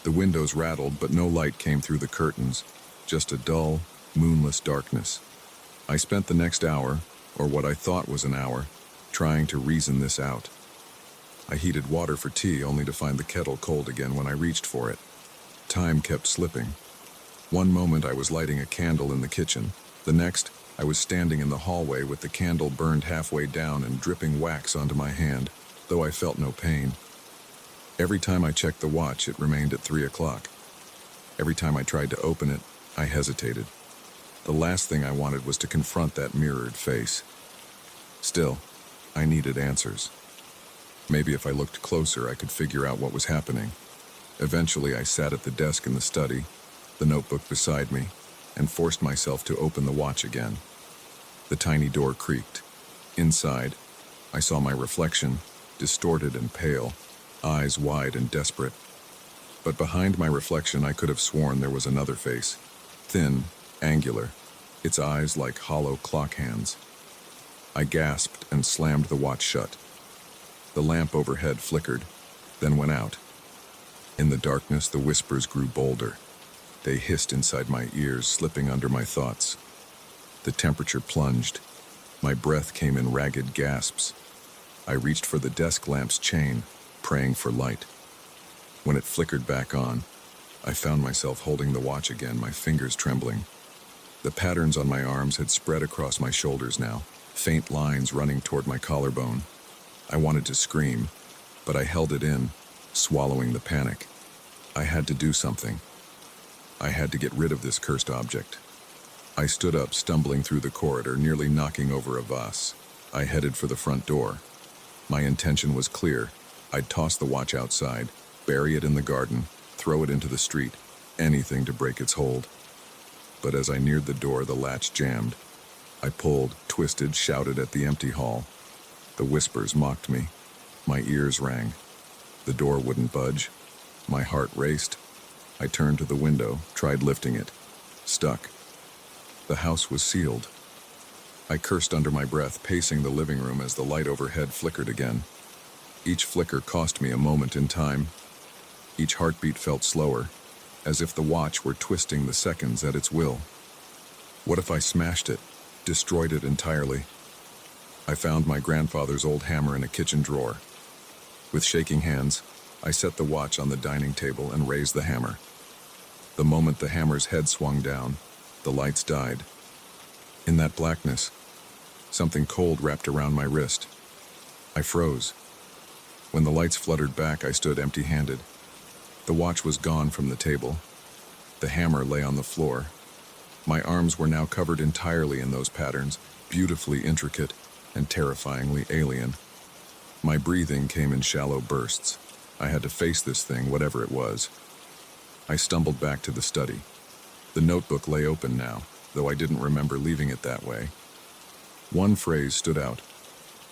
The windows rattled, but no light came through the curtains, just a dull, moonless darkness. I spent the next hour, or what I thought was an hour, trying to reason this out. I heated water for tea, only to find the kettle cold again when I reached for it. Time kept slipping. One moment I was lighting a candle in the kitchen. The next, I was standing in the hallway with the candle burned halfway down and dripping wax onto my hand, though I felt no pain. Every time I checked the watch, it remained at 3 o'clock. Every time I tried to open it, I hesitated. The last thing I wanted was to confront that mirrored face. Still, I needed answers. Maybe if I looked closer, I could figure out what was happening. Eventually, I sat at the desk in the study, the notebook beside me, and forced myself to open the watch again. The tiny door creaked. Inside, I saw my reflection, distorted and pale, eyes wide and desperate. But behind my reflection, I could have sworn there was another face, thin, angular, its eyes like hollow clock hands. I gasped and slammed the watch shut. The lamp overhead flickered, then went out. In the darkness, the whispers grew bolder. They hissed inside my ears, slipping under my thoughts. The temperature plunged. My breath came in ragged gasps. I reached for the desk lamp's chain, praying for light. When it flickered back on, I found myself holding the watch again, my fingers trembling. The patterns on my arms had spread across my shoulders now, faint lines running toward my collarbone. I wanted to scream, but I held it in, swallowing the panic. I had to do something. I had to get rid of this cursed object. I stood up, stumbling through the corridor, nearly knocking over a vase. I headed for the front door. My intention was clear. I'd toss the watch outside, bury it in the garden, throw it into the street, anything to break its hold. But as I neared the door, the latch jammed. I pulled, twisted, shouted at the empty hall. The whispers mocked me. My ears rang. The door wouldn't budge. My heart raced. I turned to the window, tried lifting it. Stuck. The house was sealed. I cursed under my breath, pacing the living room as the light overhead flickered again. Each flicker cost me a moment in time. Each heartbeat felt slower, as if the watch were twisting the seconds at its will. What if I smashed it, destroyed it entirely? I found my grandfather's old hammer in a kitchen drawer. With shaking hands, I set the watch on the dining table and raised the hammer. The moment the hammer's head swung down, the lights died. In that blackness, something cold wrapped around my wrist. I froze. When the lights fluttered back, I stood empty-handed. The watch was gone from the table. The hammer lay on the floor. My arms were now covered entirely in those patterns, beautifully intricate and terrifyingly alien. My breathing came in shallow bursts. I had to face this thing, whatever it was. I stumbled back to the study. The notebook lay open now, though I didn't remember leaving it that way. One phrase stood out.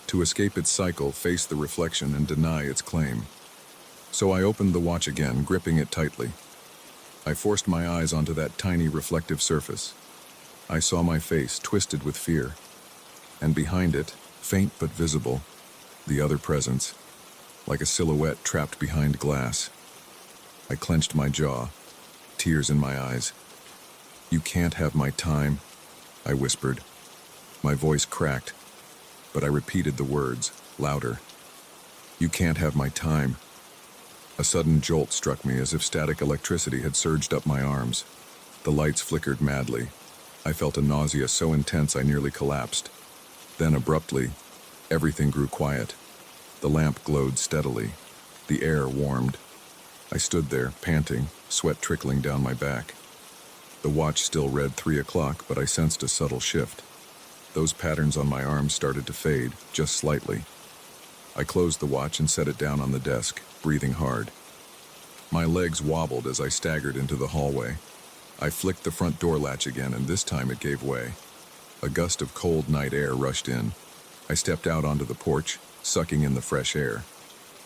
To escape its cycle, face the reflection and deny its claim. So I opened the watch again, gripping it tightly. I forced my eyes onto that tiny reflective surface. I saw my face twisted with fear, and behind it, faint but visible, the other presence, like a silhouette trapped behind glass. I clenched my jaw, tears in my eyes. "You can't have my time," I whispered. My voice cracked, but I repeated the words, louder. "You can't have my time." A sudden jolt struck me as if static electricity had surged up my arms. The lights flickered madly. I felt a nausea so intense I nearly collapsed. Then abruptly, everything grew quiet. The lamp glowed steadily. The air warmed. I stood there, panting, sweat trickling down my back. The watch still read 3 o'clock, but I sensed a subtle shift. Those patterns on my arms started to fade, just slightly. I closed the watch and set it down on the desk, breathing hard. My legs wobbled as I staggered into the hallway. I flicked the front door latch again, and this time it gave way. A gust of cold night air rushed in. I stepped out onto the porch, sucking in the fresh air,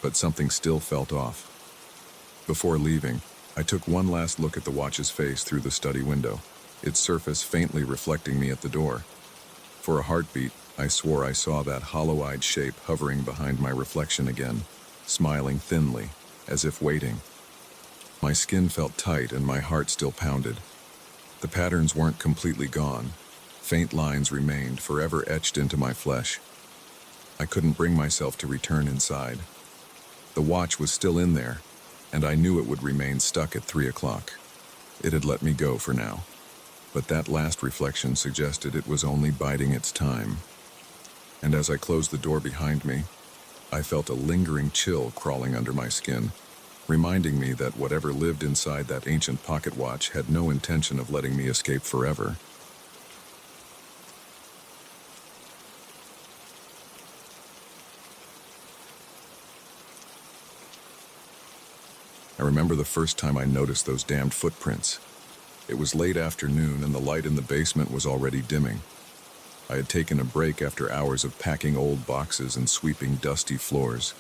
but something still felt off. Before leaving, I took one last look at the watch's face through the study window, its surface faintly reflecting me at the door. For a heartbeat, I swore I saw that hollow-eyed shape hovering behind my reflection again, smiling thinly, as if waiting. My skin felt tight and my heart still pounded. The patterns weren't completely gone. Faint lines remained, forever etched into my flesh. I couldn't bring myself to return inside. The watch was still in there, and I knew it would remain stuck at 3 o'clock. It had let me go for now. But that last reflection suggested it was only biding its time. And as I closed the door behind me, I felt a lingering chill crawling under my skin, reminding me that whatever lived inside that ancient pocket watch had no intention of letting me escape forever. I remember the first time I noticed those damned footprints. It was late afternoon and the light in the basement was already dimming. I had taken a break after hours of packing old boxes and sweeping dusty floors.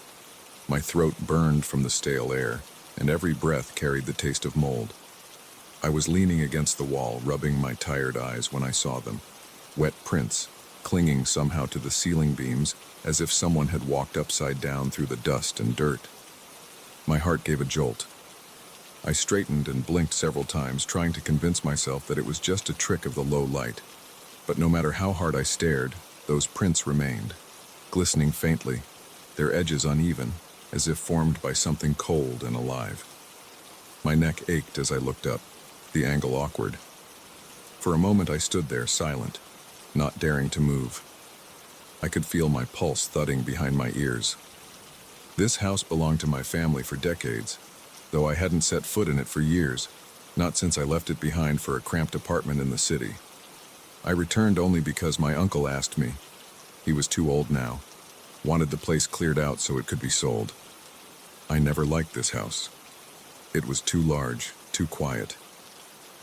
My throat burned from the stale air, and every breath carried the taste of mold. I was leaning against the wall, rubbing my tired eyes when I saw them. Wet prints, clinging somehow to the ceiling beams, as if someone had walked upside down through the dust and dirt. My heart gave a jolt. I straightened and blinked several times, trying to convince myself that it was just a trick of the low light. But no matter how hard I stared, those prints remained, glistening faintly, their edges uneven, as if formed by something cold and alive. My neck ached as I looked up, the angle awkward. For a moment I stood there, silent, not daring to move. I could feel my pulse thudding behind my ears. This house belonged to my family for decades, though I hadn't set foot in it for years, not since I left it behind for a cramped apartment in the city. I returned only because my uncle asked me. He was too old now, wanted the place cleared out so it could be sold. I never liked this house. It was too large, too quiet.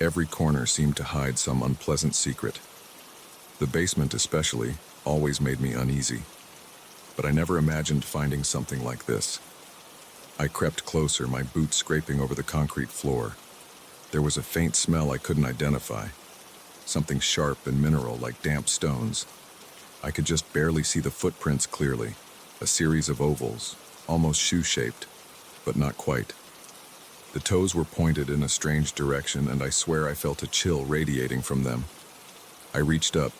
Every corner seemed to hide some unpleasant secret. The basement especially always made me uneasy. But I never imagined finding something like this. I crept closer, my boots scraping over the concrete floor. There was a faint smell I couldn't identify, something sharp and mineral like damp stones. I could just barely see the footprints clearly, a series of ovals, almost shoe-shaped, but not quite. The toes were pointed in a strange direction, and I swear I felt a chill radiating from them. I reached up,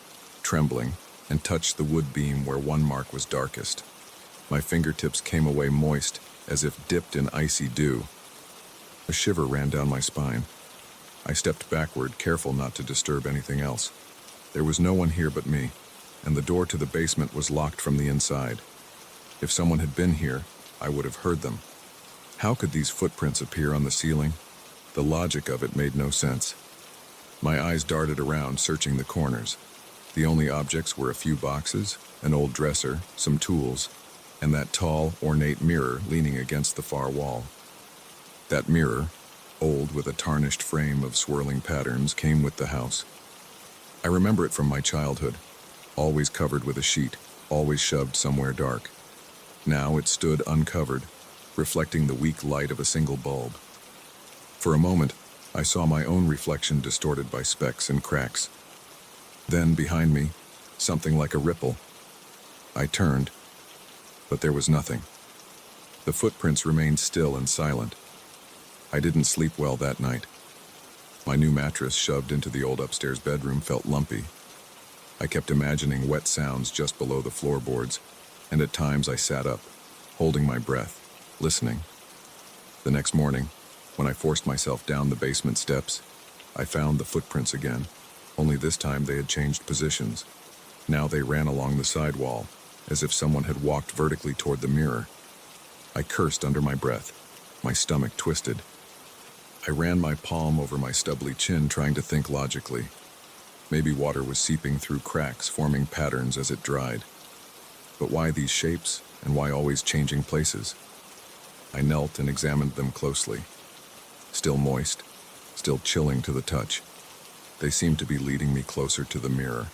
trembling, and touched the wood beam where one mark was darkest. My fingertips came away moist, as if dipped in icy dew. A shiver ran down my spine. I stepped backward, careful not to disturb anything else. There was no one here but me, and the door to the basement was locked from the inside. If someone had been here, I would have heard them. How could these footprints appear on the ceiling? The logic of it made no sense. My eyes darted around, searching the corners. The only objects were a few boxes, an old dresser, some tools, and that tall, ornate mirror leaning against the far wall. That mirror, old with a tarnished frame of swirling patterns, came with the house. I remember it from my childhood, always covered with a sheet, always shoved somewhere dark. Now it stood uncovered, reflecting the weak light of a single bulb. For a moment, I saw my own reflection distorted by specks and cracks. Then, behind me, something like a ripple. I turned, but there was nothing. The footprints remained still and silent. I didn't sleep well that night. My new mattress shoved into the old upstairs bedroom felt lumpy. I kept imagining wet sounds just below the floorboards, and at times I sat up, holding my breath, listening. The next morning, when I forced myself down the basement steps, I found the footprints again, only this time they had changed positions. Now they ran along the side wall, as if someone had walked vertically toward the mirror. I cursed under my breath, my stomach twisted. I ran my palm over my stubbly chin, trying to think logically. Maybe water was seeping through cracks, forming patterns as it dried. But why these shapes, and why always changing places? I knelt and examined them closely. Still moist, still chilling to the touch. They seemed to be leading me closer to the mirror.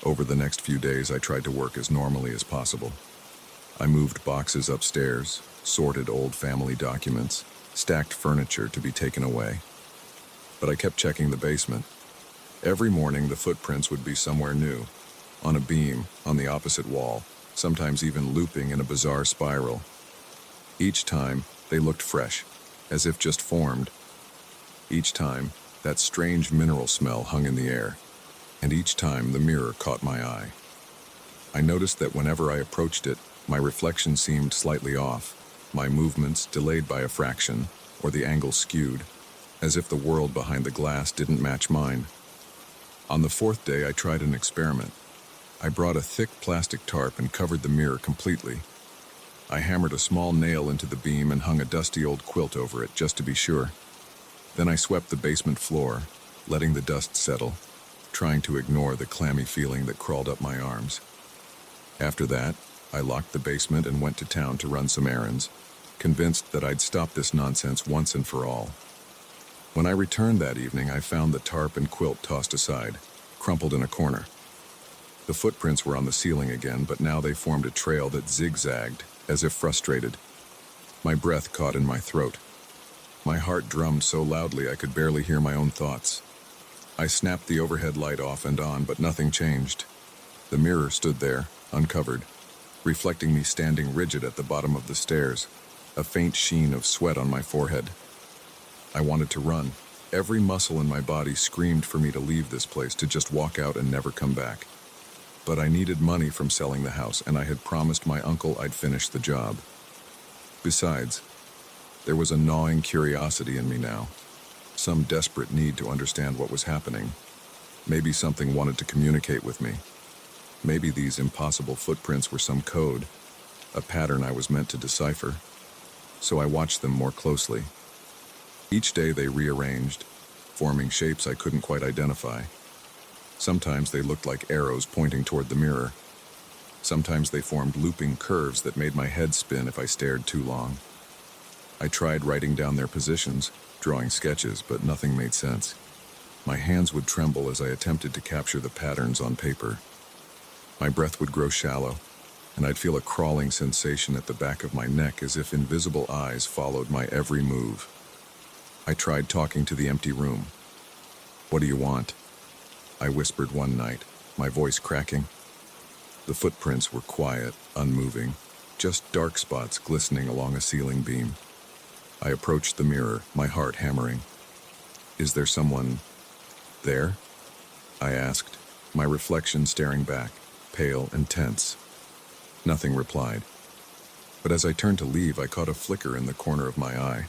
Over the next few days, I tried to work as normally as possible. I moved boxes upstairs, sorted old family documents, stacked furniture to be taken away. But I kept checking the basement. Every morning, the footprints would be somewhere new, on a beam, on the opposite wall, sometimes even looping in a bizarre spiral. Each time, they looked fresh, as if just formed. Each time, that strange mineral smell hung in the air, and each time the mirror caught my eye. I noticed that whenever I approached it, my reflection seemed slightly off, my movements delayed by a fraction, or the angle skewed, as if the world behind the glass didn't match mine. On the fourth day, I tried an experiment. I brought a thick plastic tarp and covered the mirror completely. I hammered a small nail into the beam and hung a dusty old quilt over it, just to be sure. Then I swept the basement floor, letting the dust settle, trying to ignore the clammy feeling that crawled up my arms. After that, I locked the basement and went to town to run some errands, convinced that I'd stop this nonsense once and for all. When I returned that evening, I found the tarp and quilt tossed aside, crumpled in a corner. The footprints were on the ceiling again, but now they formed a trail that zigzagged, as if frustrated. My breath caught in my throat. My heart drummed so loudly I could barely hear my own thoughts. I snapped the overhead light off and on, but nothing changed. The mirror stood there, uncovered, reflecting me standing rigid at the bottom of the stairs, a faint sheen of sweat on my forehead. I wanted to run. Every muscle in my body screamed for me to leave this place, to just walk out and never come back. But I needed money from selling the house, and I had promised my uncle I'd finish the job. Besides, there was a gnawing curiosity in me now, some desperate need to understand what was happening. Maybe something wanted to communicate with me. Maybe these impossible footprints were some code, a pattern I was meant to decipher. So I watched them more closely. Each day they rearranged, forming shapes I couldn't quite identify. Sometimes they looked like arrows pointing toward the mirror. Sometimes they formed looping curves that made my head spin if I stared too long. I tried writing down their positions, drawing sketches, but nothing made sense. My hands would tremble as I attempted to capture the patterns on paper. My breath would grow shallow, and I'd feel a crawling sensation at the back of my neck, as if invisible eyes followed my every move. I tried talking to the empty room. "What do you want?" I whispered one night, my voice cracking. The footprints were quiet, unmoving, just dark spots glistening along a ceiling beam. I approached the mirror, my heart hammering. "Is there someone there?" I asked, my reflection staring back, pale and tense. Nothing replied. But as I turned to leave, I caught a flicker in the corner of my eye,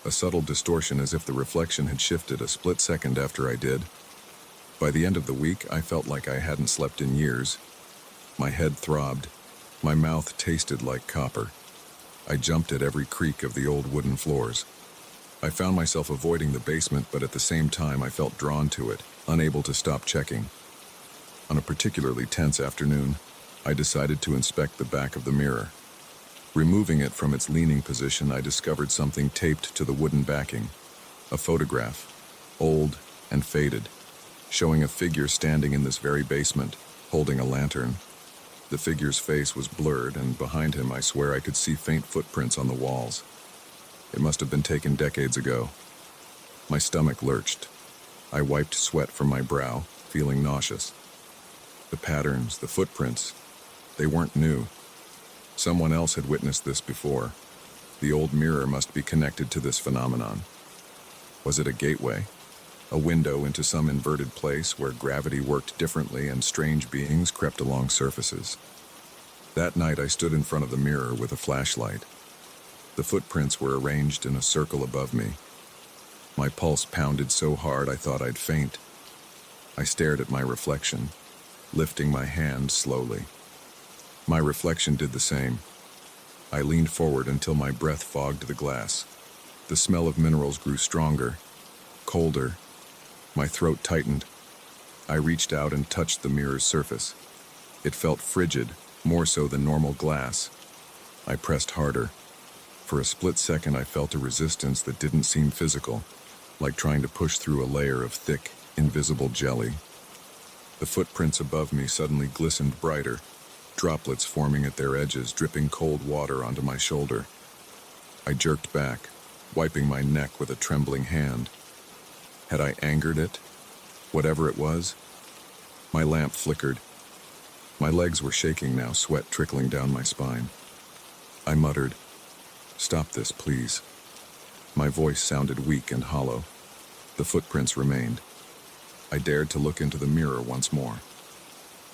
a subtle distortion as if the reflection had shifted a split second after I did. By the end of the week, I felt like I hadn't slept in years. My head throbbed. My mouth tasted like copper. I jumped at every creak of the old wooden floors. I found myself avoiding the basement, but at the same time I felt drawn to it, unable to stop checking. On a particularly tense afternoon, I decided to inspect the back of the mirror. Removing it from its leaning position, I discovered something taped to the wooden backing. A photograph, old and faded, showing a figure standing in this very basement, holding a lantern. The figure's face was blurred, and behind him I swear I could see faint footprints on the walls. It must have been taken decades ago. My stomach lurched. I wiped sweat from my brow, feeling nauseous. The patterns, the footprints, they weren't new. Someone else had witnessed this before. The old mirror must be connected to this phenomenon. Was it a gateway? A window into some inverted place where gravity worked differently and strange beings crept along surfaces? That night I stood in front of the mirror with a flashlight. The footprints were arranged in a circle above me. My pulse pounded so hard I thought I'd faint. I stared at my reflection, lifting my hand slowly. My reflection did the same. I leaned forward until my breath fogged the glass. The smell of minerals grew stronger, colder. My throat tightened. I reached out and touched the mirror's surface. It felt frigid, more so than normal glass. I pressed harder. For a split second I felt a resistance that didn't seem physical, like trying to push through a layer of thick, invisible jelly. The footprints above me suddenly glistened brighter, droplets forming at their edges, dripping cold water onto my shoulder. I jerked back, wiping my neck with a trembling hand. Had I angered it? Whatever it was? My lamp flickered. My legs were shaking now, sweat trickling down my spine. I muttered, "Stop this, please." My voice sounded weak and hollow. The footprints remained. I dared to look into the mirror once more.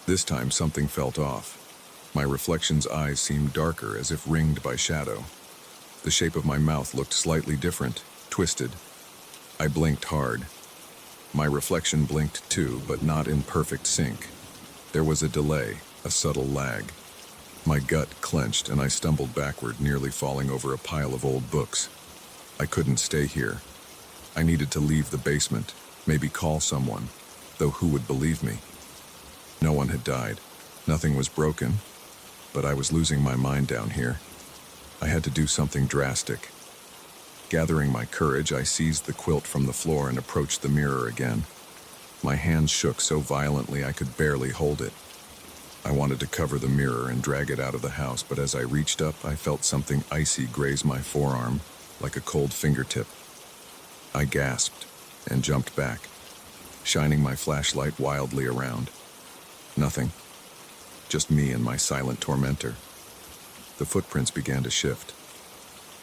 This time something felt off. My reflection's eyes seemed darker, as if ringed by shadow. The shape of my mouth looked slightly different, twisted. I blinked hard. My reflection blinked too, but not in perfect sync. There was a delay, a subtle lag. My gut clenched and I stumbled backward, nearly falling over a pile of old books. I couldn't stay here. I needed to leave the basement, maybe call someone, though who would believe me? No one had died. Nothing was broken, but I was losing my mind down here. I had to do something drastic. Gathering my courage, I seized the quilt from the floor and approached the mirror again. My hands shook so violently I could barely hold it. I wanted to cover the mirror and drag it out of the house, but as I reached up, I felt something icy graze my forearm, like a cold fingertip. I gasped and jumped back, shining my flashlight wildly around. Nothing. Just me and my silent tormentor. The footprints began to shift.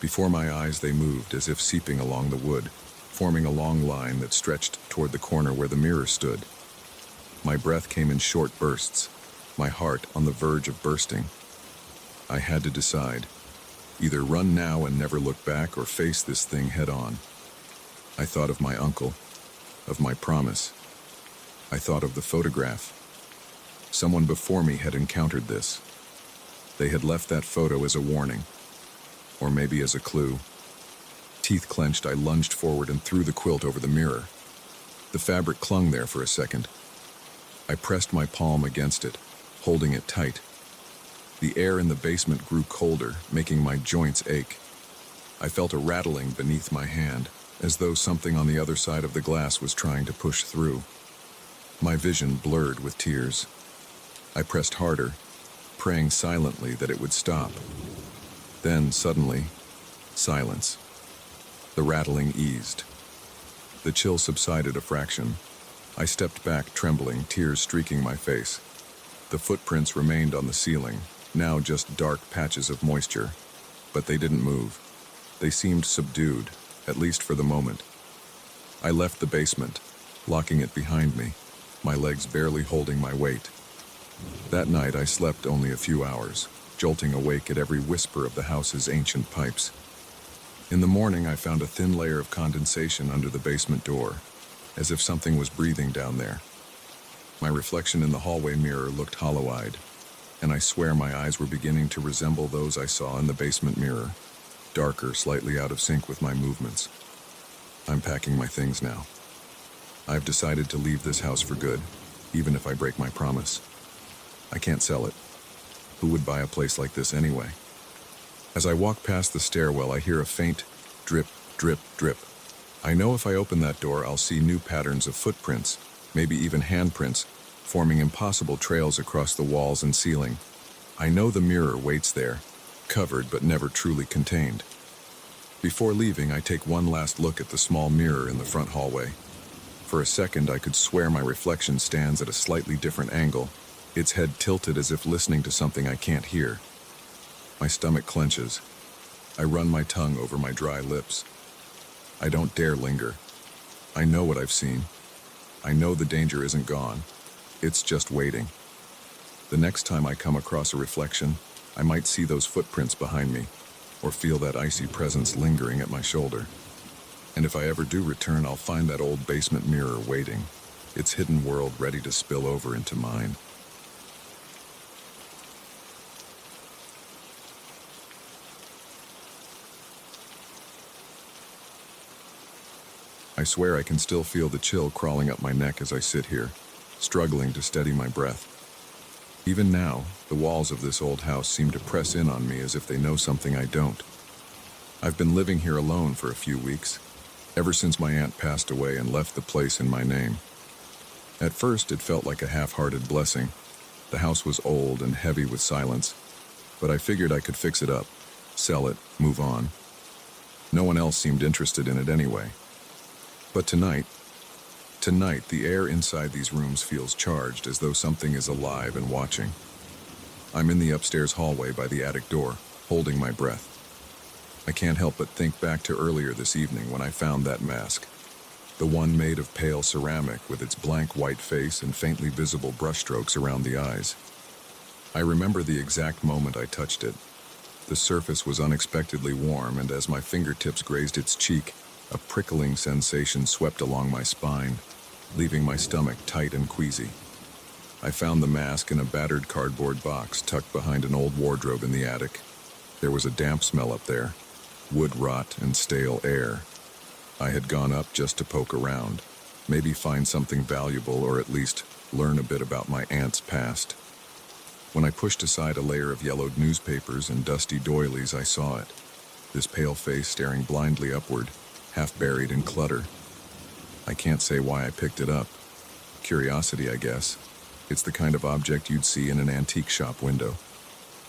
Before my eyes they moved, as if seeping along the wood, forming a long line that stretched toward the corner where the mirror stood. My breath came in short bursts, my heart on the verge of bursting. I had to decide. Either run now and never look back, or face this thing head on. I thought of my uncle, of my promise. I thought of the photograph. Someone before me had encountered this. They had left that photo as a warning, or maybe as a clue. Teeth clenched, I lunged forward and threw the quilt over the mirror. The fabric clung there for a second. I pressed my palm against it, holding it tight. The air in the basement grew colder, making my joints ache. I felt a rattling beneath my hand, as though something on the other side of the glass was trying to push through. My vision blurred with tears. I pressed harder, praying silently that it would stop. Then, suddenly, silence. The rattling eased. The chill subsided a fraction. I stepped back, trembling, tears streaking my face. The footprints remained on the ceiling, now just dark patches of moisture. But they didn't move. They seemed subdued, at least for the moment. I left the basement, locking it behind me, my legs barely holding my weight. That night I slept only a few hours, jolting awake at every whisper of the house's ancient pipes. In the morning I found a thin layer of condensation under the basement door, as if something was breathing down there. My reflection in the hallway mirror looked hollow-eyed. and I swear my eyes were beginning to resemble those I saw in the basement mirror, darker, slightly out of sync with my movements. I'm packing my things now. I've decided to leave this house for good, even if I break my promise. I can't sell it. Who would buy a place like this anyway? As I walk past the stairwell, I hear a faint drip, drip, drip. I know if I open that door, I'll see new patterns of footprints, maybe even handprints, forming impossible trails across the walls and ceiling. I know the mirror waits there, covered but never truly contained. Before leaving, I take one last look at the small mirror in the front hallway. For a second, I could swear my reflection stands at a slightly different angle, its head tilted as if listening to something I can't hear. My stomach clenches. I run my tongue over my dry lips. I don't dare linger. I know what I've seen. I know the danger isn't gone. It's just waiting. The next time I come across a reflection, I might see those footprints behind me, or feel that icy presence lingering at my shoulder. And if I ever do return, I'll find that old basement mirror waiting, its hidden world ready to spill over into mine. I swear I can still feel the chill crawling up my neck as I sit here, struggling to steady my breath. Even now, the walls of this old house seem to press in on me as if they know something I don't. I've been living here alone for a few weeks, ever since my aunt passed away and left the place in my name. At first, it felt like a half-hearted blessing. The house was old and heavy with silence, but I figured I could fix it up, sell it, move on. No one else seemed interested in it anyway. But tonight, the air inside these rooms feels charged, as though something is alive and watching. I'm in the upstairs hallway by the attic door, holding my breath. I can't help but think back to earlier this evening when I found that mask. The one made of pale ceramic with its blank white face and faintly visible brushstrokes around the eyes. I remember the exact moment I touched it. The surface was unexpectedly warm, and as my fingertips grazed its cheek, a prickling sensation swept along my spine, leaving my stomach tight and queasy. I found the mask in a battered cardboard box tucked behind an old wardrobe in the attic. There was a damp smell up there, wood rot and stale air. I had gone up just to poke around, maybe find something valuable or at least learn a bit about my aunt's past. When I pushed aside a layer of yellowed newspapers and dusty doilies, I saw it, this pale face staring blindly upward, half buried in clutter. I can't say why I picked it up. Curiosity, I guess. It's the kind of object you'd see in an antique shop window.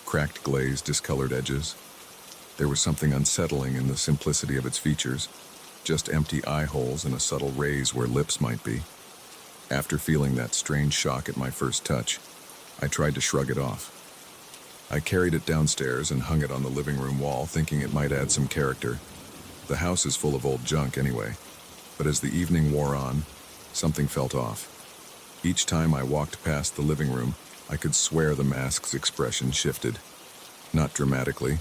Cracked glaze, discolored edges. There was something unsettling in the simplicity of its features, just empty eye holes and a subtle raise where lips might be. After feeling that strange shock at my first touch, I tried to shrug it off. I carried it downstairs and hung it on the living room wall, thinking it might add some character. The house is full of old junk anyway, but as the evening wore on, something felt off. Each time I walked past the living room, I could swear the mask's expression shifted. Not dramatically,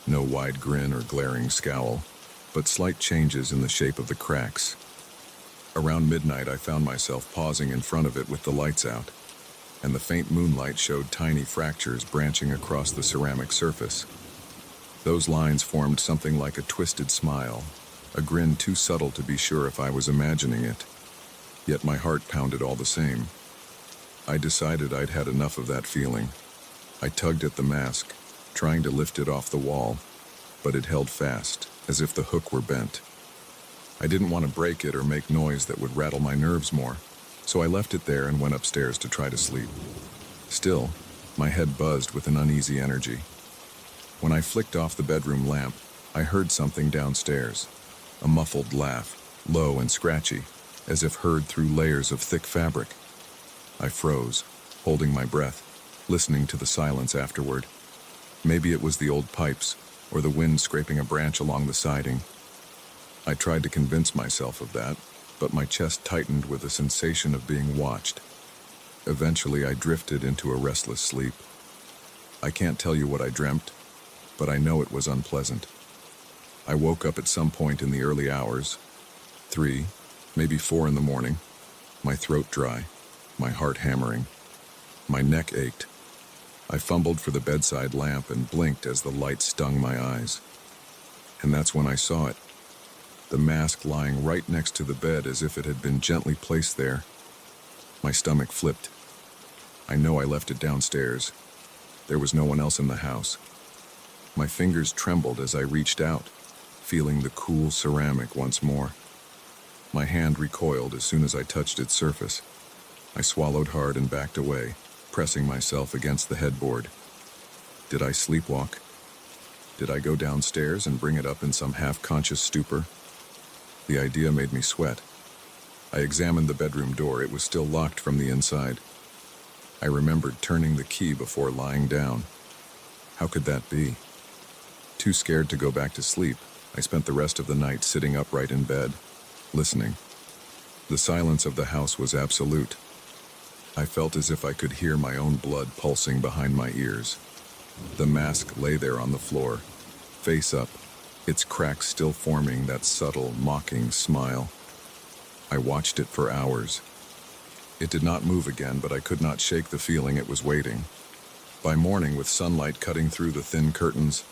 no wide grin or glaring scowl, but slight changes in the shape of the cracks. Around midnight, I found myself pausing in front of it with the lights out, and the faint moonlight showed tiny fractures branching across the ceramic surface. Those lines formed something like a twisted smile, a grin too subtle to be sure if I was imagining it. Yet my heart pounded all the same. I decided I'd had enough of that feeling. I tugged at the mask, trying to lift it off the wall, but it held fast, as if the hook were bent. I didn't want to break it or make noise that would rattle my nerves more, so I left it there and went upstairs to try to sleep. Still, my head buzzed with an uneasy energy. When I flicked off the bedroom lamp, I heard something downstairs, a muffled laugh, low and scratchy, as if heard through layers of thick fabric. I froze, holding my breath, listening to the silence afterward. Maybe it was the old pipes, or the wind scraping a branch along the siding. I tried to convince myself of that, but my chest tightened with a sensation of being watched. Eventually, I drifted into a restless sleep. I can't tell you what I dreamt, but I know it was unpleasant. I woke up at some point in the early hours, 3, maybe 4 in the morning, my throat dry, my heart hammering. My neck ached. I fumbled for the bedside lamp and blinked as the light stung my eyes. And that's when I saw it. The mask lying right next to the bed as if it had been gently placed there. My stomach flipped. I know I left it downstairs. There was no one else in the house. My fingers trembled as I reached out, feeling the cool ceramic once more. My hand recoiled as soon as I touched its surface. I swallowed hard and backed away, pressing myself against the headboard. Did I sleepwalk? Did I go downstairs and bring it up in some half-conscious stupor? The idea made me sweat. I examined the bedroom door. It was still locked from the inside. I remembered turning the key before lying down. How could that be? Too scared to go back to sleep, I spent the rest of the night sitting upright in bed, listening. The silence of the house was absolute. I felt as if I could hear my own blood pulsing behind my ears. The mask lay there on the floor, face up, its cracks still forming that subtle, mocking smile. I watched it for hours. It did not move again, but I could not shake the feeling it was waiting. By morning, with sunlight cutting through the thin curtains,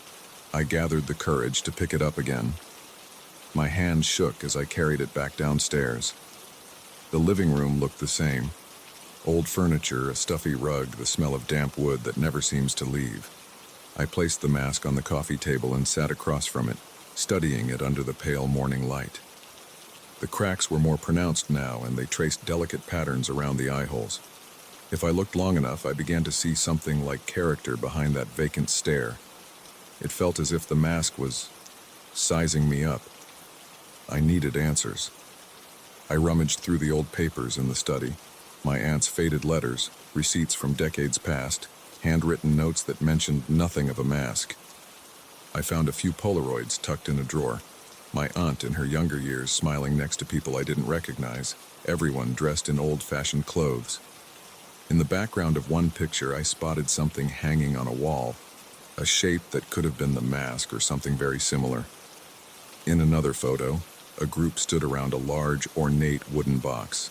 I gathered the courage to pick it up again. My hand shook as I carried it back downstairs. The living room looked the same. Old furniture, a stuffy rug, the smell of damp wood that never seems to leave. I placed the mask on the coffee table and sat across from it, studying it under the pale morning light. The cracks were more pronounced now, and they traced delicate patterns around the eye holes. If I looked long enough, I began to see something like character behind that vacant stare. It felt as if the mask was sizing me up. I needed answers. I rummaged through the old papers in the study, my aunt's faded letters, receipts from decades past, handwritten notes that mentioned nothing of a mask. I found a few Polaroids tucked in a drawer. My aunt in her younger years smiling next to people I didn't recognize, everyone dressed in old-fashioned clothes. In the background of one picture, I spotted something hanging on a wall, a shape that could have been the mask or something very similar. In another photo, a group stood around a large, ornate wooden box.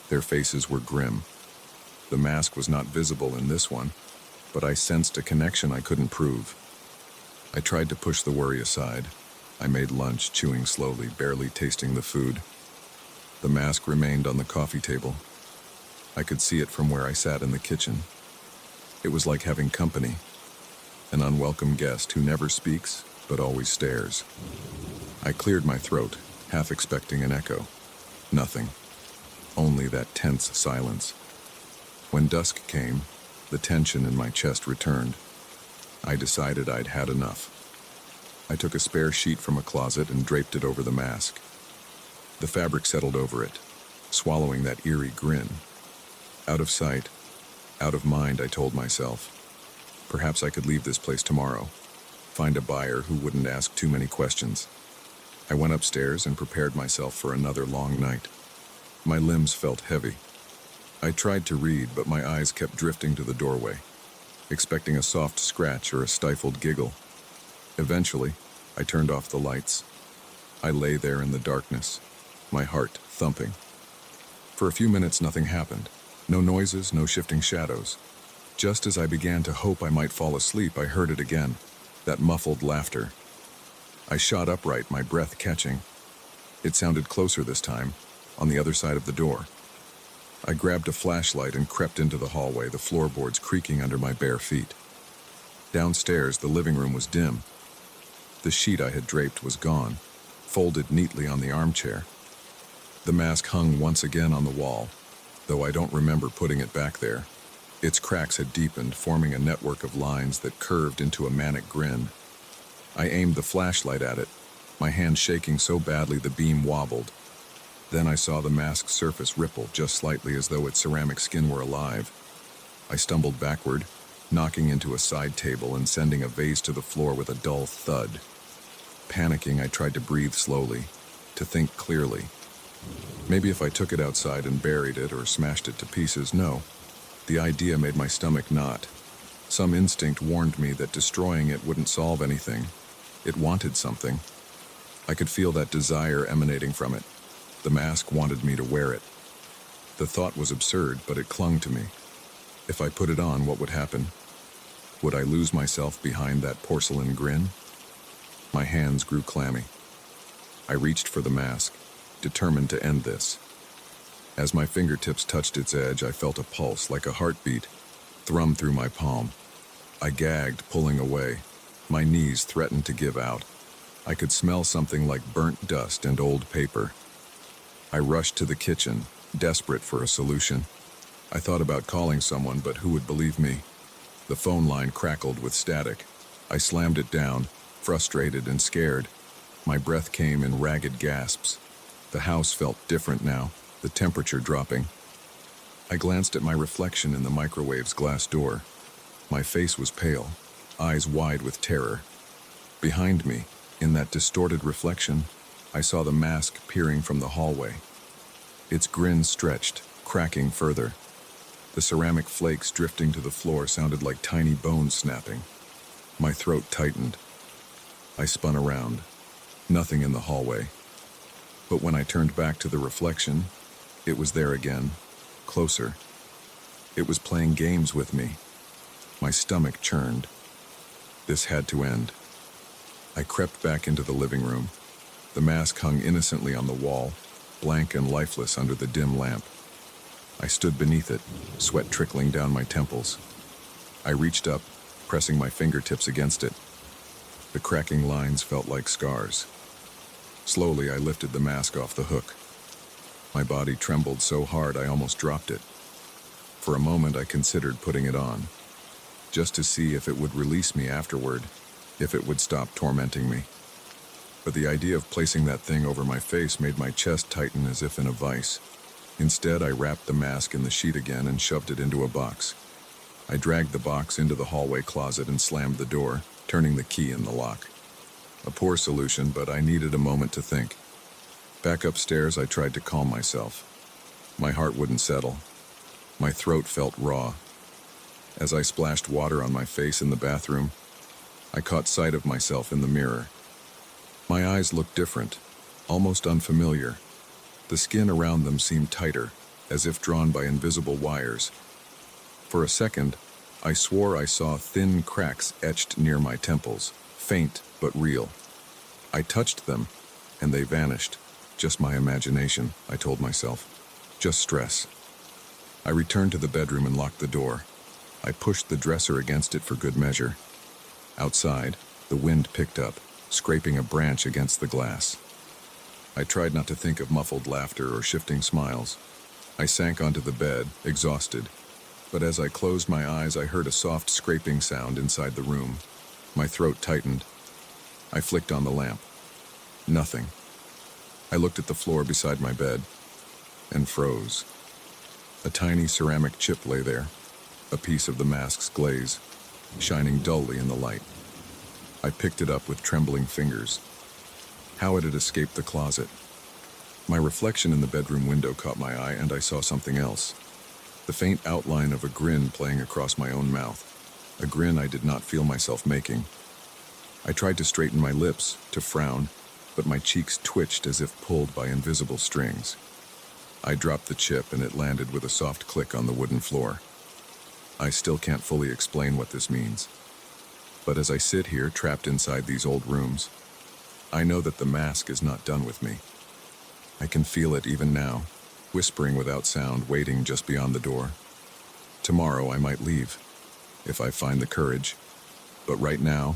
Their faces were grim. The mask was not visible in this one, but I sensed a connection I couldn't prove. I tried to push the worry aside. I made lunch, chewing slowly, barely tasting the food. The mask remained on the coffee table. I could see it from where I sat in the kitchen. It was like having company, an unwelcome guest who never speaks, but always stares. I cleared my throat, half expecting an echo. Nothing. Only that tense silence. When dusk came, the tension in my chest returned. I decided I'd had enough. I took a spare sheet from a closet and draped it over the mask. The fabric settled over it, swallowing that eerie grin. Out of sight, out of mind, I told myself. Perhaps I could leave this place tomorrow, find a buyer who wouldn't ask too many questions. I went upstairs and prepared myself for another long night. My limbs felt heavy. I tried to read, but my eyes kept drifting to the doorway, expecting a soft scratch or a stifled giggle. Eventually, I turned off the lights. I lay there in the darkness, my heart thumping. For a few minutes, nothing happened. No noises, no shifting shadows. Just as I began to hope I might fall asleep, I heard it again, that muffled laughter. I shot upright, my breath catching. It sounded closer this time, on the other side of the door. I grabbed a flashlight and crept into the hallway, the floorboards creaking under my bare feet. Downstairs, the living room was dim. The sheet I had draped was gone, folded neatly on the armchair. The mask hung once again on the wall, though I don't remember putting it back there. Its cracks had deepened, forming a network of lines that curved into a manic grin. I aimed the flashlight at it, my hand shaking so badly the beam wobbled. Then I saw the mask's surface ripple just slightly as though its ceramic skin were alive. I stumbled backward, knocking into a side table and sending a vase to the floor with a dull thud. Panicking, I tried to breathe slowly, to think clearly. Maybe if I took it outside and buried it or smashed it to pieces, no. The idea made my stomach knot. Some instinct warned me that destroying it wouldn't solve anything. It wanted something. I could feel that desire emanating from it. The mask wanted me to wear it. The thought was absurd, but it clung to me. If I put it on, what would happen? Would I lose myself behind that porcelain grin? My hands grew clammy. I reached for the mask, determined to end this. As my fingertips touched its edge, I felt a pulse like a heartbeat thrum through my palm. I gagged, pulling away. My knees threatened to give out. I could smell something like burnt dust and old paper. I rushed to the kitchen, desperate for a solution. I thought about calling someone, but who would believe me? The phone line crackled with static. I slammed it down, frustrated and scared. My breath came in ragged gasps. The house felt different now, the temperature dropping. I glanced at my reflection in the microwave's glass door. My face was pale, eyes wide with terror. Behind me, in that distorted reflection, I saw the mask peering from the hallway. Its grin stretched, cracking further. The ceramic flakes drifting to the floor sounded like tiny bones snapping. My throat tightened. I spun around. Nothing in the hallway. But when I turned back to the reflection, it was there again, closer. It was playing games with me. My stomach churned. This had to end. I crept back into the living room. The mask hung innocently on the wall, blank and lifeless under the dim lamp. I stood beneath it, sweat trickling down my temples. I reached up, pressing my fingertips against it. The cracking lines felt like scars. Slowly, I lifted the mask off the hook. My body trembled so hard I almost dropped it. For a moment, I considered putting it on, just to see if it would release me afterward, if it would stop tormenting me. But the idea of placing that thing over my face made my chest tighten as if in a vice. Instead, I wrapped the mask in the sheet again and shoved it into a box. I dragged the box into the hallway closet and slammed the door, turning the key in the lock. A poor solution, but I needed a moment to think. Back upstairs, I tried to calm myself. My heart wouldn't settle. My throat felt raw. As I splashed water on my face in the bathroom, I caught sight of myself in the mirror. My eyes looked different, almost unfamiliar. The skin around them seemed tighter, as if drawn by invisible wires. For a second, I swore I saw thin cracks etched near my temples, faint but real. I touched them, and they vanished. Just my imagination, I told myself. Just stress. I returned to the bedroom and locked the door. I pushed the dresser against it for good measure. Outside, the wind picked up, scraping a branch against the glass. I tried not to think of muffled laughter or shifting smiles. I sank onto the bed, exhausted. But as I closed my eyes, I heard a soft scraping sound inside the room. My throat tightened. I flicked on the lamp. Nothing. I looked at the floor beside my bed and froze. A tiny ceramic chip lay there, a piece of the mask's glaze, shining dully in the light. I picked it up with trembling fingers. How had it escaped the closet? My reflection in the bedroom window caught my eye, and I saw something else. The faint outline of a grin playing across my own mouth, a grin I did not feel myself making. I tried to straighten my lips, to frown, but my cheeks twitched as if pulled by invisible strings. I dropped the chip, and it landed with a soft click on the wooden floor. I still can't fully explain what this means. But as I sit here, trapped inside these old rooms, I know that the mask is not done with me. I can feel it even now, whispering without sound, waiting just beyond the door. Tomorrow I might leave, if I find the courage. But right now,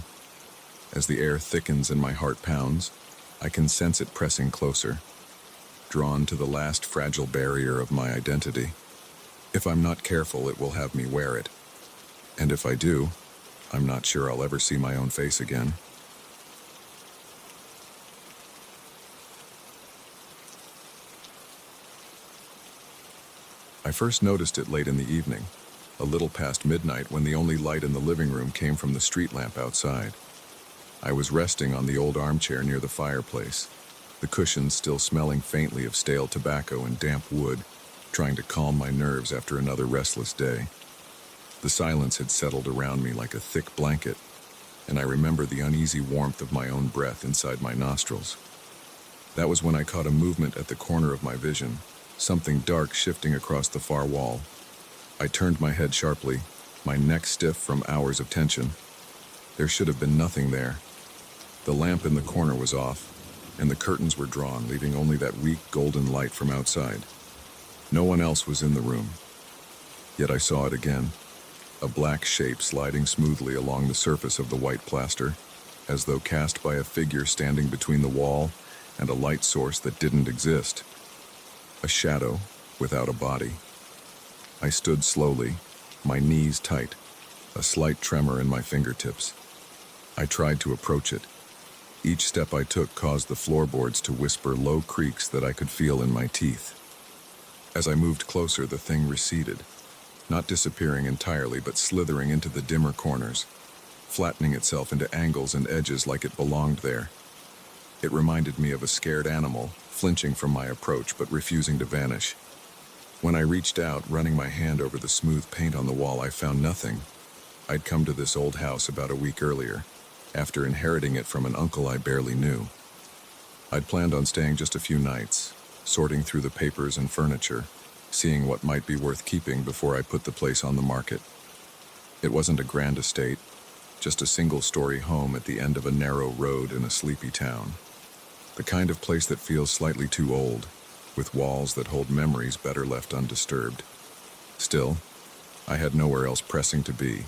as the air thickens and my heart pounds, I can sense it pressing closer, drawn to the last fragile barrier of my identity. If I'm not careful, it will have me wear it. And if I do, I'm not sure I'll ever see my own face again. I first noticed it late in the evening, a little past midnight, when the only light in the living room came from the street lamp outside. I was resting on the old armchair near the fireplace, the cushions still smelling faintly of stale tobacco and damp wood, trying to calm my nerves after another restless day. The silence had settled around me like a thick blanket, and I remember the uneasy warmth of my own breath inside my nostrils. That was when I caught a movement at the corner of my vision, something dark shifting across the far wall. I turned my head sharply, my neck stiff from hours of tension. There should have been nothing there. The lamp in the corner was off, and the curtains were drawn, leaving only that weak golden light from outside. No one else was in the room. Yet I saw it again, a black shape sliding smoothly along the surface of the white plaster, as though cast by a figure standing between the wall and a light source that didn't exist. A shadow without a body. I stood slowly, my knees tight, a slight tremor in my fingertips. I tried to approach it. Each step I took caused the floorboards to whisper low creaks that I could feel in my teeth. As I moved closer, the thing receded, not disappearing entirely, but slithering into the dimmer corners, flattening itself into angles and edges like it belonged there. It reminded me of a scared animal, flinching from my approach but refusing to vanish. When I reached out, running my hand over the smooth paint on the wall, I found nothing. I'd come to this old house about a week earlier, after inheriting it from an uncle I barely knew. I'd planned on staying just a few nights, sorting through the papers and furniture, seeing what might be worth keeping before I put the place on the market. It wasn't a grand estate, just a single-story home at the end of a narrow road in a sleepy town. The kind of place that feels slightly too old, with walls that hold memories better left undisturbed. Still, I had nowhere else pressing to be,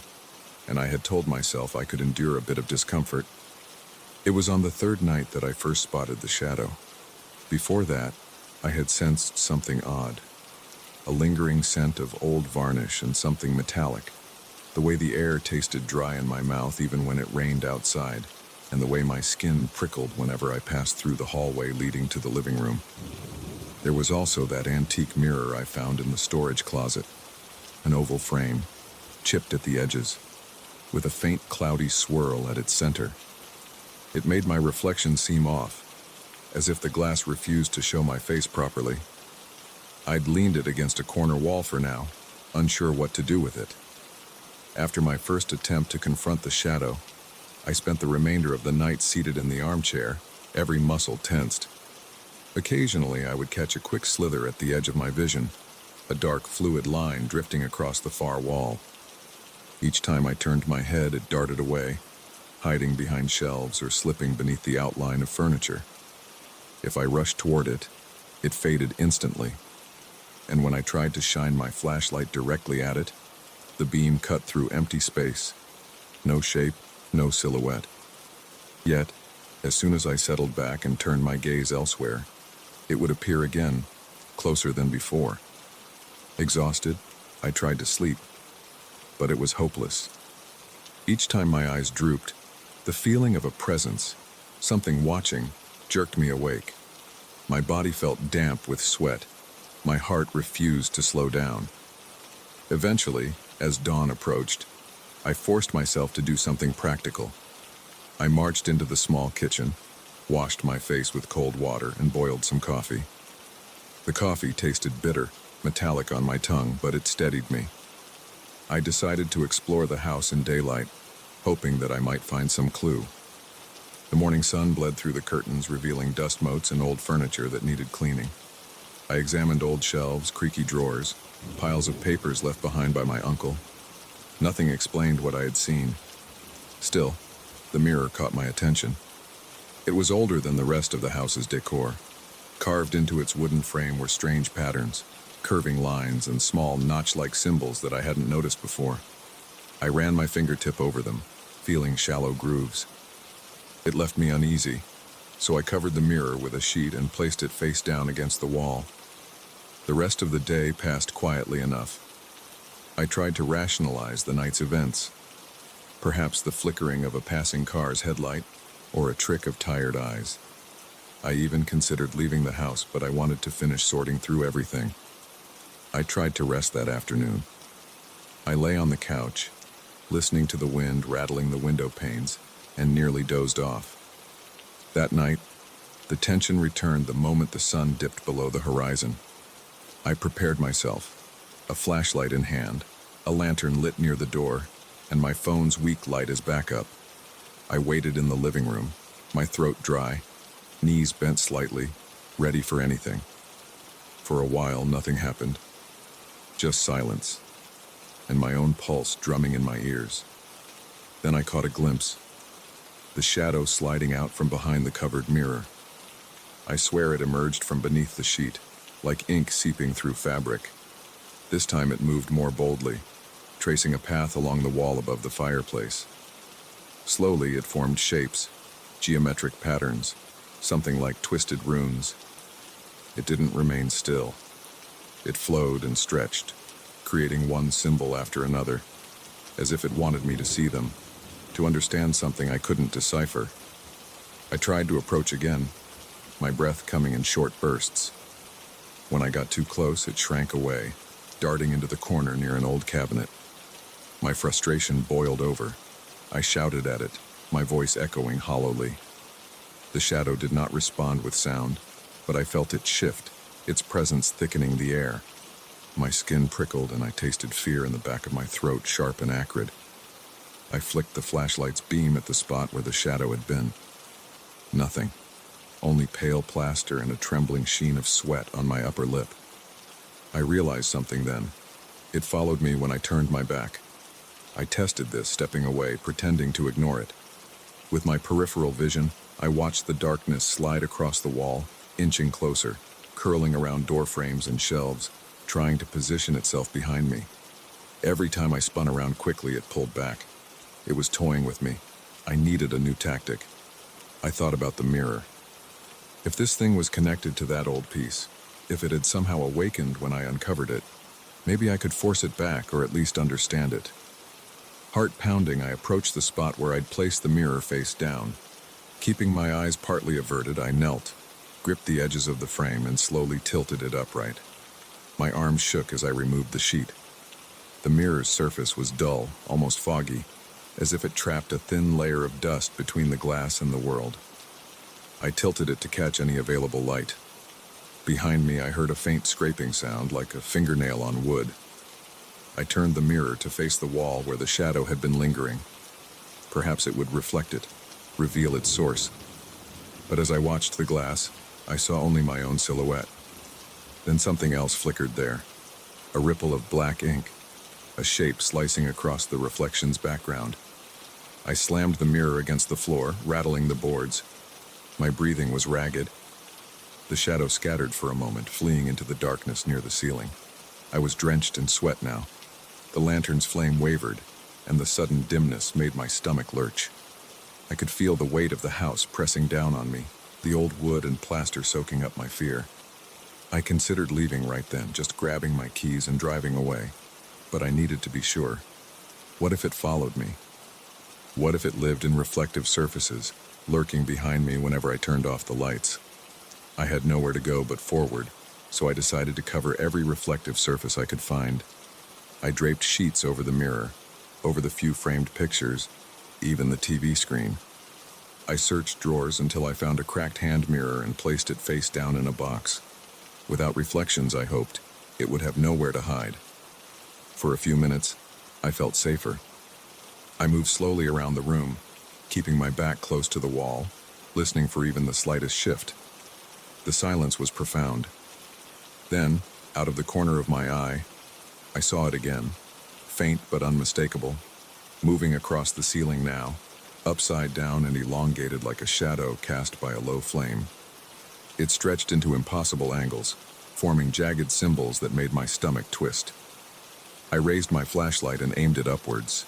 and I had told myself I could endure a bit of discomfort. It was on the third night that I first spotted the shadow. Before that, I had sensed something odd, a lingering scent of old varnish and something metallic, the way the air tasted dry in my mouth even when it rained outside, and the way my skin prickled whenever I passed through the hallway leading to the living room. There was also that antique mirror I found in the storage closet, an oval frame, chipped at the edges, with a faint cloudy swirl at its center. It made my reflection seem off, as if the glass refused to show my face properly. I'd leaned it against a corner wall for now, unsure what to do with it. After my first attempt to confront the shadow, I spent the remainder of the night seated in the armchair, every muscle tensed. Occasionally, I would catch a quick slither at the edge of my vision, a dark fluid line drifting across the far wall. Each time I turned my head, it darted away, hiding behind shelves or slipping beneath the outline of furniture. If I rushed toward it, it faded instantly, and when I tried to shine my flashlight directly at it, the beam cut through empty space. No shape, no silhouette. Yet, as soon as I settled back and turned my gaze elsewhere, it would appear again, closer than before. Exhausted, I tried to sleep, but it was hopeless. Each time my eyes drooped, the feeling of a presence, something watching, jerked me awake. My body felt damp with sweat. My heart refused to slow down. Eventually, as dawn approached, I forced myself to do something practical. I marched into the small kitchen, washed my face with cold water, and boiled some coffee. The coffee tasted bitter, metallic on my tongue, but it steadied me. I decided to explore the house in daylight, hoping that I might find some clue. The morning sun bled through the curtains, revealing dust motes and old furniture that needed cleaning. I examined old shelves, creaky drawers, piles of papers left behind by my uncle. Nothing explained what I had seen. Still, the mirror caught my attention. It was older than the rest of the house's decor. Carved into its wooden frame were strange patterns, curving lines and small notch-like symbols that I hadn't noticed before. I ran my fingertip over them, feeling shallow grooves. It left me uneasy, so I covered the mirror with a sheet and placed it face down against the wall. The rest of the day passed quietly enough. I tried to rationalize the night's events. Perhaps the flickering of a passing car's headlight, or a trick of tired eyes. I even considered leaving the house, but I wanted to finish sorting through everything. I tried to rest that afternoon. I lay on the couch, listening to the wind rattling the window panes, and nearly dozed off. That night, the tension returned the moment the sun dipped below the horizon. I prepared myself, a flashlight in hand, a lantern lit near the door, and my phone's weak light as backup. I waited in the living room, my throat dry, knees bent slightly, ready for anything. For a while, nothing happened. Just silence. and my own pulse drumming in my ears. Then I caught a glimpse, the shadow sliding out from behind the covered mirror. I swear it emerged from beneath the sheet, like ink seeping through fabric. This time it moved more boldly, tracing a path along the wall above the fireplace. Slowly it formed shapes, geometric patterns, something like twisted runes. It didn't remain still. It flowed and stretched, creating one symbol after another, as if it wanted me to see them, to understand something I couldn't decipher. I tried to approach again, my breath coming in short bursts. When I got too close, it shrank away, darting into the corner near an old cabinet. My frustration boiled over. I shouted at it, my voice echoing hollowly. The shadow did not respond with sound, but I felt it shift, its presence thickening the air. My skin prickled and I tasted fear in the back of my throat, sharp and acrid. I flicked the flashlight's beam at the spot where the shadow had been. Nothing. Only pale plaster and a trembling sheen of sweat on my upper lip. I realized something then. It followed me when I turned my back. I tested this, stepping away, pretending to ignore it. With my peripheral vision, I watched the darkness slide across the wall, inching closer, curling around door frames and shelves, trying to position itself behind me. Every time I spun around quickly, it pulled back. It was toying with me. I needed a new tactic. I thought about the mirror. If this thing was connected to that old piece, if it had somehow awakened when I uncovered it, maybe I could force it back or at least understand it. Heart pounding, I approached the spot where I'd placed the mirror face down. Keeping my eyes partly averted, I knelt, gripped the edges of the frame, and slowly tilted it upright. My arms shook as I removed the sheet. The mirror's surface was dull, almost foggy, as if it trapped a thin layer of dust between the glass and the world. I tilted it to catch any available light. Behind me, I heard a faint scraping sound, like a fingernail on wood. I turned the mirror to face the wall where the shadow had been lingering. Perhaps it would reflect it, reveal its source. But as I watched the glass, I saw only my own silhouette. Then something else flickered there. A ripple of black ink, a shape slicing across the reflection's background. I slammed the mirror against the floor, rattling the boards. My breathing was ragged. The shadow scattered for a moment, fleeing into the darkness near the ceiling. I was drenched in sweat now. The lantern's flame wavered, and the sudden dimness made my stomach lurch. I could feel the weight of the house pressing down on me, the old wood and plaster soaking up my fear. I considered leaving right then, just grabbing my keys and driving away. But I needed to be sure. What if it followed me? What if it lived in reflective surfaces, lurking behind me whenever I turned off the lights? I had nowhere to go but forward, so I decided to cover every reflective surface I could find. I draped sheets over the mirror, over the few framed pictures, even the TV screen. I searched drawers until I found a cracked hand mirror and placed it face down in a box. Without reflections, I hoped, it would have nowhere to hide. For a few minutes, I felt safer. I moved slowly around the room, keeping my back close to the wall, listening for even the slightest shift. The silence was profound. Then, out of the corner of my eye, I saw it again, faint but unmistakable, moving across the ceiling now, upside down and elongated like a shadow cast by a low flame. It stretched into impossible angles, forming jagged symbols that made my stomach twist. I raised my flashlight and aimed it upwards.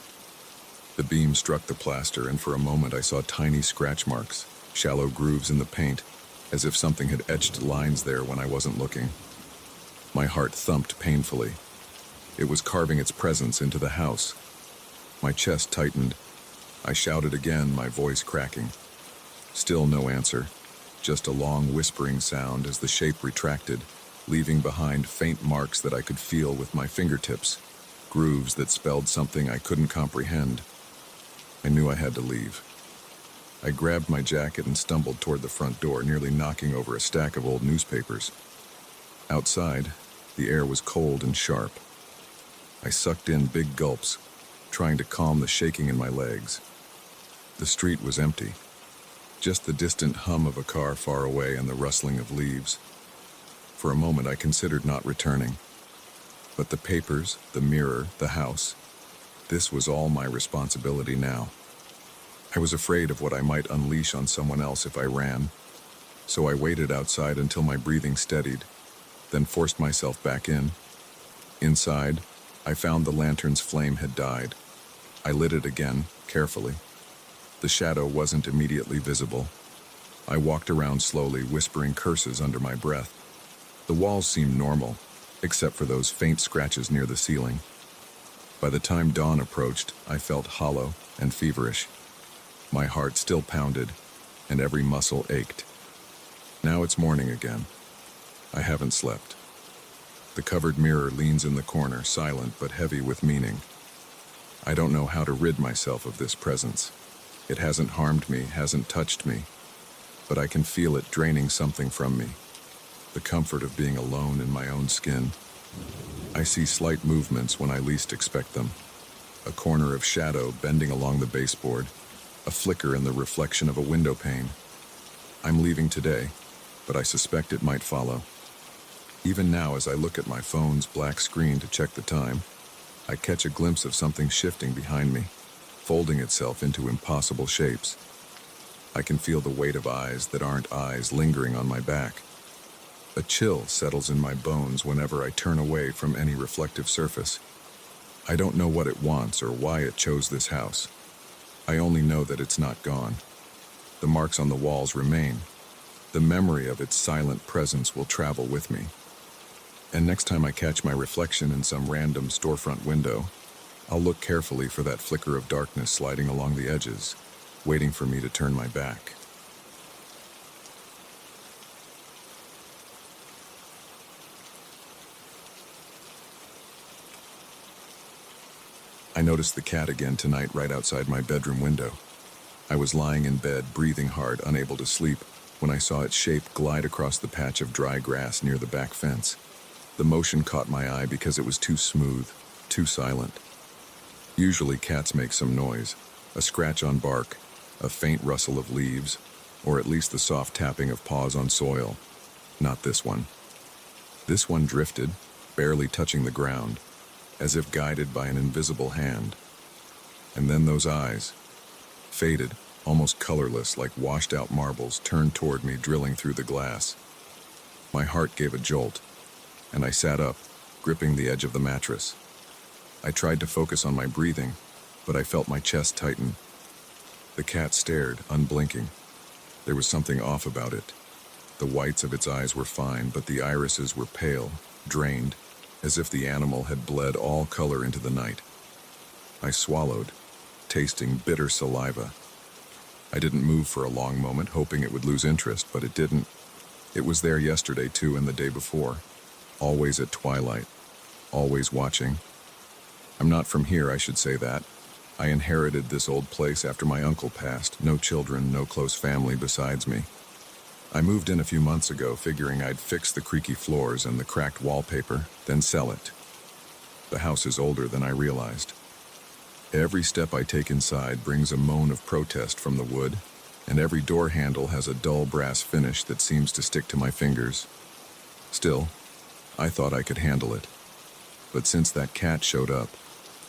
The beam struck the plaster, and for a moment I saw tiny scratch marks, shallow grooves in the paint, as if something had etched lines there when I wasn't looking. My heart thumped painfully. It was carving its presence into the house. My chest tightened. I shouted again, my voice cracking. Still no answer, just a long whispering sound as the shape retracted, leaving behind faint marks that I could feel with my fingertips, grooves that spelled something I couldn't comprehend. I knew I had to leave. I grabbed my jacket and stumbled toward the front door, nearly knocking over a stack of old newspapers. Outside, the air was cold and sharp. I sucked in big gulps, trying to calm the shaking in my legs. The street was empty. Just the distant hum of a car far away and the rustling of leaves. For a moment I considered not returning. But the papers, the mirror, the house, this was all my responsibility now. I was afraid of what I might unleash on someone else if I ran, so I waited outside until my breathing steadied, then forced myself back in. Inside, I found the lantern's flame had died. I lit it again, carefully. The shadow wasn't immediately visible. I walked around slowly, whispering curses under my breath. The walls seemed normal, except for those faint scratches near the ceiling. By the time dawn approached, I felt hollow and feverish. My heart still pounded, and every muscle ached. Now it's morning again. I haven't slept. The covered mirror leans in the corner, silent but heavy with meaning. I don't know how to rid myself of this presence. It hasn't harmed me, hasn't touched me, but I can feel it draining something from me. The comfort of being alone in my own skin. I see slight movements when I least expect them. A corner of shadow bending along the baseboard, a flicker in the reflection of a window pane. I'm leaving today, but I suspect it might follow. Even now, as I look at my phone's black screen to check the time, I catch a glimpse of something shifting behind me, folding itself into impossible shapes. I can feel the weight of eyes that aren't eyes lingering on my back. A chill settles in my bones whenever I turn away from any reflective surface. I don't know what it wants or why it chose this house. I only know that it's not gone. The marks on the walls remain. The memory of its silent presence will travel with me. And next time I catch my reflection in some random storefront window, I'll look carefully for that flicker of darkness sliding along the edges, waiting for me to turn my back. I noticed the cat again tonight right outside my bedroom window. I was lying in bed, breathing hard, unable to sleep, when I saw its shape glide across the patch of dry grass near the back fence. The motion caught my eye because it was too smooth, too silent. Usually cats make some noise, a scratch on bark, a faint rustle of leaves, or at least the soft tapping of paws on soil. Not this one. This one drifted, barely touching the ground, as if guided by an invisible hand. And then those eyes, faded, almost colorless like washed-out marbles, turned toward me, drilling through the glass. My heart gave a jolt, and I sat up, gripping the edge of the mattress. I tried to focus on my breathing, but I felt my chest tighten. The cat stared, unblinking. There was something off about it. The whites of its eyes were fine, but the irises were pale, drained, as if the animal had bled all color into the night. I swallowed, tasting bitter saliva. I didn't move for a long moment, hoping it would lose interest, but it didn't. It was there yesterday too, and the day before. Always at twilight. Always watching. I'm not from here, I should say that. I inherited this old place after my uncle passed. No children, no close family besides me. I moved in a few months ago, figuring I'd fix the creaky floors and the cracked wallpaper, then sell it. The house is older than I realized. Every step I take inside brings a moan of protest from the wood, and every door handle has a dull brass finish that seems to stick to my fingers. Still, I thought I could handle it. But since that cat showed up,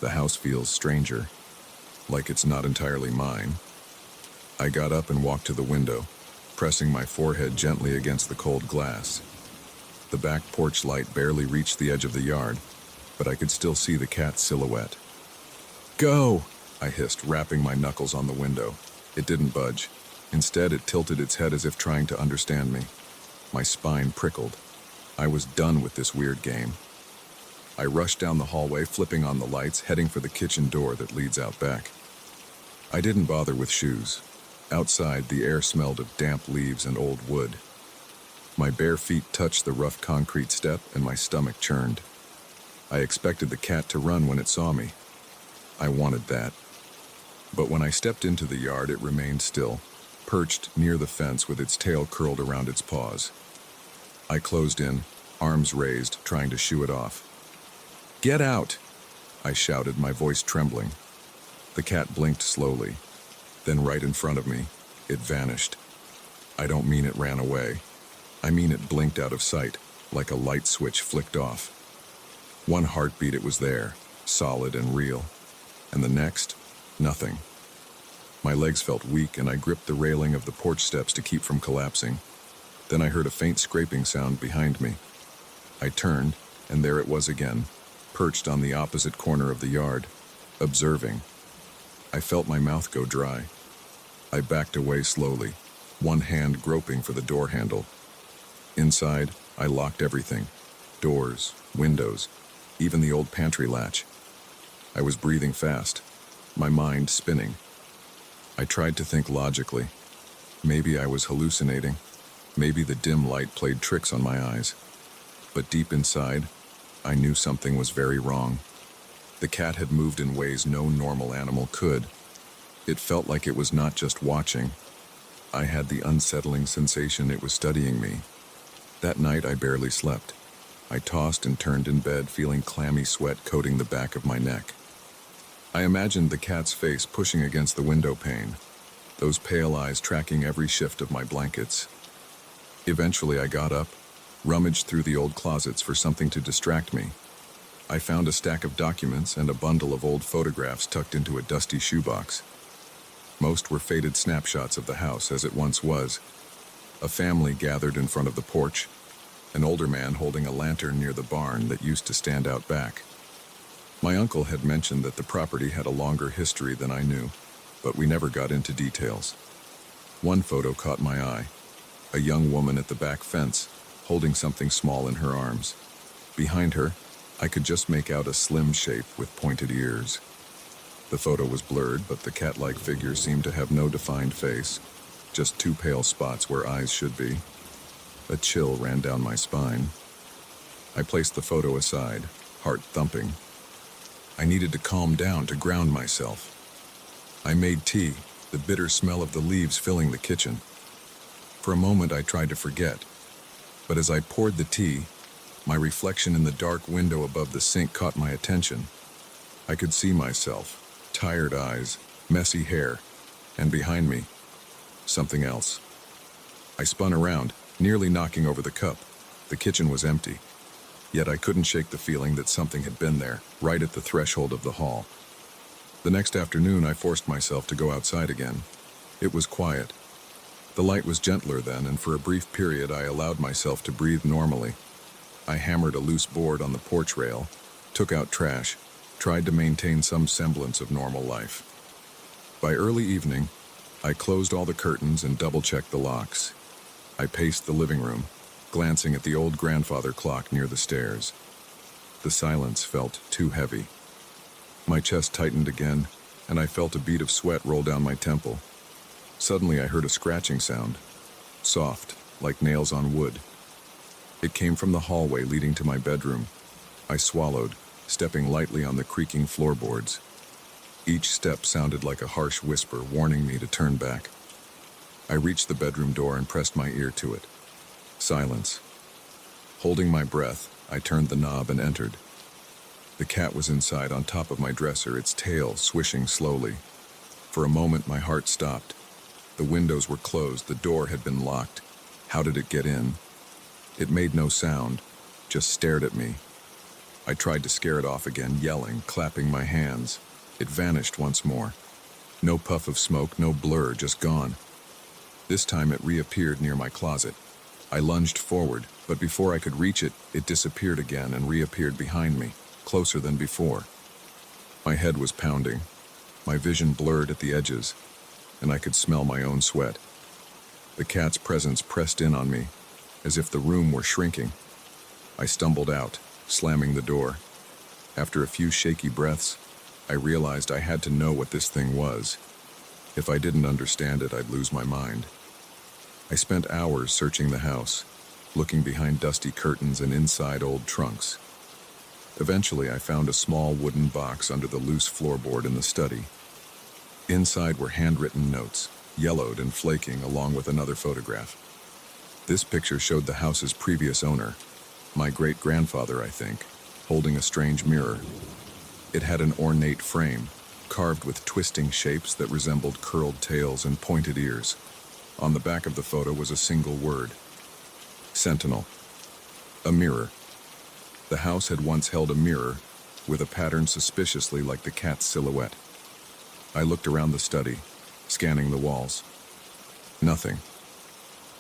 the house feels stranger, like it's not entirely mine. I got up and walked to the window, pressing my forehead gently against the cold glass. The back porch light barely reached the edge of the yard, but I could still see the cat's silhouette. "Go!" I hissed, rapping my knuckles on the window. It didn't budge. Instead, it tilted its head as if trying to understand me. My spine prickled. I was done with this weird game. I rushed down the hallway, flipping on the lights, heading for the kitchen door that leads out back. I didn't bother with shoes. Outside, the air smelled of damp leaves and old wood. My bare feet touched the rough concrete step, and my stomach churned. I expected the cat to run when it saw me. I wanted that. But when I stepped into the yard, it remained still, perched near the fence with its tail curled around its paws. I closed in, arms raised, trying to shoo it off. "Get out!" I shouted, my voice trembling. The cat blinked slowly. Then right in front of me, it vanished. I don't mean it ran away. I mean it blinked out of sight, like a light switch flicked off. One heartbeat, it was there, solid and real. And the next, nothing. My legs felt weak and I gripped the railing of the porch steps to keep from collapsing. Then I heard a faint scraping sound behind me. I turned, and there it was again, perched on the opposite corner of the yard, observing. I felt my mouth go dry. I backed away slowly, one hand groping for the door handle. Inside, I locked everything. Doors, windows, even the old pantry latch. I was breathing fast, my mind spinning. I tried to think logically. Maybe I was hallucinating. Maybe the dim light played tricks on my eyes. But deep inside, I knew something was very wrong. The cat had moved in ways no normal animal could. It felt like it was not just watching. I had the unsettling sensation it was studying me. That night I barely slept. I tossed and turned in bed, feeling clammy sweat coating the back of my neck. I imagined the cat's face pushing against the window pane, those pale eyes tracking every shift of my blankets. Eventually I got up, rummaged through the old closets for something to distract me. I found a stack of documents and a bundle of old photographs tucked into a dusty shoebox. Most were faded snapshots of the house as it once was. A family gathered in front of the porch, an older man holding a lantern near the barn that used to stand out back. My uncle had mentioned that the property had a longer history than I knew, but we never got into details. One photo caught my eye, a young woman at the back fence, holding something small in her arms. Behind her, I could just make out a slim shape with pointed ears. The photo was blurred, but the cat-like figure seemed to have no defined face, just two pale spots where eyes should be. A chill ran down my spine. I placed the photo aside, heart thumping. I needed to calm down to ground myself. I made tea, the bitter smell of the leaves filling the kitchen. For a moment I tried to forget, but as I poured the tea, my reflection in the dark window above the sink caught my attention. I could see myself, tired eyes, messy hair, and behind me, something else. I spun around, nearly knocking over the cup. The kitchen was empty. Yet I couldn't shake the feeling that something had been there, right at the threshold of the hall. The next afternoon, I forced myself to go outside again. It was quiet. The light was gentler then, and for a brief period, I allowed myself to breathe normally. I hammered a loose board on the porch rail, took out trash, tried to maintain some semblance of normal life. By early evening, I closed all the curtains and double-checked the locks. I paced the living room, glancing at the old grandfather clock near the stairs. The silence felt too heavy. My chest tightened again, and I felt a bead of sweat roll down my temple. Suddenly I heard a scratching sound, soft, like nails on wood. It came from the hallway leading to my bedroom. I swallowed, stepping lightly on the creaking floorboards. Each step sounded like a harsh whisper warning me to turn back. I reached the bedroom door and pressed my ear to it. Silence. Holding my breath, I turned the knob and entered. The cat was inside on top of my dresser, its tail swishing slowly. For a moment, my heart stopped. The windows were closed, the door had been locked. How did it get in? It made no sound, just stared at me. I tried to scare it off again, yelling, clapping my hands. It vanished once more. No puff of smoke, no blur, just gone. This time it reappeared near my closet. I lunged forward, but before I could reach it, it disappeared again and reappeared behind me, closer than before. My head was pounding, my vision blurred at the edges, and I could smell my own sweat. The cat's presence pressed in on me, as if the room were shrinking. I stumbled out, slamming the door. After a few shaky breaths, I realized I had to know what this thing was. If I didn't understand it, I'd lose my mind. I spent hours searching the house, looking behind dusty curtains and inside old trunks. Eventually, I found a small wooden box under the loose floorboard in the study. Inside were handwritten notes, yellowed and flaking, along with another photograph. This picture showed the house's previous owner, my great-grandfather, I think, holding a strange mirror. It had an ornate frame, carved with twisting shapes that resembled curled tails and pointed ears. On the back of the photo was a single word: Sentinel. A mirror. The house had once held a mirror with a pattern suspiciously like the cat's silhouette. I looked around the study, scanning the walls. Nothing.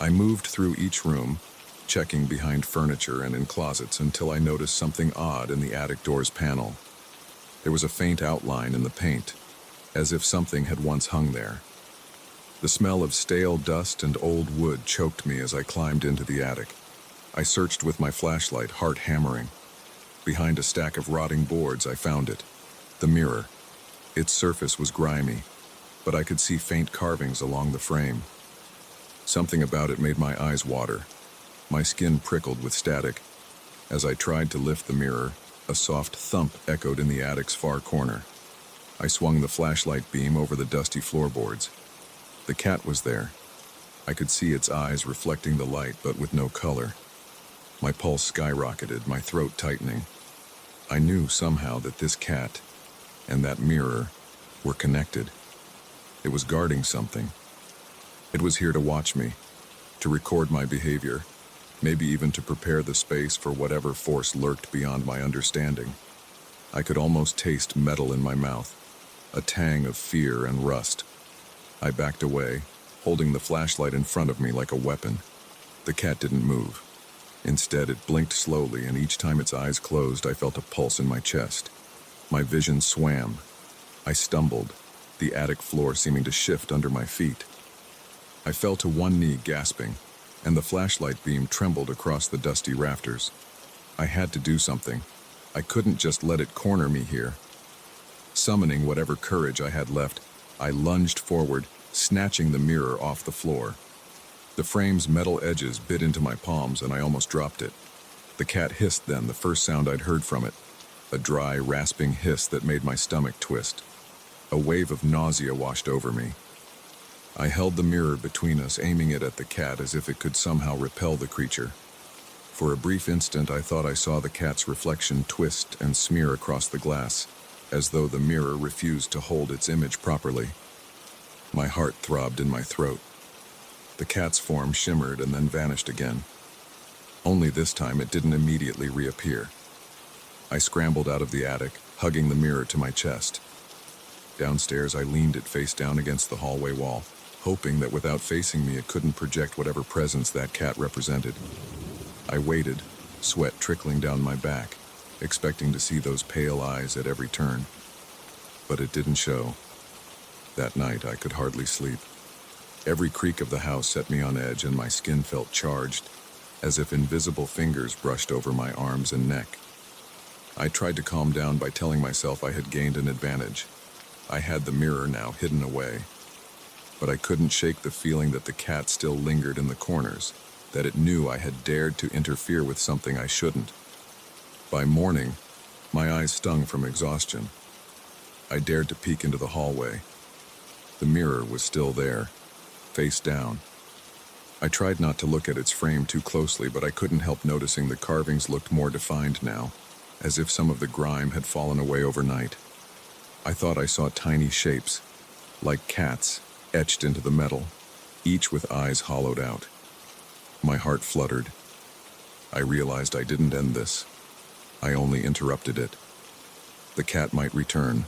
I moved through each room, checking behind furniture and in closets until I noticed something odd in the attic door's panel. There was a faint outline in the paint, as if something had once hung there. The smell of stale dust and old wood choked me as I climbed into the attic. I searched with my flashlight, heart hammering. Behind a stack of rotting boards, I found it. The mirror. Its surface was grimy, but I could see faint carvings along the frame. Something about it made my eyes water. My skin prickled with static. As I tried to lift the mirror, a soft thump echoed in the attic's far corner. I swung the flashlight beam over the dusty floorboards. The cat was there. I could see its eyes reflecting the light, but with no color. My pulse skyrocketed, my throat tightening. I knew somehow that this cat and that mirror were connected. It was guarding something. It was here to watch me, to record my behavior, maybe even to prepare the space for whatever force lurked beyond my understanding. I could almost taste metal in my mouth, a tang of fear and rust. I backed away, holding the flashlight in front of me like a weapon. The cat didn't move. Instead, it blinked slowly, and each time its eyes closed, I felt a pulse in my chest. My vision swam. I stumbled, the attic floor seeming to shift under my feet. I fell to one knee, gasping, and the flashlight beam trembled across the dusty rafters. I had to do something. I couldn't just let it corner me here. Summoning whatever courage I had left, I lunged forward, snatching the mirror off the floor. The frame's metal edges bit into my palms, and I almost dropped it. The cat hissed then, the first sound I'd heard from it. A dry, rasping hiss that made my stomach twist. A wave of nausea washed over me. I held the mirror between us, aiming it at the cat as if it could somehow repel the creature. For a brief instant, I thought I saw the cat's reflection twist and smear across the glass, as though the mirror refused to hold its image properly. My heart throbbed in my throat. The cat's form shimmered and then vanished again. Only this time it didn't immediately reappear. I scrambled out of the attic, hugging the mirror to my chest. Downstairs, I leaned it face down against the hallway wall, hoping that without facing me, it couldn't project whatever presence that cat represented. I waited, sweat trickling down my back, expecting to see those pale eyes at every turn. But it didn't show. That night, I could hardly sleep. Every creak of the house set me on edge, and my skin felt charged, as if invisible fingers brushed over my arms and neck. I tried to calm down by telling myself I had gained an advantage. I had the mirror now hidden away. But I couldn't shake the feeling that the cat still lingered in the corners, that it knew I had dared to interfere with something I shouldn't. By morning, my eyes stung from exhaustion. I dared to peek into the hallway. The mirror was still there, face down. I tried not to look at its frame too closely, but I couldn't help noticing the carvings looked more defined now, as if some of the grime had fallen away overnight. I thought I saw tiny shapes, like cats, etched into the metal, each with eyes hollowed out. My heart fluttered. I realized I didn't end this. I only interrupted it. The cat might return.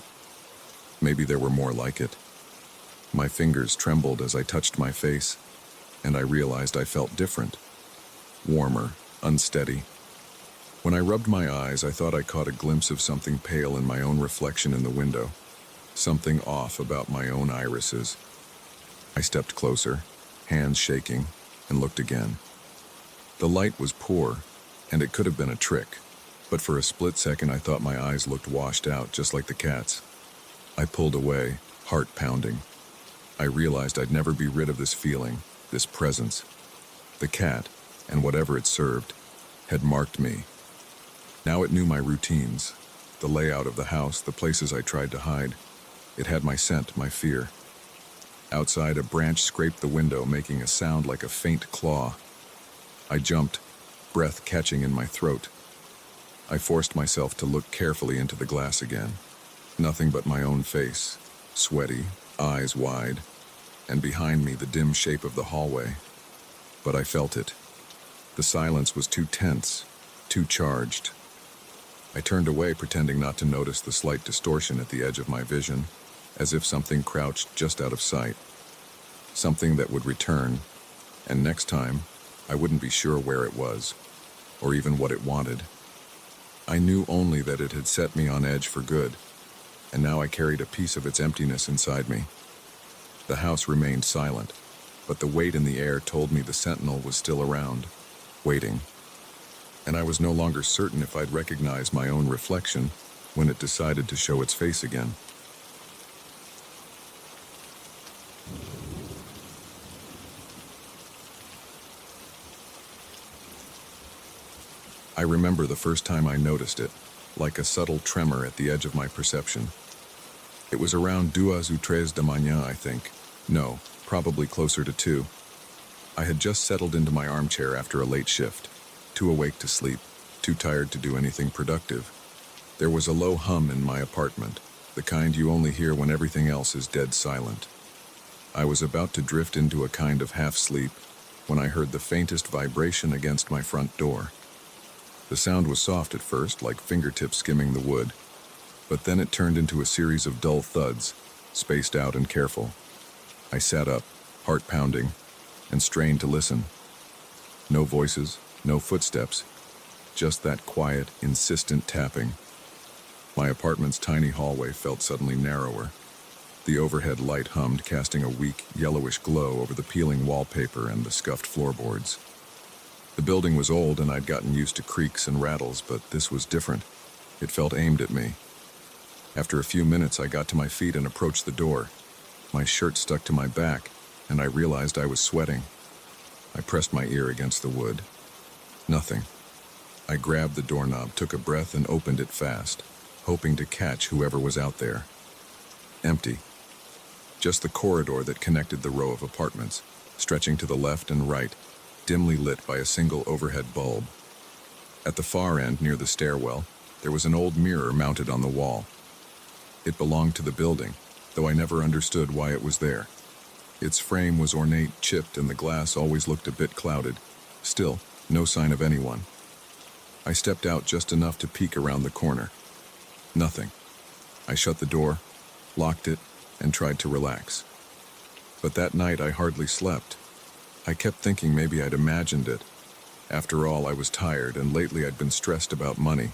Maybe there were more like it. My fingers trembled as I touched my face, and I realized I felt different. Warmer, unsteady. When I rubbed my eyes, I thought I caught a glimpse of something pale in my own reflection in the window. Something off about my own irises. I stepped closer, hands shaking, and looked again. The light was poor, and it could have been a trick, but for a split second I thought my eyes looked washed out, just like the cat's. I pulled away, heart pounding. I realized I'd never be rid of this feeling, this presence. The cat, and whatever it served, had marked me. Now it knew my routines, the layout of the house, the places I tried to hide. It had my scent, my fear. Outside, a branch scraped the window, making a sound like a faint claw. I jumped, breath catching in my throat. I forced myself to look carefully into the glass again. Nothing but my own face, sweaty, eyes wide, and behind me the dim shape of the hallway. But I felt it. The silence was too tense, too charged. I turned away, pretending not to notice the slight distortion at the edge of my vision, as if something crouched just out of sight. Something that would return, and next time, I wouldn't be sure where it was, or even what it wanted. I knew only that it had set me on edge for good, and now I carried a piece of its emptiness inside me. The house remained silent, but the weight in the air told me the sentinel was still around, waiting. And I was no longer certain if I'd recognize my own reflection when it decided to show its face again. I remember the first time I noticed it, like a subtle tremor at the edge of my perception. It was around 2 ou 3 de manhã, I think. No, probably closer to 2. I had just settled into my armchair after a late shift, too awake to sleep, too tired to do anything productive. There was a low hum in my apartment, the kind you only hear when everything else is dead silent. I was about to drift into a kind of half-sleep when I heard the faintest vibration against my front door. The sound was soft at first, like fingertips skimming the wood, but then it turned into a series of dull thuds, spaced out and careful. I sat up, heart pounding, and strained to listen. No voices, no footsteps, just that quiet, insistent tapping. My apartment's tiny hallway felt suddenly narrower. The overhead light hummed, casting a weak, yellowish glow over the peeling wallpaper and the scuffed floorboards. The building was old and I'd gotten used to creaks and rattles, but this was different. It felt aimed at me. After a few minutes, I got to my feet and approached the door. My shirt stuck to my back, and I realized I was sweating. I pressed my ear against the wood. Nothing. I grabbed the doorknob, took a breath, and opened it fast, hoping to catch whoever was out there. Empty. Just the corridor that connected the row of apartments, stretching to the left and right, dimly lit by a single overhead bulb. At the far end, near the stairwell, there was an old mirror mounted on the wall. It belonged to the building, though I never understood why it was there. Its frame was ornate, chipped, and the glass always looked a bit clouded. Still, no sign of anyone. I stepped out just enough to peek around the corner. Nothing. I shut the door, locked it, and tried to relax. But that night I hardly slept. I kept thinking maybe I'd imagined it. After all, I was tired, and lately I'd been stressed about money.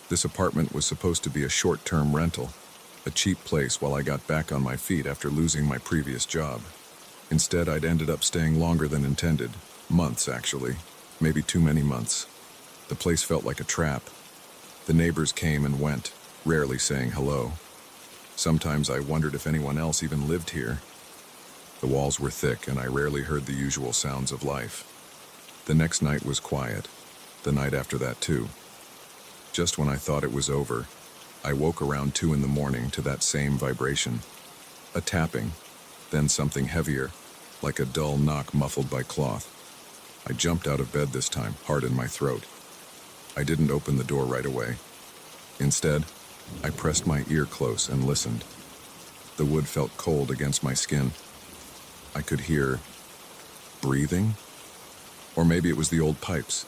This apartment was supposed to be a short-term rental, a cheap place while I got back on my feet after losing my previous job. Instead, I'd ended up staying longer than intended. Months, actually. Maybe too many months. The place felt like a trap. The neighbors came and went, rarely saying hello. Sometimes I wondered if anyone else even lived here. The walls were thick, and I rarely heard the usual sounds of life. The next night was quiet. The night after that, too. Just when I thought it was over, I woke around 2 in the morning to that same vibration. A tapping, then something heavier, like a dull knock muffled by cloth. I jumped out of bed this time, heart in my throat. I didn't open the door right away. Instead, I pressed my ear close and listened. The wood felt cold against my skin. I could hear breathing? Or maybe it was the old pipes.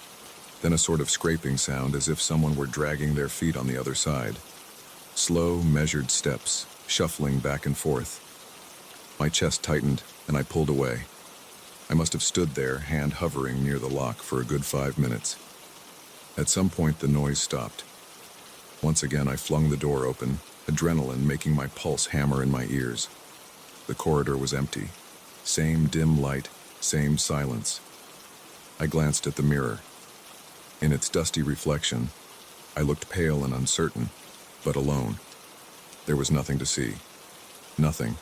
Then a sort of scraping sound as if someone were dragging their feet on the other side. Slow, measured steps, shuffling back and forth. My chest tightened, and I pulled away. I must have stood there, hand hovering near the lock, for a good 5 minutes. At some point, the noise stopped. Once again, I flung the door open, adrenaline making my pulse hammer in my ears. The corridor was empty. Same dim light, same silence. I glanced at the mirror. In its dusty reflection, I looked pale and uncertain, but alone. There was nothing to see. Nothing.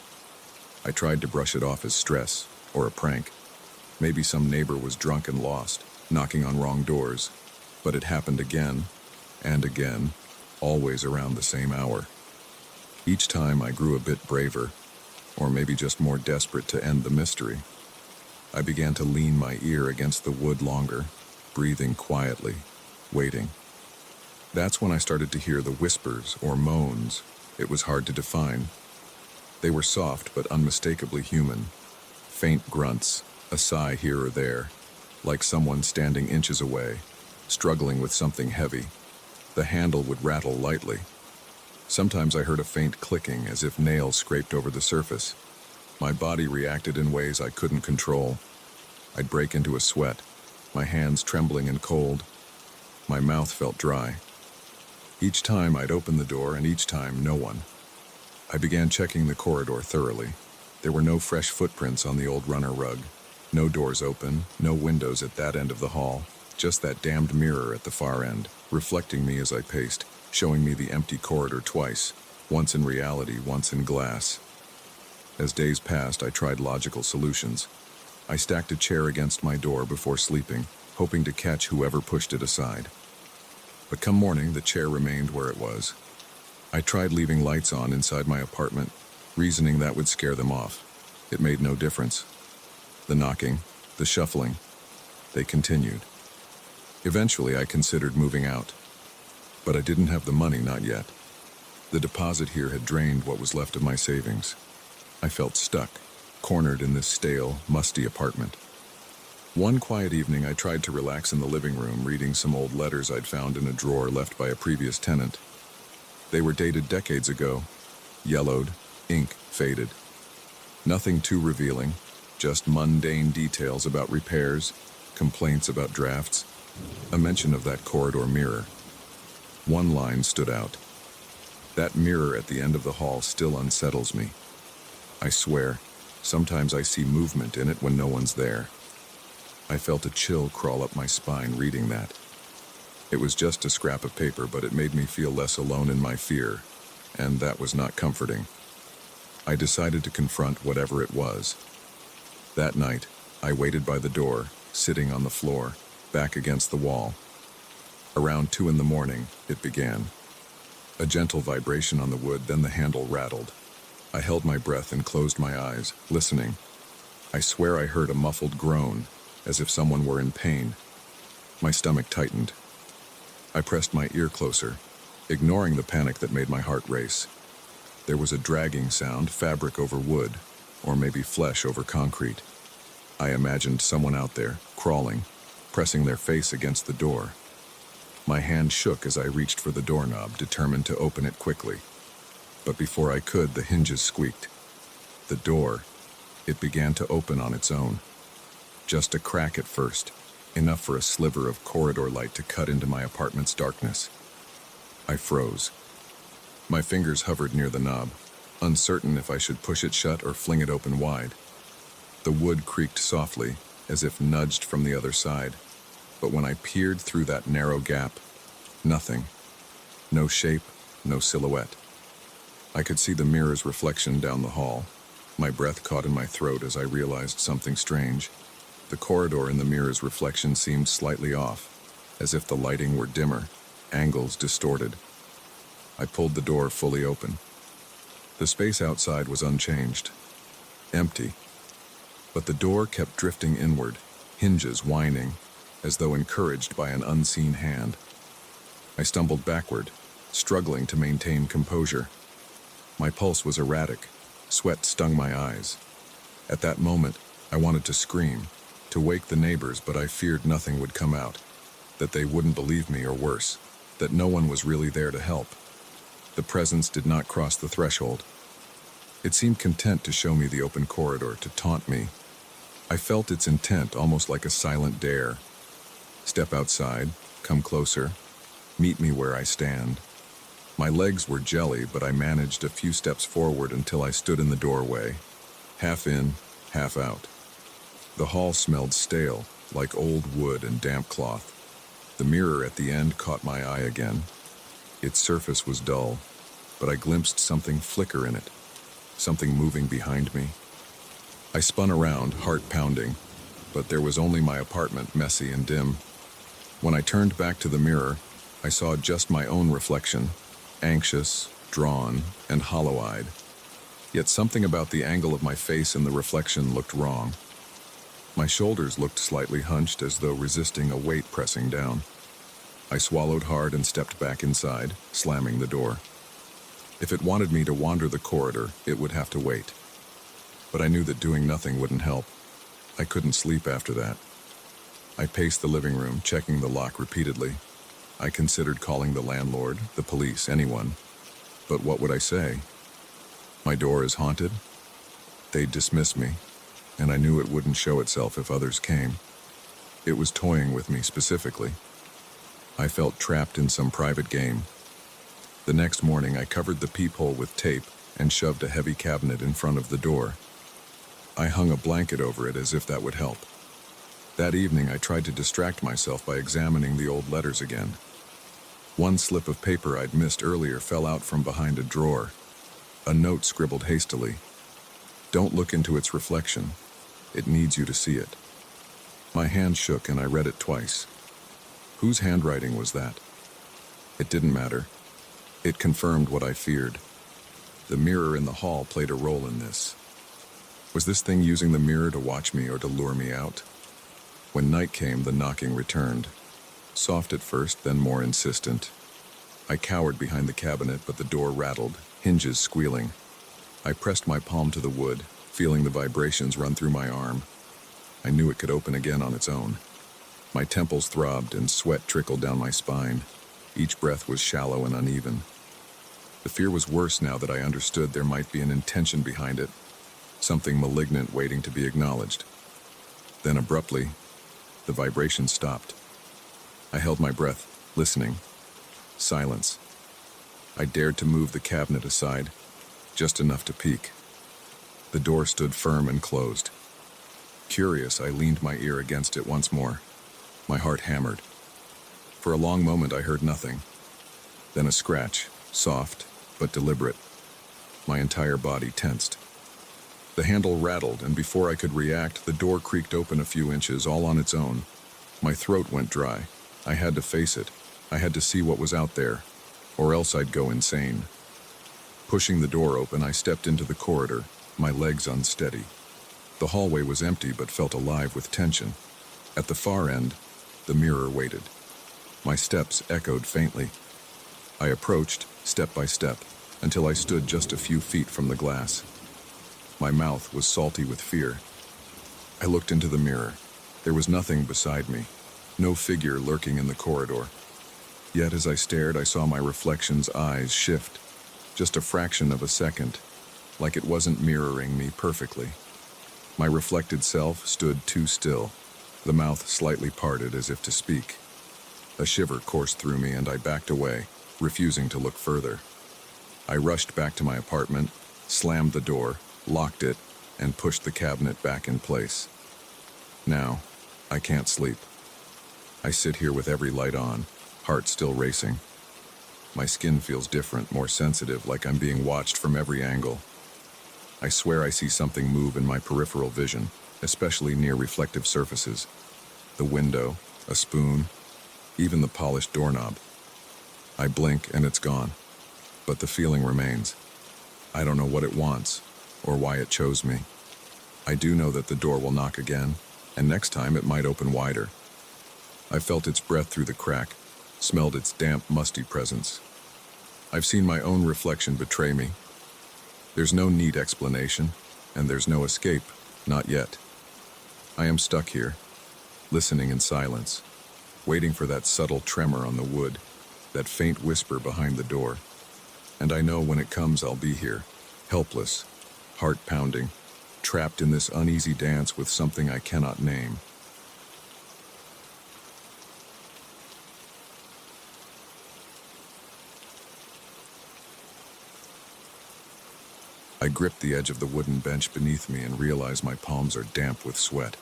I tried to brush it off as stress, or a prank. Maybe some neighbor was drunk and lost, knocking on wrong doors. But it happened again, and again, always around the same hour. Each time I grew a bit braver, or maybe just more desperate to end the mystery. I began to lean my ear against the wood longer, breathing quietly, waiting. That's when I started to hear the whispers or moans. It was hard to define. They were soft but unmistakably human. Faint grunts, a sigh here or there, like someone standing inches away, struggling with something heavy. The handle would rattle lightly. Sometimes I heard a faint clicking as if nails scraped over the surface. My body reacted in ways I couldn't control. I'd break into a sweat, my hands trembling and cold. My mouth felt dry. Each time I'd open the door, and each time no one. I began checking the corridor thoroughly. There were no fresh footprints on the old runner rug. No doors open, no windows at that end of the hall. Just that damned mirror at the far end, reflecting me as I paced, showing me the empty corridor twice, once in reality, once in glass. As days passed, I tried logical solutions. I stacked a chair against my door before sleeping, hoping to catch whoever pushed it aside. But come morning, the chair remained where it was. I tried leaving lights on inside my apartment, reasoning that would scare them off. It made no difference. The knocking, the shuffling, they continued. Eventually, I considered moving out. But I didn't have the money, not yet. The deposit here had drained what was left of my savings. I felt stuck, cornered in this stale, musty apartment. One quiet evening, I tried to relax in the living room, reading some old letters I'd found in a drawer left by a previous tenant. They were dated decades ago, yellowed, ink faded. Nothing too revealing, just mundane details about repairs, complaints about drafts, a mention of that corridor mirror. One line stood out. That mirror at the end of the hall still unsettles me. I swear, sometimes I see movement in it when no one's there. I felt a chill crawl up my spine reading that. It was just a scrap of paper, but it made me feel less alone in my fear, and that was not comforting. I decided to confront whatever it was. That night, I waited by the door, sitting on the floor, back against the wall. Around 2 a.m, it began. A gentle vibration on the wood, then the handle rattled. I held my breath and closed my eyes, listening. I swear I heard a muffled groan, as if someone were in pain. My stomach tightened. I pressed my ear closer, ignoring the panic that made my heart race. There was a dragging sound, fabric over wood, or maybe flesh over concrete. I imagined someone out there, crawling, pressing their face against the door. My hand shook as I reached for the doorknob, determined to open it quickly. But before I could, the hinges squeaked. The door, it began to open on its own. Just a crack at first, enough for a sliver of corridor light to cut into my apartment's darkness. I froze. My fingers hovered near the knob, uncertain if I should push it shut or fling it open wide. The wood creaked softly, as if nudged from the other side. But when I peered through that narrow gap, nothing. No shape, no silhouette. I could see the mirror's reflection down the hall. My breath caught in my throat as I realized something strange. The corridor in the mirror's reflection seemed slightly off, as if the lighting were dimmer, angles distorted. I pulled the door fully open. The space outside was unchanged, empty. But the door kept drifting inward, hinges whining, as though encouraged by an unseen hand. I stumbled backward, struggling to maintain composure. My pulse was erratic, sweat stung my eyes. At that moment, I wanted to scream, to wake the neighbors, but I feared nothing would come out, that they wouldn't believe me, or worse, that no one was really there to help. The presence did not cross the threshold. It seemed content to show me the open corridor, to taunt me. I felt its intent almost like a silent dare. Step outside, come closer, meet me where I stand. My legs were jelly, but I managed a few steps forward until I stood in the doorway, half in, half out. The hall smelled stale, like old wood and damp cloth. The mirror at the end caught my eye again. Its surface was dull, but I glimpsed something flicker in it, something moving behind me. I spun around, heart pounding, but there was only my apartment, messy and dim. When I turned back to the mirror, I saw just my own reflection, anxious, drawn, and hollow-eyed. Yet something about the angle of my face in the reflection looked wrong. My shoulders looked slightly hunched, as though resisting a weight pressing down. I swallowed hard and stepped back inside, slamming the door. If it wanted me to wander the corridor, it would have to wait. But I knew that doing nothing wouldn't help. I couldn't sleep after that. I paced the living room, checking the lock repeatedly. I considered calling the landlord, the police, anyone. But what would I say? My door is haunted? They'd dismiss me, and I knew it wouldn't show itself if others came. It was toying with me specifically. I felt trapped in some private game. The next morning, I covered the peephole with tape and shoved a heavy cabinet in front of the door. I hung a blanket over it as if that would help. That evening, I tried to distract myself by examining the old letters again. One slip of paper I'd missed earlier fell out from behind a drawer. A note scribbled hastily. "Don't look into its reflection. It needs you to see it." My hand shook and I read it twice. Whose handwriting was that? It didn't matter. It confirmed what I feared. The mirror in the hall played a role in this. Was this thing using the mirror to watch me or to lure me out? When night came, the knocking returned. Soft at first, then more insistent. I cowered behind the cabinet, but the door rattled, hinges squealing. I pressed my palm to the wood, feeling the vibrations run through my arm. I knew it could open again on its own. My temples throbbed and sweat trickled down my spine. Each breath was shallow and uneven. The fear was worse now that I understood there might be an intention behind it, something malignant waiting to be acknowledged. Then abruptly, the vibration stopped. I held my breath, listening. Silence. I dared to move the cabinet aside, just enough to peek. The door stood firm and closed. Curious, I leaned my ear against it once more. My heart hammered. For a long moment I heard nothing. Then a scratch, soft but deliberate. My entire body tensed. The handle rattled, and before I could react, the door creaked open a few inches, all on its own. My throat went dry. I had to face it. I had to see what was out there, or else I'd go insane. Pushing the door open, I stepped into the corridor, my legs unsteady. The hallway was empty but felt alive with tension. At the far end, the mirror waited. My steps echoed faintly. I approached, step by step, until I stood just a few feet from the glass. My mouth was salty with fear. I looked into the mirror. There was nothing beside me, no figure lurking in the corridor. Yet as I stared, I saw my reflection's eyes shift, just a fraction of a second, like it wasn't mirroring me perfectly. My reflected self stood too still, the mouth slightly parted as if to speak. A shiver coursed through me and I backed away, refusing to look further. I rushed back to my apartment, slammed the door, locked it, and pushed the cabinet back in place. Now, I can't sleep. I sit here with every light on, heart still racing. My skin feels different, more sensitive, like I'm being watched from every angle. I swear I see something move in my peripheral vision, especially near reflective surfaces. The window, a spoon, even the polished doorknob. I blink and it's gone, but the feeling remains. I don't know what it wants, or why it chose me. I do know that the door will knock again, and next time it might open wider. I felt its breath through the crack, smelled its damp, musty presence. I've seen my own reflection betray me. There's no neat explanation, and there's no escape, not yet. I am stuck here, listening in silence, waiting for that subtle tremor on the wood, that faint whisper behind the door. And I know when it comes I'll be here, helpless, heart pounding, trapped in this uneasy dance with something I cannot name. I grip the edge of the wooden bench beneath me and realize my palms are damp with sweat.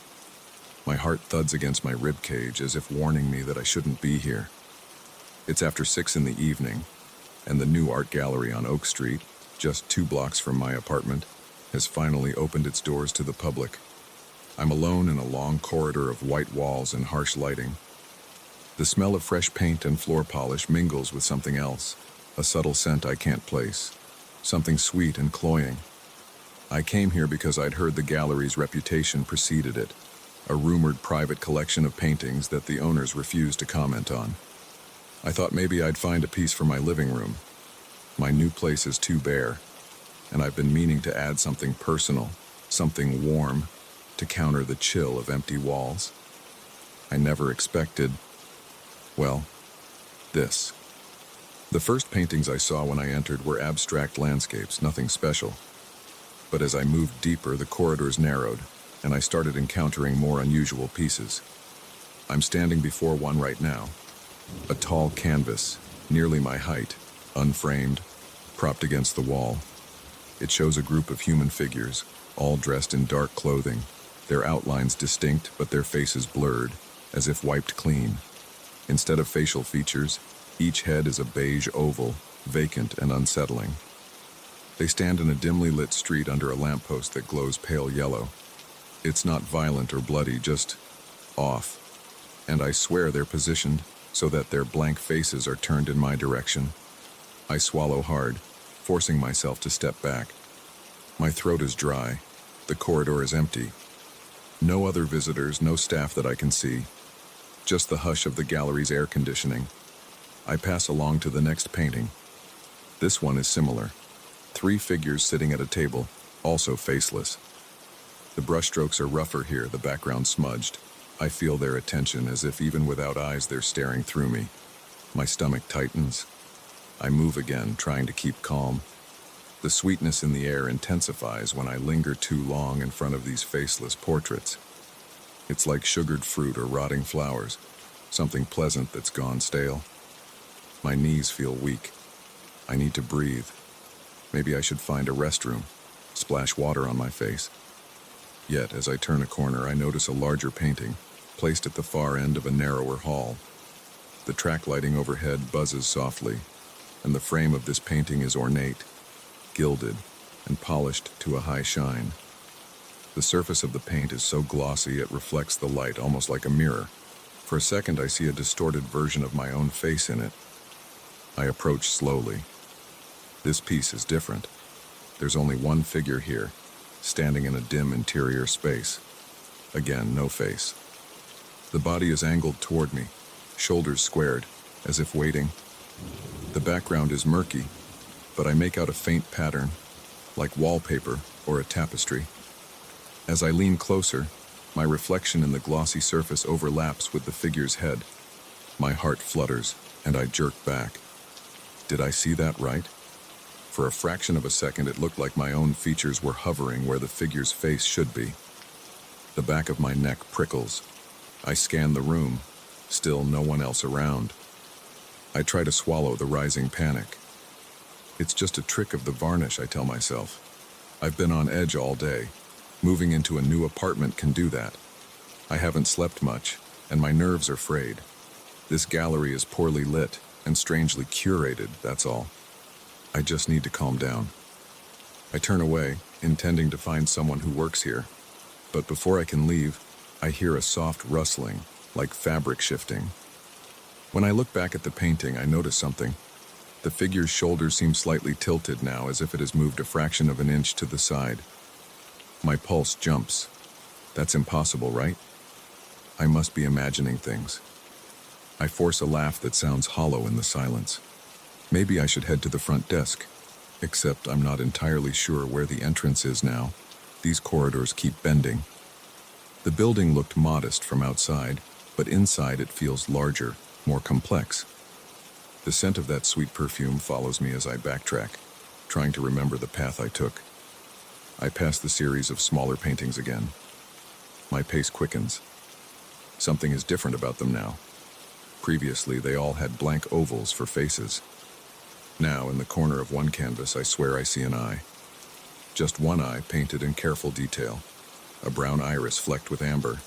My heart thuds against my rib cage as if warning me that I shouldn't be here. It's after 6 in the evening, and the new art gallery on Oak Street, just 2 blocks from my apartment, has finally opened its doors to the public. I'm alone in a long corridor of white walls and harsh lighting. The smell of fresh paint and floor polish mingles with something else, a subtle scent I can't place. Something sweet and cloying. I came here because I'd heard the gallery's reputation preceded it, a rumored private collection of paintings that the owners refused to comment on. I thought maybe I'd find a piece for my living room. My new place is too bare, and I've been meaning to add something personal, something warm, to counter the chill of empty walls. I never expected, well, This. The first paintings I saw when I entered were abstract landscapes, nothing special. But as I moved deeper, the corridors narrowed, and I started encountering more unusual pieces. I'm standing before one right now. A tall canvas, nearly my height, unframed, propped against the wall. It shows a group of human figures, all dressed in dark clothing, their outlines distinct but their faces blurred, as if wiped clean. Instead of facial features, each head is a beige oval, vacant and unsettling. They stand in a dimly lit street under a lamppost that glows pale yellow. It's not violent or bloody, just off. And I swear they're positioned so that their blank faces are turned in my direction. I swallow hard, forcing myself to step back. My throat is dry. The corridor is empty. No other visitors, no staff that I can see. Just the hush of the gallery's air conditioning. I pass along to the next painting. This one is similar. 3 figures sitting at a table, also faceless. The brushstrokes are rougher here, the background smudged. I feel their attention as if even without eyes they're staring through me. My stomach tightens. I move again, trying to keep calm. The sweetness in the air intensifies when I linger too long in front of these faceless portraits. It's like sugared fruit or rotting flowers, something pleasant that's gone stale. My knees feel weak. I need to breathe. Maybe I should find a restroom, splash water on my face. Yet, as I turn a corner, I notice a larger painting, placed at the far end of a narrower hall. The track lighting overhead buzzes softly, and the frame of this painting is ornate, gilded, and polished to a high shine. The surface of the paint is so glossy it reflects the light almost like a mirror. For a second, I see a distorted version of my own face in it. I approach slowly. This piece is different. There's only one figure here, standing in a dim interior space. Again, no face. The body is angled toward me, shoulders squared, as if waiting. The background is murky, but I make out a faint pattern, like wallpaper or a tapestry. As I lean closer, my reflection in the glossy surface overlaps with the figure's head. My heart flutters, and I jerk back. Did I see that right? For a fraction of a second, it looked like my own features were hovering where the figure's face should be. The back of my neck prickles. I scan the room, still no one else around. I try to swallow the rising panic. It's just a trick of the varnish, I tell myself. I've been on edge all day. Moving into a new apartment can do that. I haven't slept much, and my nerves are frayed. This gallery is poorly lit and strangely curated, that's all. I just need to calm down. I turn away, intending to find someone who works here. But before I can leave, I hear a soft rustling, like fabric shifting. When I look back at the painting, I notice something. The figure's shoulders seem slightly tilted now, as if it has moved a fraction of an inch to the side. My pulse jumps. That's impossible, right? I must be imagining things. I force a laugh that sounds hollow in the silence. Maybe I should head to the front desk, except I'm not entirely sure where the entrance is now. These corridors keep bending. The building looked modest from outside, but inside it feels larger, more complex. The scent of that sweet perfume follows me as I backtrack, trying to remember the path I took. I pass the series of smaller paintings again. My pace quickens. Something is different about them now. Previously, they all had blank ovals for faces. Now, in the corner of one canvas, I swear I see an eye. Just one eye painted in careful detail, a brown iris flecked with amber.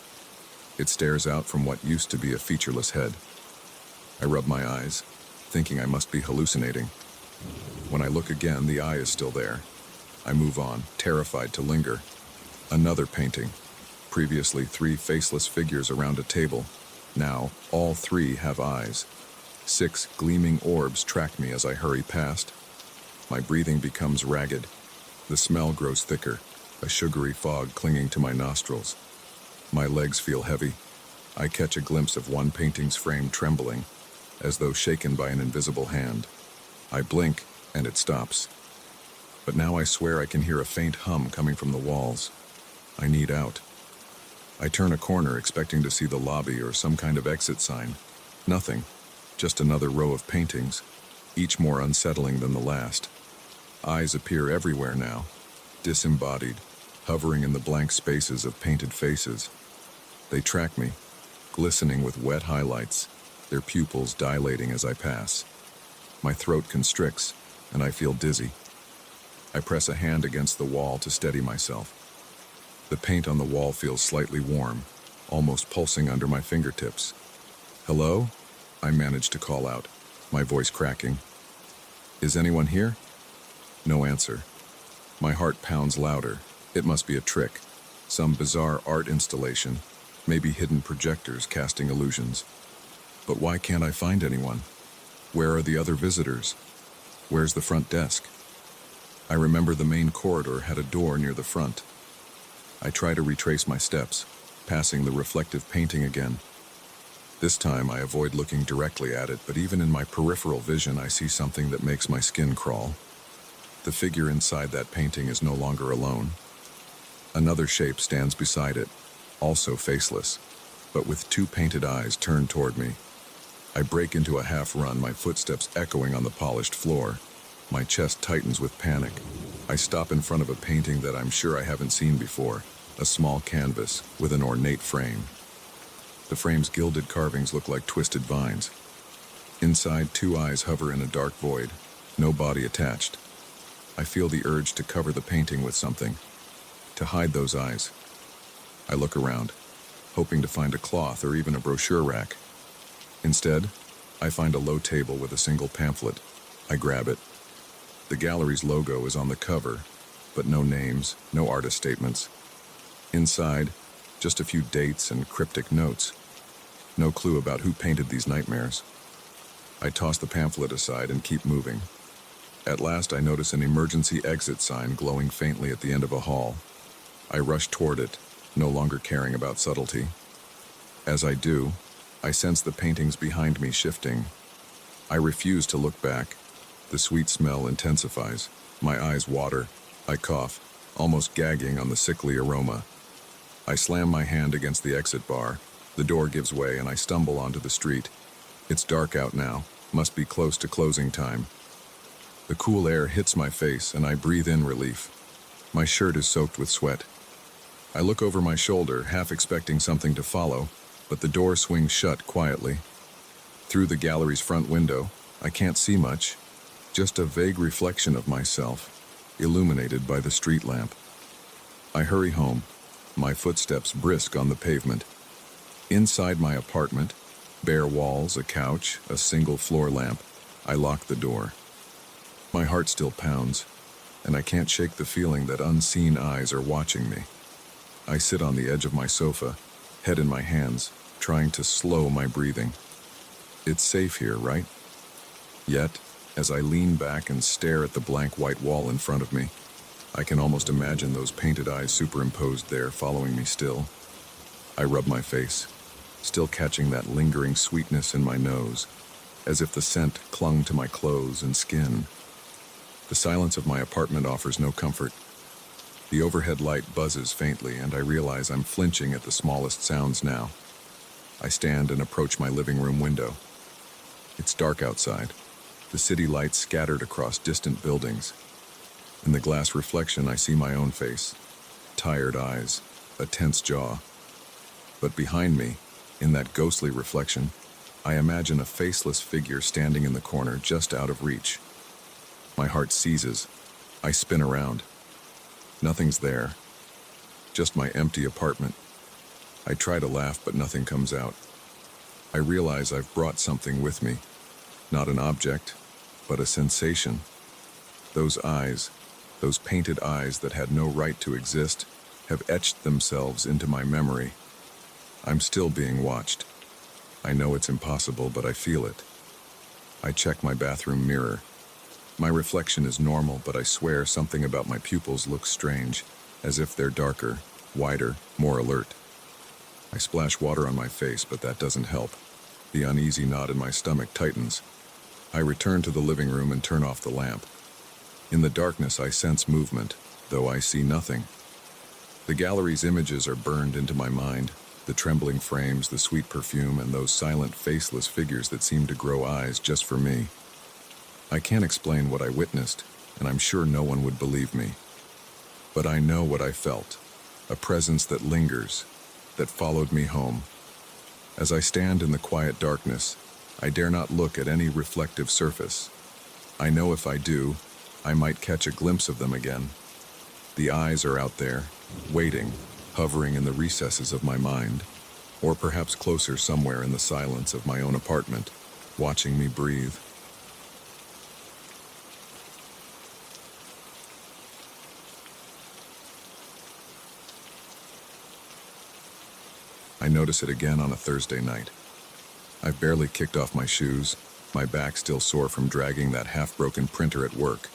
It stares out from what used to be a featureless head. I rub my eyes, thinking I must be hallucinating. When I look again, the eye is still there. I move on, terrified to linger. Another painting. Previously, 3 faceless figures around a table. Now, all 3 have eyes. 6 gleaming orbs track me as I hurry past. My breathing becomes ragged. The smell grows thicker, a sugary fog clinging to my nostrils. My legs feel heavy. I catch a glimpse of one painting's frame trembling, as though shaken by an invisible hand. I blink, and it stops. But now I swear I can hear a faint hum coming from the walls. I need out. I turn a corner expecting to see the lobby or some kind of exit sign. Nothing. Just another row of paintings, each more unsettling than the last. Eyes appear everywhere now, disembodied, hovering in the blank spaces of painted faces. They track me, glistening with wet highlights, their pupils dilating as I pass. My throat constricts, and I feel dizzy. I press a hand against the wall to steady myself. The paint on the wall feels slightly warm, almost pulsing under my fingertips. "Hello?" I manage to call out, my voice cracking. "Is anyone here?" No answer. My heart pounds louder. It must be a trick. Some bizarre art installation, maybe hidden projectors casting illusions. But why can't I find anyone? Where are the other visitors? Where's the front desk? I remember the main corridor had a door near the front. I try to retrace my steps, passing the reflective painting again. This time I avoid looking directly at it, but even in my peripheral vision I see something that makes my skin crawl. The figure inside that painting is no longer alone. Another shape stands beside it, also faceless, but with two painted eyes turned toward me. I break into a half run, my footsteps echoing on the polished floor. My chest tightens with panic. I stop in front of a painting that I'm sure I haven't seen before, a small canvas with an ornate frame. The frame's gilded carvings look like twisted vines. Inside, two eyes hover in a dark void, no body attached. I feel the urge to cover the painting with something, to hide those eyes. I look around, hoping to find a cloth or even a brochure rack. Instead, I find a low table with a single pamphlet. I grab it. The gallery's logo is on the cover, but no names, no artist statements. Inside, just a few dates and cryptic notes. No clue about who painted these nightmares. I toss the pamphlet aside and keep moving. At last, I notice an emergency exit sign glowing faintly at the end of a hall. I rush toward it, no longer caring about subtlety. As I do, I sense the paintings behind me shifting. I refuse to look back. The sweet smell intensifies. My eyes water. I cough, almost gagging on the sickly aroma. I slam my hand against the exit bar. The door gives way and I stumble onto the street. It's dark out now. Must be close to closing time. The cool air hits my face and I breathe in relief. My shirt is soaked with sweat. I look over my shoulder, half expecting something to follow, but the door swings shut quietly. Through the gallery's front window, I can't see much, just a vague reflection of myself, illuminated by the street lamp. I hurry home, my footsteps brisk on the pavement. Inside my apartment, bare walls, a couch, a single floor lamp, I lock the door. My heart still pounds, and I can't shake the feeling that unseen eyes are watching me. I sit on the edge of my sofa, head in my hands, trying to slow my breathing. It's safe here, right? Yet, as I lean back and stare at the blank white wall in front of me, I can almost imagine those painted eyes superimposed there, following me still. I rub my face, still catching that lingering sweetness in my nose, as if the scent clung to my clothes and skin. The silence of my apartment offers no comfort. The overhead light buzzes faintly, and I realize I'm flinching at the smallest sounds now. I stand and approach my living room window. It's dark outside, the city lights scattered across distant buildings. In the glass reflection, I see my own face, tired eyes, a tense jaw. But behind me, in that ghostly reflection, I imagine a faceless figure standing in the corner just out of reach. My heart seizes. I spin around. Nothing's there. Just my empty apartment. I try to laugh, but nothing comes out. I realize I've brought something with me. Not an object, but a sensation. Those eyes, those painted eyes that had no right to exist, have etched themselves into my memory. I'm still being watched. I know it's impossible, but I feel it. I check my bathroom mirror. My reflection is normal, but I swear something about my pupils looks strange, as if they're darker, wider, more alert. I splash water on my face, but that doesn't help. The uneasy knot in my stomach tightens. I return to the living room and turn off the lamp. In the darkness, I sense movement, though I see nothing. The gallery's images are burned into my mind, The trembling frames, the sweet perfume, and those silent, faceless figures that seemed to grow eyes just for me. I can't explain what I witnessed, and I'm sure no one would believe me. But I know what I felt, a presence that lingers, that followed me home. As I stand in the quiet darkness, I dare not look at any reflective surface. I know if I do, I might catch a glimpse of them again. The eyes are out there, waiting, hovering in the recesses of my mind, or perhaps closer somewhere in the silence of my own apartment, watching me breathe. I notice it again on a Thursday night. I've barely kicked off my shoes, my back still sore from dragging that half-broken printer at work,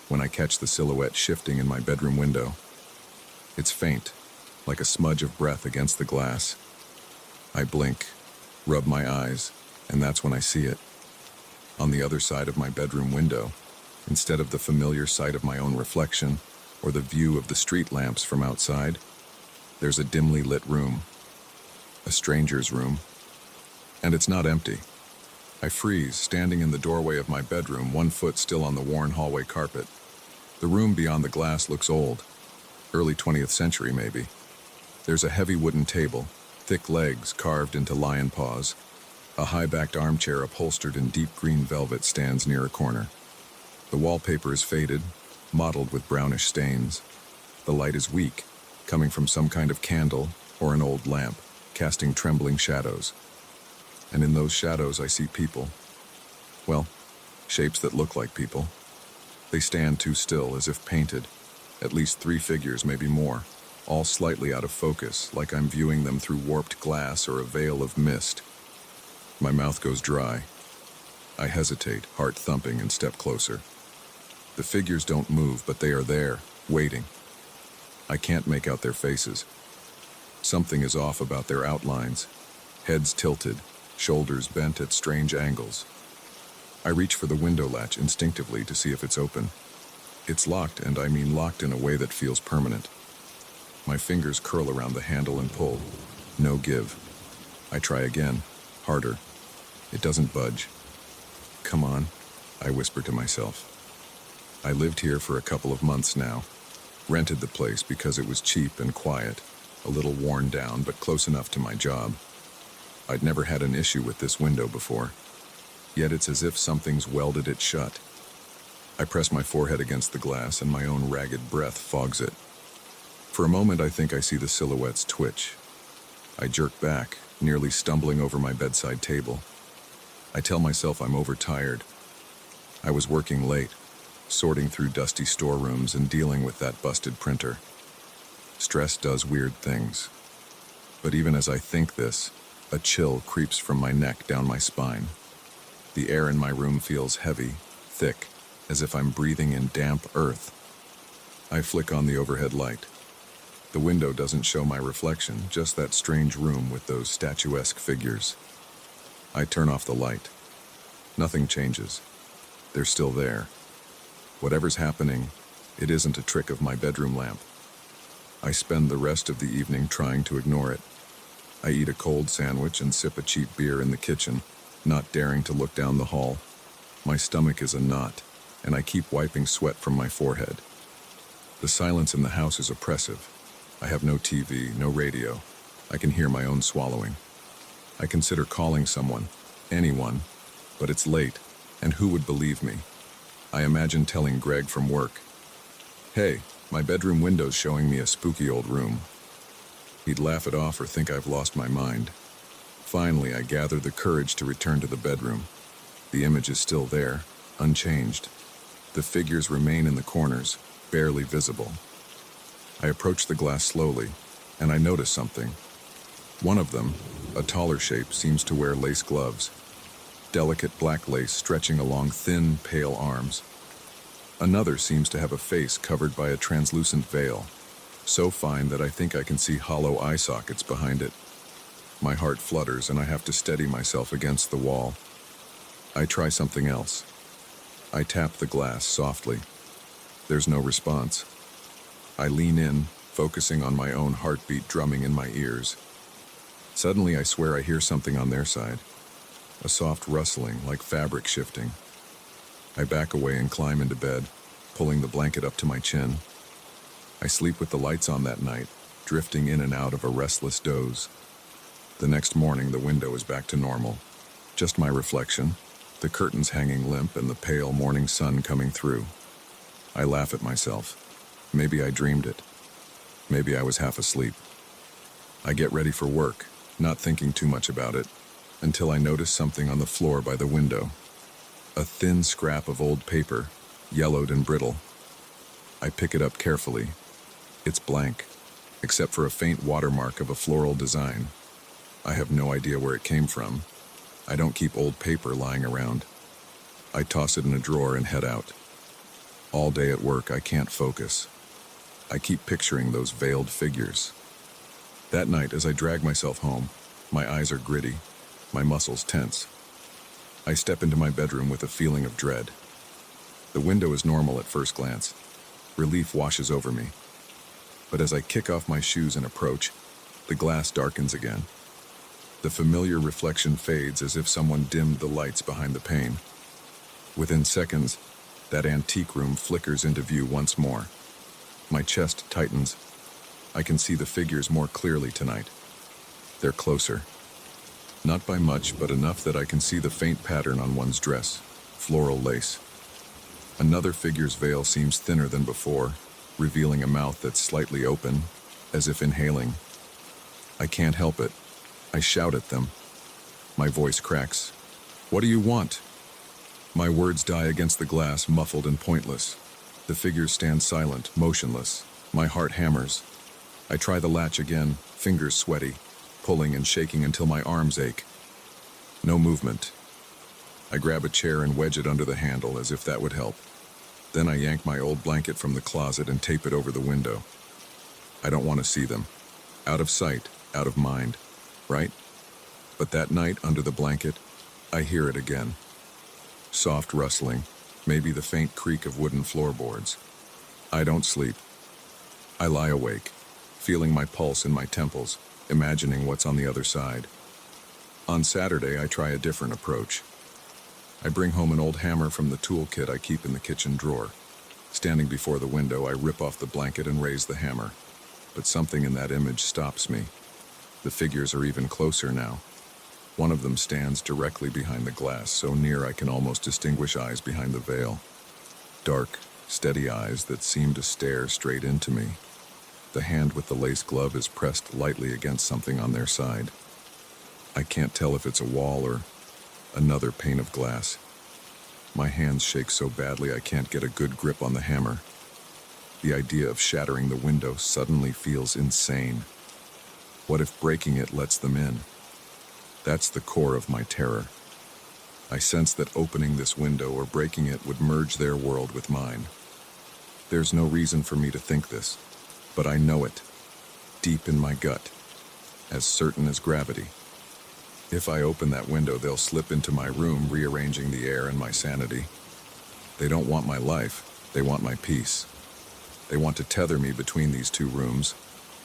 when I catch the silhouette shifting in my bedroom window. It's faint, like a smudge of breath against the glass. I blink, rub my eyes, and that's when I see it. On the other side of my bedroom window, instead of the familiar sight of my own reflection, or the view of the street lamps from outside, there's a dimly lit room. A stranger's room. And it's not empty. I freeze, standing in the doorway of my bedroom, one foot still on the worn hallway carpet. The room beyond the glass looks old. Early 20th century, maybe. There's a heavy wooden table, thick legs carved into lion paws. A high-backed armchair upholstered in deep green velvet stands near a corner. The wallpaper is faded, mottled with brownish stains. The light is weak, coming from some kind of candle or an old lamp, casting trembling shadows. And in those shadows I see people. Well, shapes that look like people. They stand too still, as if painted. At least 3 figures, maybe more, all slightly out of focus, like I'm viewing them through warped glass or a veil of mist. My mouth goes dry. I hesitate, heart thumping, and step closer. The figures don't move, but they are there, waiting. I can't make out their faces. Something is off about their outlines. Heads tilted, shoulders bent at strange angles. I reach for the window latch instinctively to see if it's open. It's locked, and I mean locked in a way that feels permanent. My fingers curl around the handle and pull. No give. I try again, harder. It doesn't budge. Come on, I whisper to myself. I lived here for a couple of months now. Rented the place because it was cheap and quiet. A little worn down, but close enough to my job. I'd never had an issue with this window before, yet it's as if something's welded it shut. I press my forehead against the glass, and my own ragged breath fogs it. For a moment, I think I see the silhouettes twitch. I jerk back, nearly stumbling over my bedside table. I tell myself I'm overtired. I was working late, sorting through dusty storerooms and dealing with that busted printer. Stress does weird things. But even as I think this, a chill creeps from my neck down my spine. The air in my room feels heavy, thick, as if I'm breathing in damp earth. I flick on the overhead light. The window doesn't show my reflection, just that strange room with those statuesque figures. I turn off the light. Nothing changes. They're still there. Whatever's happening, it isn't a trick of my bedroom lamp. I spend the rest of the evening trying to ignore it. I eat a cold sandwich and sip a cheap beer in the kitchen, not daring to look down the hall. My stomach is a knot, and I keep wiping sweat from my forehead. The silence in the house is oppressive. I have no TV, no radio. I can hear my own swallowing. I consider calling someone, anyone, but it's late, and who would believe me? I imagine telling Greg from work, "Hey, my bedroom window's showing me a spooky old room." He'd laugh it off or think I've lost my mind. Finally, I gather the courage to return to the bedroom. The image is still there, unchanged. The figures remain in the corners, barely visible. I approach the glass slowly, and I notice something. One of them, a taller shape, seems to wear lace gloves. Delicate black lace stretching along thin, pale arms. Another seems to have a face covered by a translucent veil, so fine that I think I can see hollow eye sockets behind it. My heart flutters, and I have to steady myself against the wall. I try something else. I tap the glass softly. There's no response. I lean in, focusing on my own heartbeat drumming in my ears. Suddenly, I swear I hear something on their side. A soft rustling, like fabric shifting. I back away and climb into bed, pulling the blanket up to my chin. I sleep with the lights on that night, drifting in and out of a restless doze. The next morning, the window is back to normal. Just my reflection, the curtains hanging limp and the pale morning sun coming through. I laugh at myself. Maybe I dreamed it. Maybe I was half asleep. I get ready for work, not thinking too much about it, until I notice something on the floor by the window. A thin scrap of old paper, yellowed and brittle. I pick it up carefully. It's blank, except for a faint watermark of a floral design. I have no idea where it came from. I don't keep old paper lying around. I toss it in a drawer and head out. All day at work, I can't focus. I keep picturing those veiled figures. That night, as I drag myself home, my eyes are gritty, my muscles tense. I step into my bedroom with a feeling of dread. The window is normal at first glance. Relief washes over me. But as I kick off my shoes and approach, the glass darkens again. The familiar reflection fades as if someone dimmed the lights behind the pane. Within seconds, that antique room flickers into view once more. My chest tightens. I can see the figures more clearly tonight. They're closer. Not by much, but enough that I can see the faint pattern on one's dress, floral lace. Another figure's veil seems thinner than before, revealing a mouth that's slightly open, as if inhaling. I can't help it. I shout at them. My voice cracks. "What do you want?" My words die against the glass, muffled and pointless. The figures stand silent, motionless. My heart hammers. I try the latch again, fingers sweaty, pulling and shaking until my arms ache. No movement. I grab a chair and wedge it under the handle as if that would help. Then I yank my old blanket from the closet and tape it over the window. I don't want to see them. Out of sight, out of mind, right? But that night, under the blanket, I hear it again. Soft rustling, maybe the faint creak of wooden floorboards. I don't sleep. I lie awake, feeling my pulse in my temples, imagining what's on the other side. On Saturday, I try a different approach. I bring home an old hammer from the toolkit I keep in the kitchen drawer. Standing before the window, I rip off the blanket and raise the hammer. But something in that image stops me. The figures are even closer now. One of them stands directly behind the glass, so near I can almost distinguish eyes behind the veil. Dark, steady eyes that seem to stare straight into me. The hand with the lace glove is pressed lightly against something on their side. I can't tell if it's a wall or another pane of glass. My hands shake so badly I can't get a good grip on the hammer. The idea of shattering the window suddenly feels insane. What if breaking it lets them in? That's the core of my terror. I sense that opening this window or breaking it would merge their world with mine. There's no reason for me to think this, but I know it, deep in my gut, as certain as gravity. If I open that window, they'll slip into my room, rearranging the air and my sanity. They don't want my life, they want my peace. They want to tether me between these two rooms,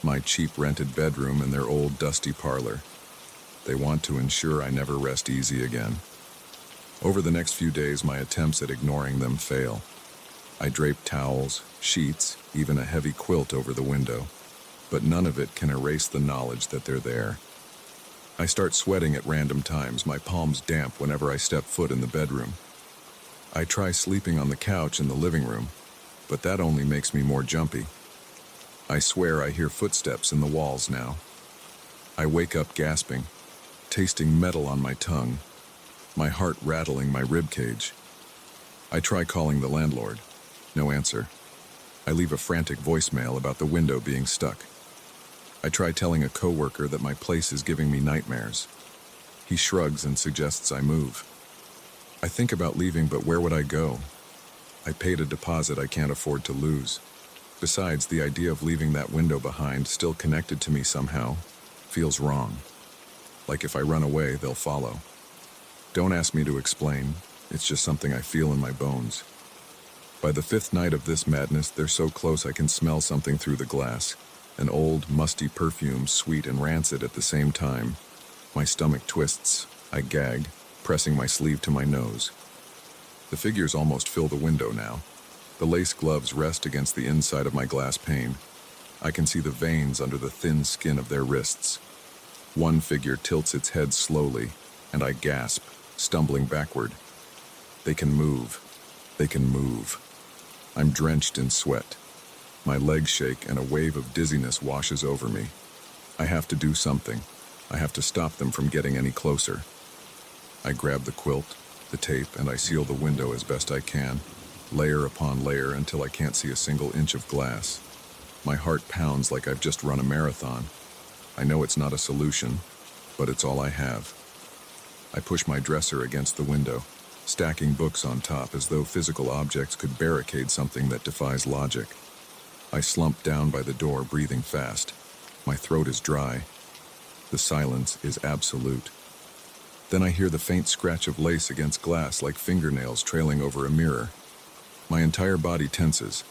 my cheap rented bedroom and their old dusty parlor. They want to ensure I never rest easy again. Over the next few days, my attempts at ignoring them fail. I drape towels, sheets, even a heavy quilt over the window, but none of it can erase the knowledge that they're there. I start sweating at random times, my palms damp whenever I step foot in the bedroom. I try sleeping on the couch in the living room, but that only makes me more jumpy. I swear I hear footsteps in the walls now. I wake up gasping, tasting metal on my tongue, my heart rattling my rib cage. I try calling the landlord. No answer. I leave a frantic voicemail about the window being stuck. I try telling a coworker that my place is giving me nightmares. He shrugs and suggests I move. I think about leaving, but where would I go? I paid a deposit I can't afford to lose. Besides, the idea of leaving that window behind, still connected to me somehow, feels wrong. Like if I run away, they'll follow. Don't ask me to explain. It's just something I feel in my bones. By the fifth night of this madness, they're so close I can smell something through the glass. An old, musty perfume, sweet and rancid at the same time. My stomach twists. I gag, pressing my sleeve to my nose. The figures almost fill the window now. The lace gloves rest against the inside of my glass pane. I can see the veins under the thin skin of their wrists. One figure tilts its head slowly, and I gasp, stumbling backward. They can move. They can move. I'm drenched in sweat. My legs shake and a wave of dizziness washes over me. I have to do something. I have to stop them from getting any closer. I grab the quilt, the tape, and I seal the window as best I can, layer upon layer until I can't see a single inch of glass. My heart pounds like I've just run a marathon. I know it's not a solution, but it's all I have. I push my dresser against the window, stacking books on top as though physical objects could barricade something that defies logic. I slump down by the door, breathing fast. My throat is dry. The silence is absolute. Then I hear the faint scratch of lace against glass like fingernails trailing over a mirror. My entire body tenses,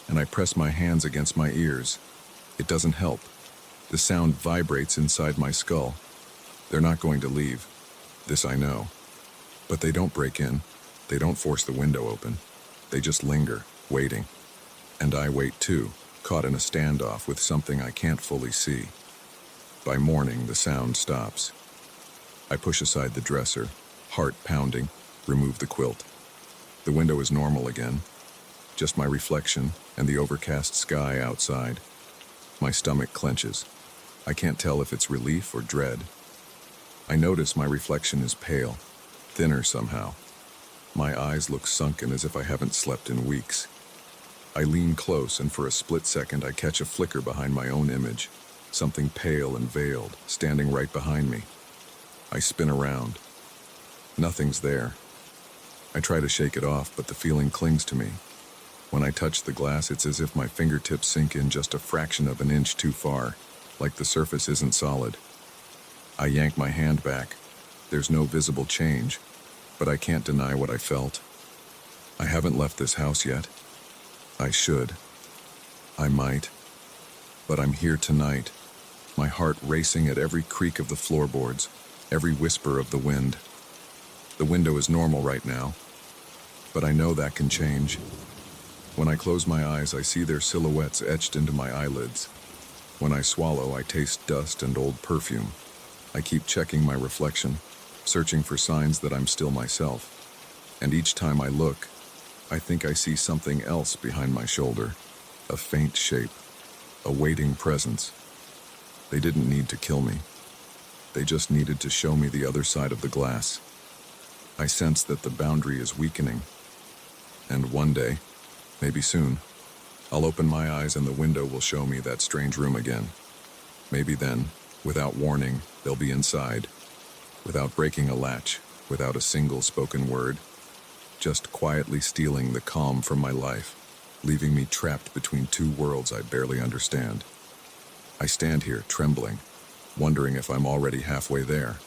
and I press my hands against my ears. It doesn't help. The sound vibrates inside my skull. They're not going to leave. This I know. But they don't break in. They don't force the window open. They just linger, waiting. And I wait too, caught in a standoff with something I can't fully see. By morning, the sound stops. I push aside the dresser, heart pounding, remove the quilt. The window is normal again. Just my reflection and the overcast sky outside. My stomach clenches. I can't tell if it's relief or dread. I notice my reflection is pale, thinner somehow. My eyes look sunken as if I haven't slept in weeks. I lean close, and for a split second I catch a flicker behind my own image, something pale and veiled, standing right behind me. I spin around. Nothing's there. I try to shake it off, but the feeling clings to me. When I touch the glass, it's as if my fingertips sink in just a fraction of an inch too far, like the surface isn't solid. I yank my hand back. There's no visible change, but I can't deny what I felt. I haven't left this house yet. I should. I might. But I'm here tonight, my heart racing at every creak of the floorboards, every whisper of the wind. The window is normal right now, but I know that can change. When I close my eyes, I see their silhouettes etched into my eyelids. When I swallow, I taste dust and old perfume. I keep checking my reflection, searching for signs that I'm still myself. And each time I look, I think I see something else behind my shoulder, a faint shape, a waiting presence. They didn't need to kill me. They just needed to show me the other side of the glass. I sense that the boundary is weakening. And one day, maybe soon, I'll open my eyes and the window will show me that strange room again. Maybe then, without warning, they'll be inside, without breaking a latch, without a single spoken word, just quietly stealing the calm from my life, leaving me trapped between two worlds I barely understand. I stand here, trembling, wondering if I'm already halfway there.